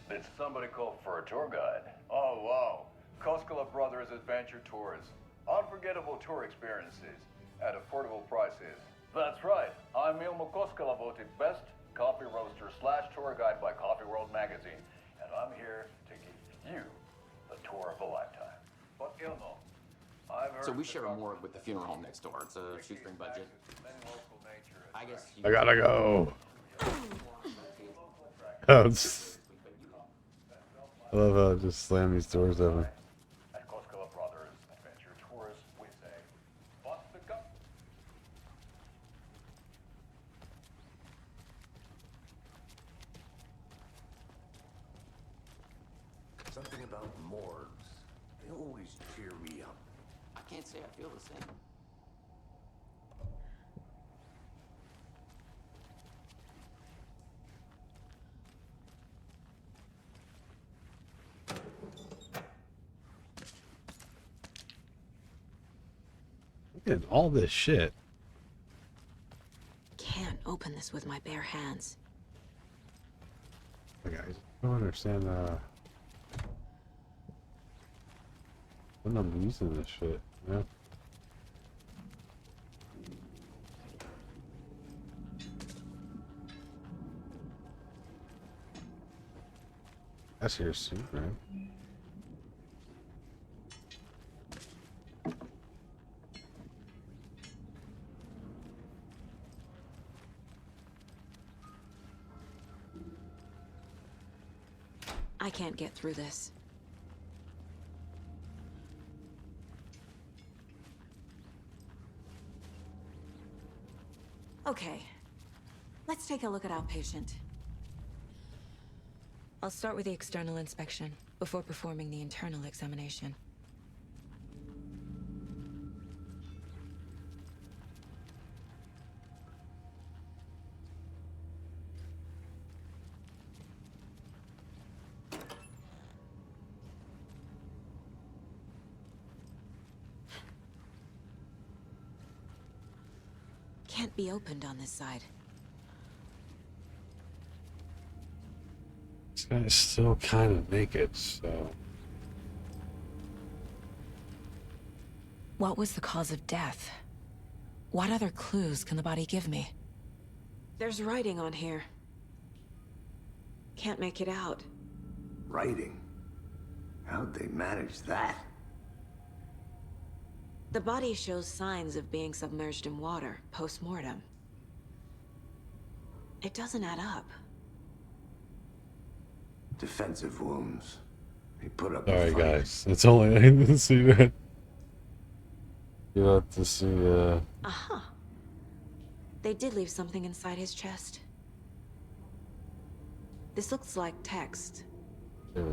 Did somebody call for a tour guide? Oh, wow. Koskela Brothers Adventure Tours. Unforgettable tour experiences at affordable prices. That's right. I'm Ilmo Koskela, voted best coffee roaster / tour guide by Coffee World magazine. And I'm here to give you the tour of a lifetime. But Ilmo, I've heard... So we share a morgue with the funeral home next door. It's a shoestring budget. I guess you... I gotta go. Oh, I love how I just slam these doors open. At Koskela Brothers Adventure Tours, we say, bust the gun. Something about morgues. They always cheer me up. I can't say I feel the same. Look at all this shit. Can't open this with my bare hands. Okay, I don't understand when I'm using this shit, you know? That's your suit, right? I can't get through this. Okay, let's take a look at our patient. I'll start with the external inspection before performing the internal examination. Can't be opened on this side. This guy's still kind of naked, so... What was the cause of death? What other clues can the body give me? There's writing on here. Can't make it out. Writing? How'd they manage that? The body shows signs of being submerged in water post-mortem. It doesn't add up. Defensive wounds. He put up Sorry a fight. guys, it's only I didn't see that. You have to see Aha. They did leave something inside his chest. This looks like text. yeah.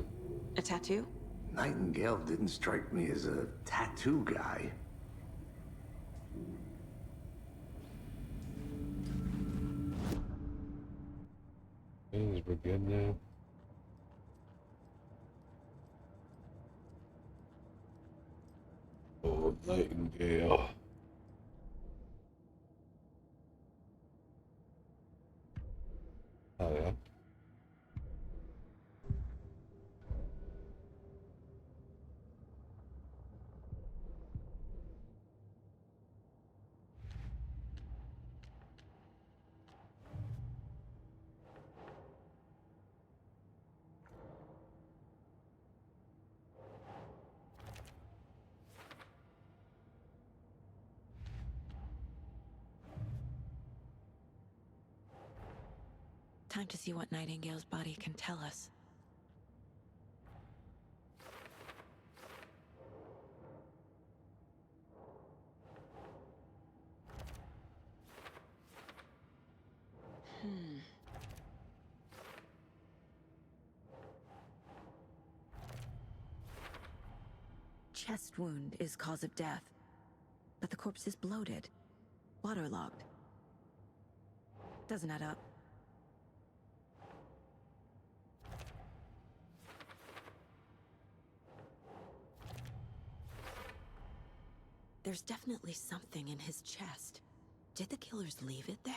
A tattoo? Nightingale didn't strike me as a tattoo guy. Things were good now. Oh, Nightingale. Oh yeah. Time to see what Nightingale's body can tell us. chest wound is cause of death, but the corpse is bloated, waterlogged. Doesn't add up. There's definitely something in his chest. Did the killers leave it there?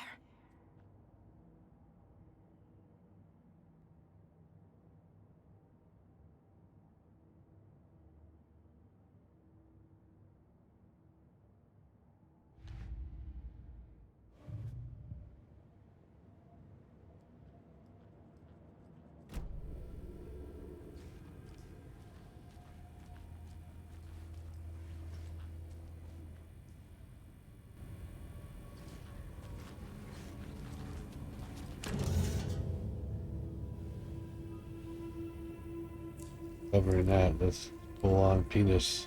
Covering that, this full-on penis.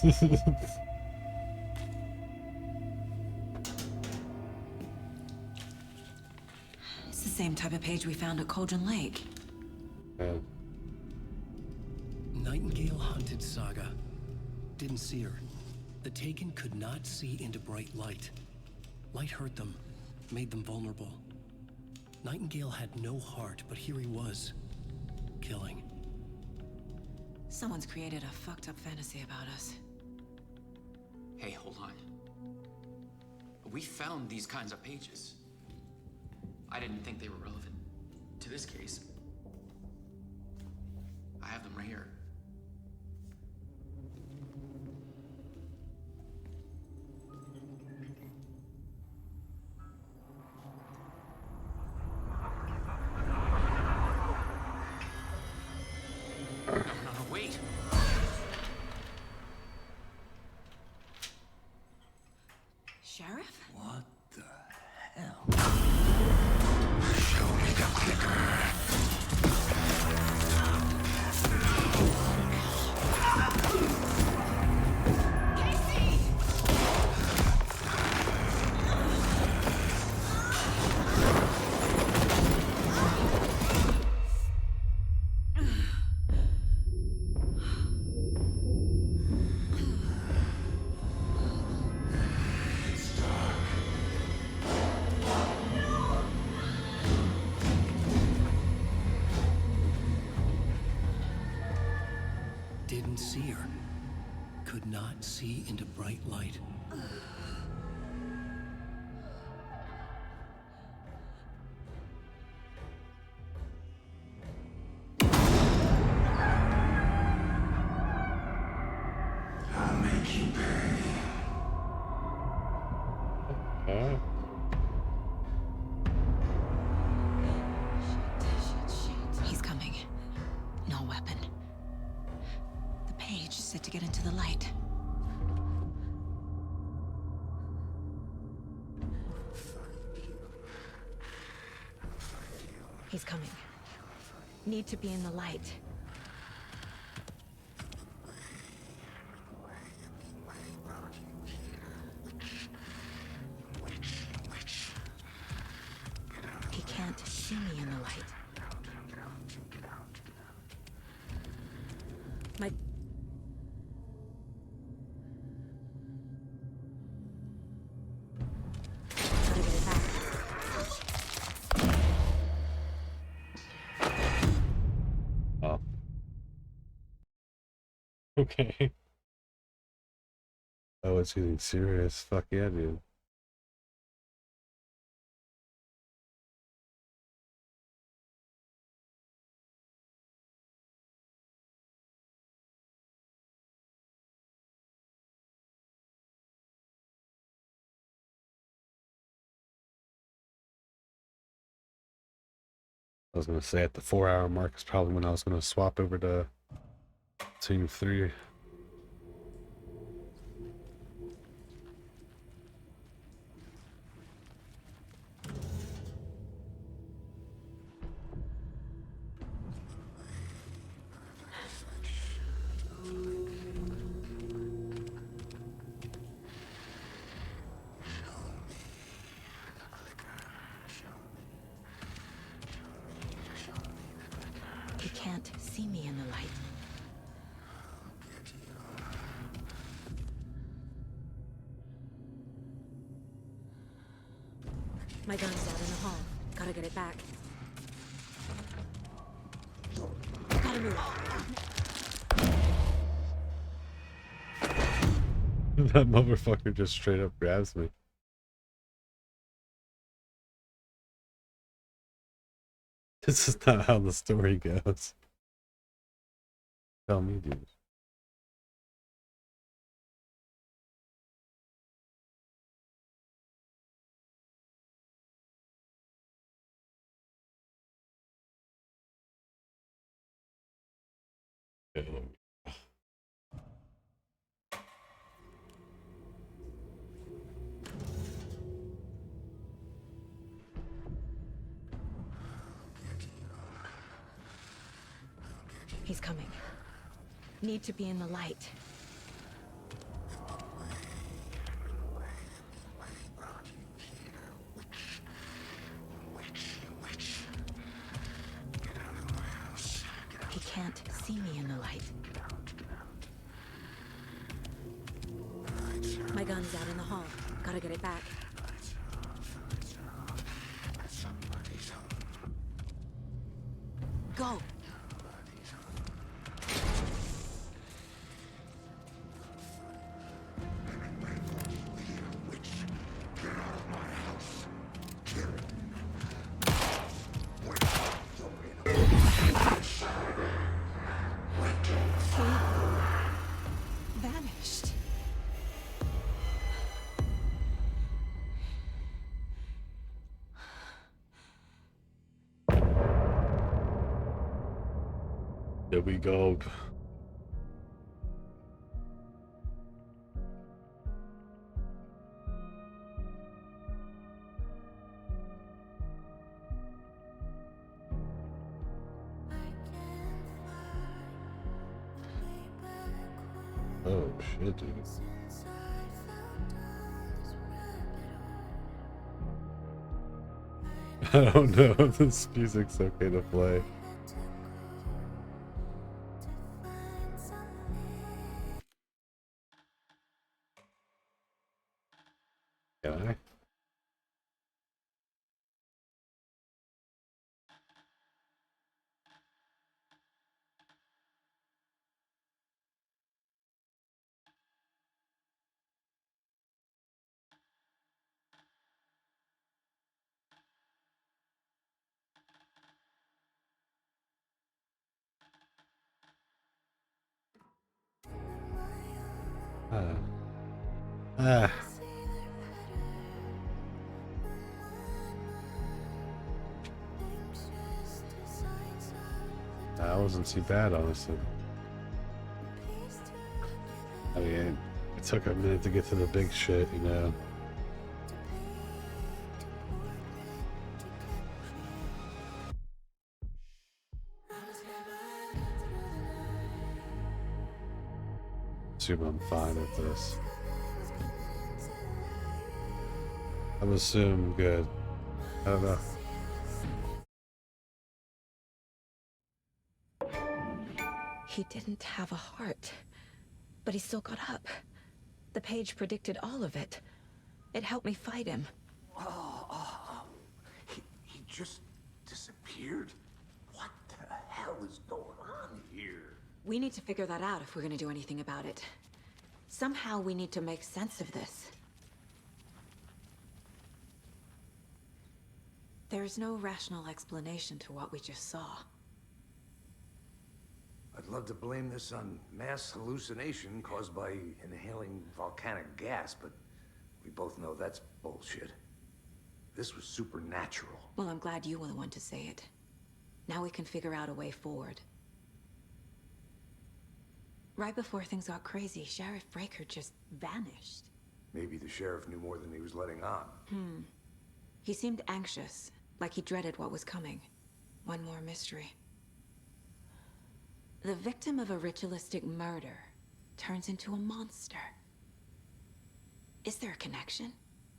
It's the same type of page we found at Cauldron Lake. Nightingale hunted Saga. Didn't see her. The Taken could not see into bright light. Light hurt them, made them vulnerable. Nightingale had no heart, but here he was, killing. Someone's created a fucked up fantasy about us. Hey, hold on. We found these kinds of pages. I didn't think they were relevant to this case. I have them right here. No, wait. Sheriff? What the hell? Show me the clicker. Didn't see her. Could not see into bright light. I'll make you pay. He's coming. No weapon. The page set to get into the light. He's coming. Need to be in the light. He can't see me in the light. My... Gotta get it back. Oh. Okay. Oh, it's getting serious. Fuck yeah, dude. I was gonna say at the 4-hour mark is probably when I was gonna swap over to Team 3. My gun's out in the hall. Gotta get it back. Gotta move. That motherfucker just straight up grabs me. This is not how the story goes. Tell me, dude. He's coming. Need to be in the light. He can't see me in the light. My gun's out in the hall. Gotta get it back. Go! Vanished. There we go. Oh shit, dude. I don't know if this music's okay to play. Can I? That wasn't too bad, honestly. I mean, it took a minute to get to the big shit, you know. Assume I'm fine with this. I'm assuming good. I don't know. He didn't have a heart, but he still got up. The page predicted all of it. It helped me fight him. He just disappeared? What the hell is going on here? We need to figure that out if we're gonna do anything about it. Somehow we need to make sense of this. There's no rational explanation to what we just saw. I'd love to blame this on mass hallucination caused by inhaling volcanic gas, but we both know that's bullshit. This was supernatural. Well, I'm glad you were the one to say it. Now we can figure out a way forward. Right before things got crazy, Sheriff Breaker just vanished. Maybe the sheriff knew more than he was letting on. He seemed anxious, like he dreaded what was coming. One more mystery. The victim of a ritualistic murder turns into a monster. Is there a connection?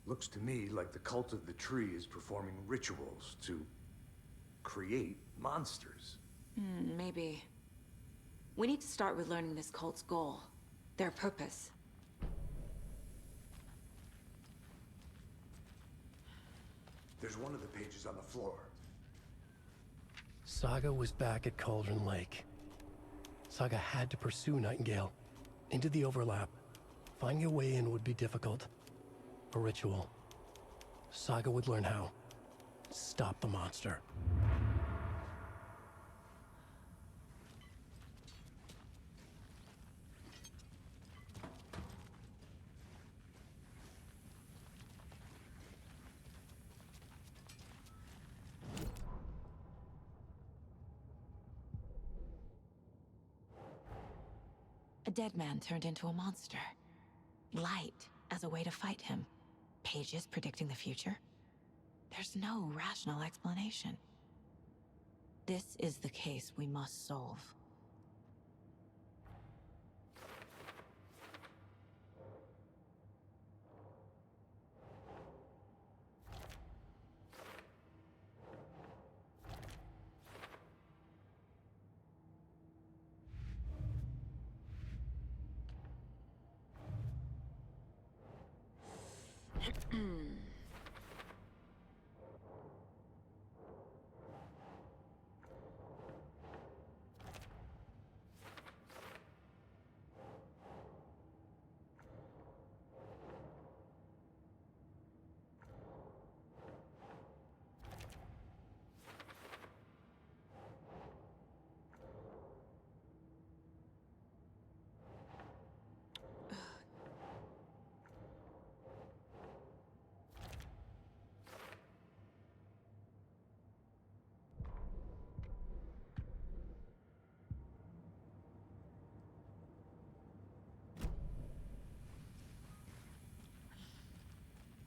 Looks to me like the cult of the tree is performing rituals to create monsters. Maybe. We need to start with learning this cult's goal, their purpose. There's one of the pages on the floor. Saga was back at Cauldron Lake. Saga had to pursue Nightingale into the overlap. Finding a way in would be difficult. A ritual. Saga would learn how. Stop the monster. A dead man turned into a monster. Light as a way to fight him. Pages predicting the future? There's no rational explanation. This is the case we must solve.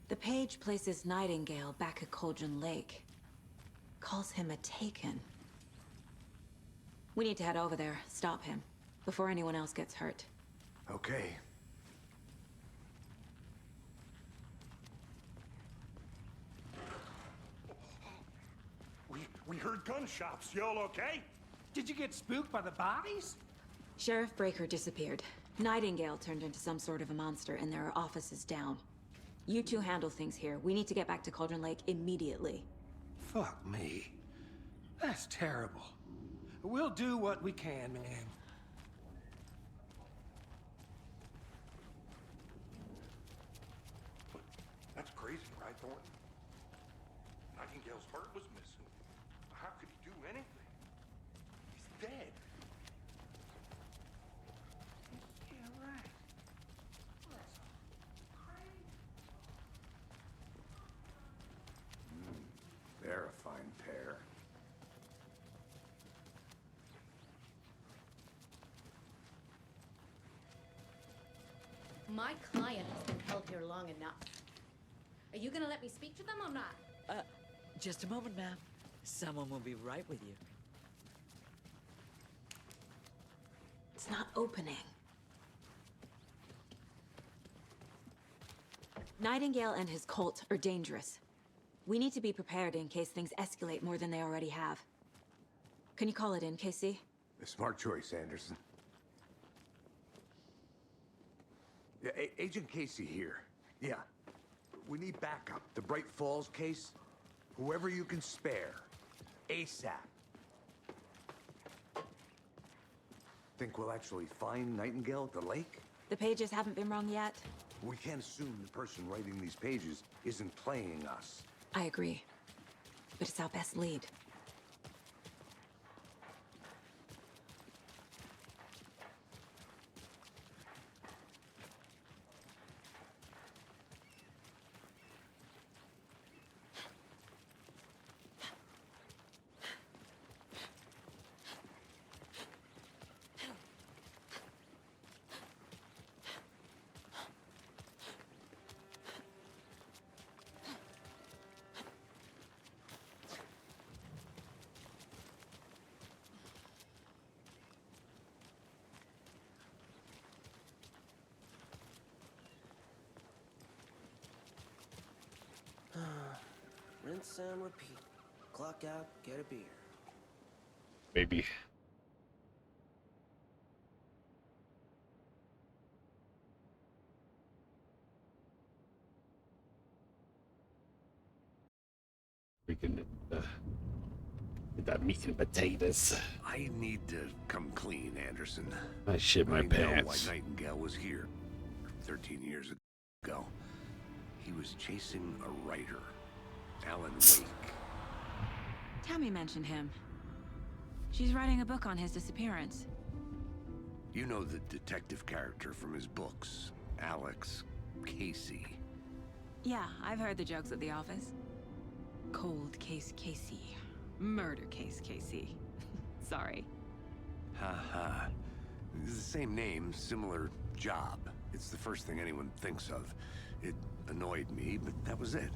The page places Nightingale back at Cauldron Lake. Calls him a Taken. We need to head over there, stop him, before anyone else gets hurt. Okay. We heard gunshots. Y'all okay? Did you get spooked by the bodies? Sheriff Breaker disappeared. Nightingale turned into some sort of a monster, and there are offices down. You two handle things here. We need to get back to Cauldron Lake immediately. Fuck me. That's terrible. We'll do what we can, man. That's crazy, right, Thornton? Nightingale's heart was missing. How could he do anything? He's dead. Yeah, right. They're a fine pair. My client has been held here long enough. Are you gonna let me speak to them or not? Just a moment, ma'am. Someone will be right with you. It's not opening. Nightingale and his cult are dangerous. We need to be prepared in case things escalate more than they already have. Can you call it in, Casey? A smart choice, Anderson. Yeah, Agent Casey here. Yeah. We need backup. The Bright Falls case, whoever you can spare. ASAP. Think we'll actually find Nightingale at the lake? The pages haven't been wrong yet. We can't assume the person writing these pages isn't playing us. I agree. But it's our best lead. Rinse and repeat. Clock out, get a beer. Maybe. Freaking get that meat and potatoes. I need to come clean, Anderson. I shit my I know pants. why Nightingale was here 13 years ago. He was chasing a writer, Alan Wake. Tammy mentioned him. She's writing a book on his disappearance. You know the detective character from his books, Alex Casey. Yeah, I've heard the jokes at the office. Cold case Casey. Murder case Casey. Sorry. Ha. It's the same name, similar job. It's the first thing anyone thinks of. It annoyed me, but that was it.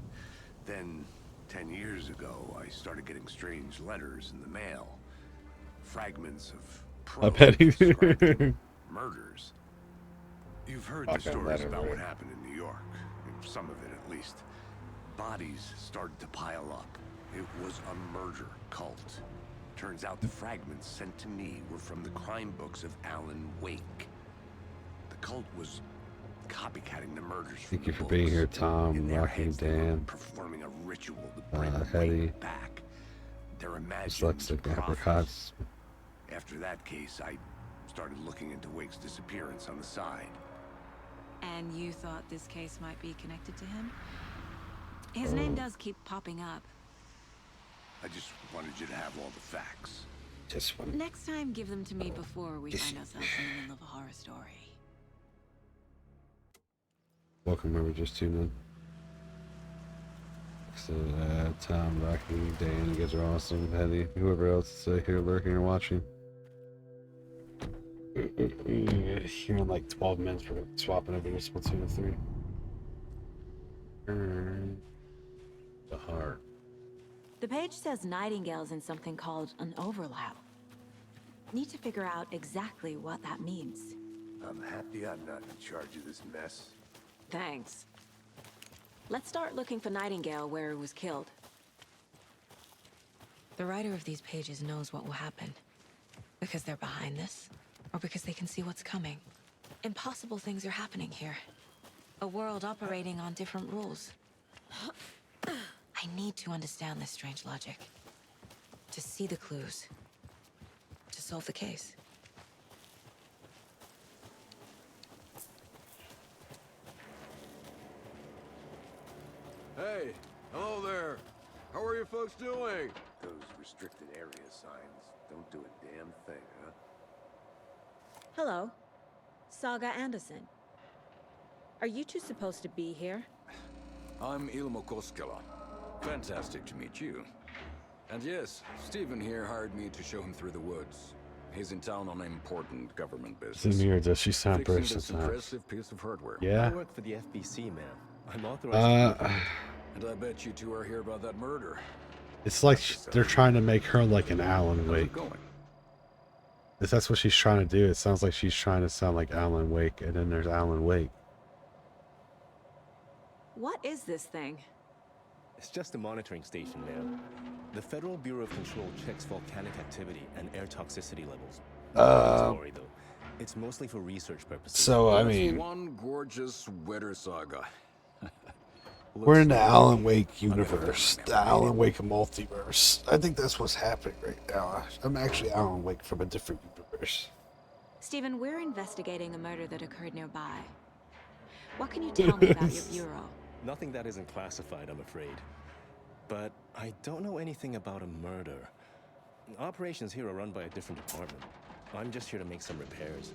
Then, 10 years ago, I started getting strange letters in the mail. Fragments of prose describing murders. You've heard the stories about what happened in New York. Some of it, at least. Bodies started to pile up. It was a murder cult. Turns out the fragments sent to me were from the crime books of Alan Wake. The cult was copycatting the murders from Thank you for being here, Tom, Rocky, Dan, performing a ritual to bring Hetty, Wake back. Their imagined Dyslexic prophets. Apricots. After that case, I started looking into Wake's disappearance on the side. And you thought this case might be connected to him? His name does keep popping up. I just wanted you to have all the facts. Just one. Next time, give them to me before we find ourselves in the middle of a horror story. Welcome, remember, just tuned in. So, Tom, Rocky, Dan, you guys are awesome. Hetty, whoever else is here lurking or watching. Here in like 12 minutes, we're swapping over to Splatoon 3. The heart. The page says Nightingale's in something called an overlap. Need to figure out exactly what that means. I'm happy I'm not in charge of this mess. Thanks. Let's start looking for Nightingale where he was killed. The writer of these pages knows what will happen. Because they're behind this, or because they can see what's coming. Impossible things are happening here. A world operating on different rules. I need to understand this strange logic. To see the clues. To solve the case. Hey, hello there. How are you folks doing? Those restricted area signs don't do a damn thing, huh? Hello. Saga Anderson. Are you two supposed to be here? I'm Ilmo Koskela. Fantastic to meet you. And yes, Stephen here hired me to show him through the woods. He's in town on important government business. Same here, does she sound Fixing British this sometimes? impressive piece of hardware. Yeah. I work for the FBC, man. I'm authorized. And I bet you two are here about that murder. It's like they're trying to make her like an Alan Wake. If that's what she's trying to do, it sounds like she's trying to sound like Alan Wake, and then there's Alan Wake. What is this thing? It's just a monitoring station, man. The Federal Bureau of Control checks volcanic activity and air toxicity levels. Don't worry, though. It's mostly for research purposes. So, I That's mean, one gorgeous weather saga. we're in the Alan Wake universe, the Alan Wake multiverse. I think that's what's happening right now. I'm actually Alan Wake from a different universe. Stephen, we're investigating a murder that occurred nearby. What can you tell me about your bureau? Nothing that isn't classified, I'm afraid. But I don't know anything about a murder. Operations here are run by a different department. I'm just here to make some repairs.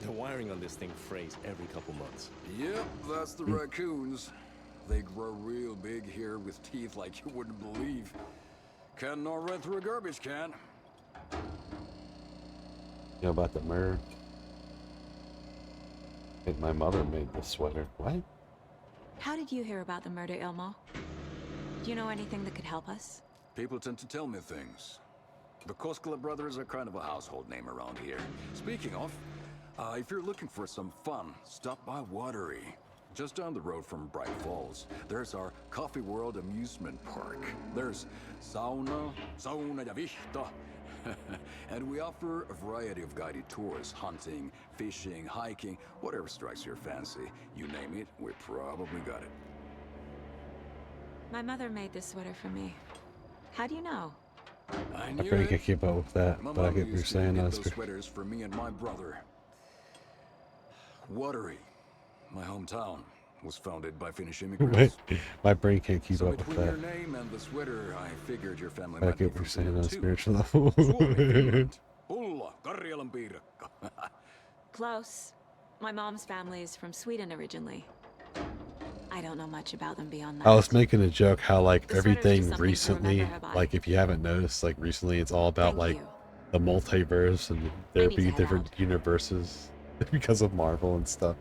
The wiring on this thing frays every couple months. Yep, that's the raccoons. They grow real big here with teeth like you wouldn't believe. Can not run through a garbage can. You know about the murder? I think my mother made this sweater. What? How did you hear about the murder, Ilmo? Do you know anything that could help us? People tend to tell me things. The Koskela brothers are kind of a household name around here. Speaking of, if you're looking for some fun, stop by Watery. Just down the road from Bright Falls, there's our Coffee World amusement park. There's sauna de vista. And we offer a variety of guided tours, hunting, fishing, hiking, whatever strikes your fancy. You name it, we probably got it. My mother made this sweater for me. How do you know? I I knew pretty it. can keep up with that, My but I mother get what you're used to saying. knit That's those good. sweaters for me and my brother. Watery, my hometown, was founded by Finnish immigrants. My brain can't keep So up with between your that. name and the sweater, I figured your family I might be get what from you're saying on a Finland too. spiritual level. Suomi, Finland. Pulla, Karjalan piirakka. Close. My mom's family is from Sweden originally. I don't know much about them beyond that. I was making a joke how like The sweater's just everything something to recently, remember her by. like if you haven't noticed, like recently it's all about Thank like you. the multiverse and there need to be head different universes because of Marvel and stuff.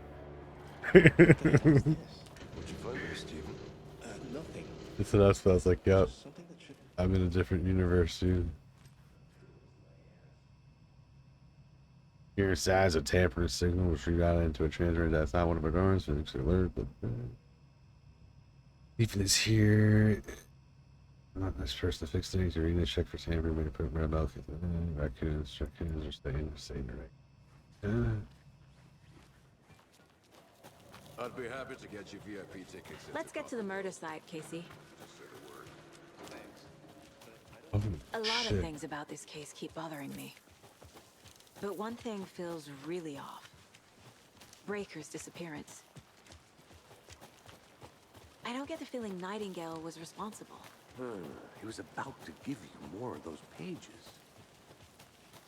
What'd you find there, Steven? Nothing. So that's what I was like, yep, Something that should... I'm in a different universe, dude. Your size of tampering signal was rerouted into a transmitter that's not one of our doors, so it's alert, but even it's here. Not this person to fix things, you're gonna check for tampering, maybe put red milk, raccoons are staying right. I'd be happy to get you VIP tickets. Let's get to the murder side, Casey. Just say the word. Thanks. Oh, A lot shit. of things about this case keep bothering me. But one thing feels really off. Breaker's disappearance. I don't get the feeling Nightingale was responsible. He was about to give you more of those pages.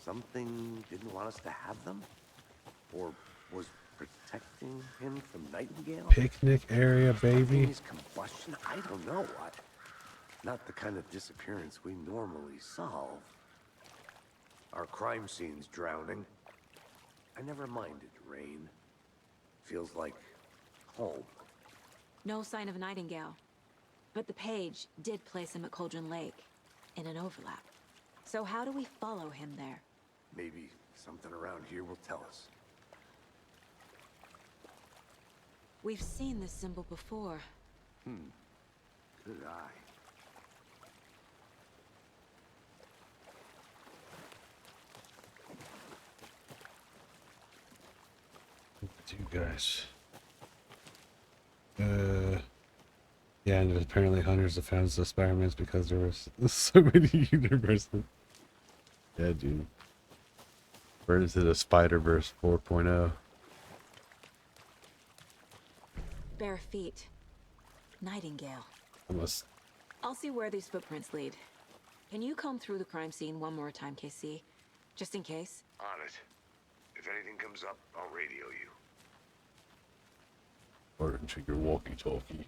Something didn't want us to have them? Or was protecting him from Nightingale? Picnic area, baby. His combustion? I don't know what. Not the kind of disappearance we normally solve. Our crime scene's drowning. I never minded rain. Feels like home. No sign of Nightingale. But the page did place him at Cauldron Lake, in an overlap. So how do we follow him there? Maybe something around here will tell us. We've seen this symbol before. Good eye. You guys. Yeah, and there's apparently hundreds of thousands of Spider-Mans because there was so many universes. Yeah, dude. We're into the Spider-Verse 4.0. Bare feet. Nightingale. Almost. I'll see where these footprints lead. Can you comb through the crime scene one more time, KC? Just in case? On it. If anything comes up, I'll radio you. Or into your walkie-talkie.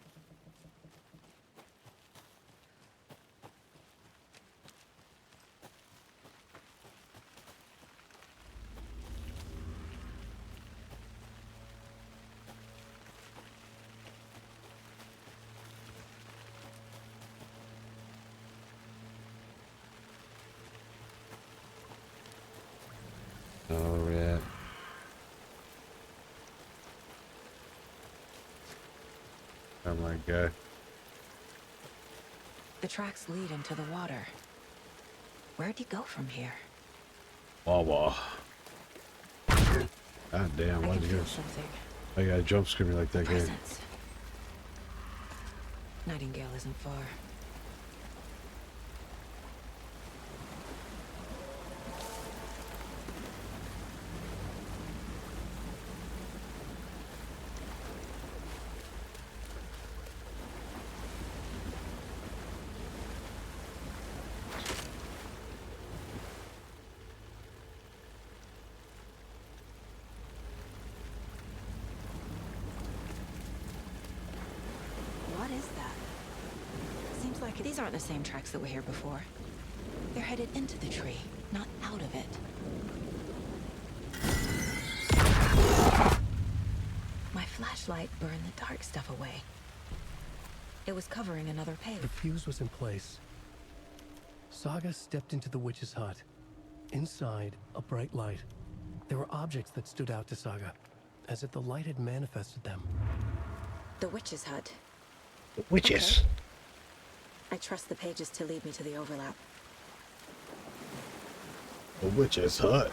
Oh, yeah. Oh my god. The tracks lead into the water. Where'd he go from here? Wawa. God damn, why did you something. I got a jump screaming like that game? Presence. Nightingale isn't far. What is that? Seems like these aren't the same tracks that were here before. They're headed into the tree, not out of it. My flashlight burned the dark stuff away. It was covering another page. The fuse was in place. Saga stepped into the witch's hut. Inside, a bright light. There were objects that stood out to Saga, as if the light had manifested them. The witch's hut. Witches. Okay. I trust the pages to lead me to the overlap. The witch's hut.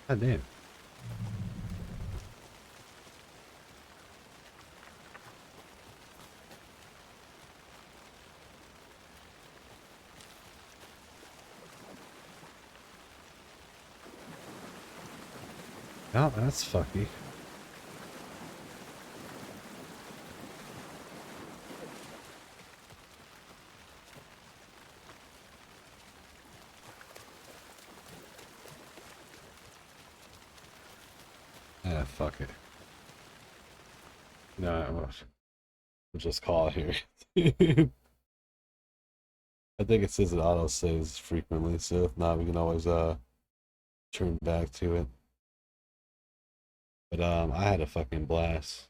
God damn. Oh, that's fucky. Ah, fuck it. No, we'll just call it here. I think it says it auto saves frequently, so if not, we can always turn back to it. But I had a fucking blast.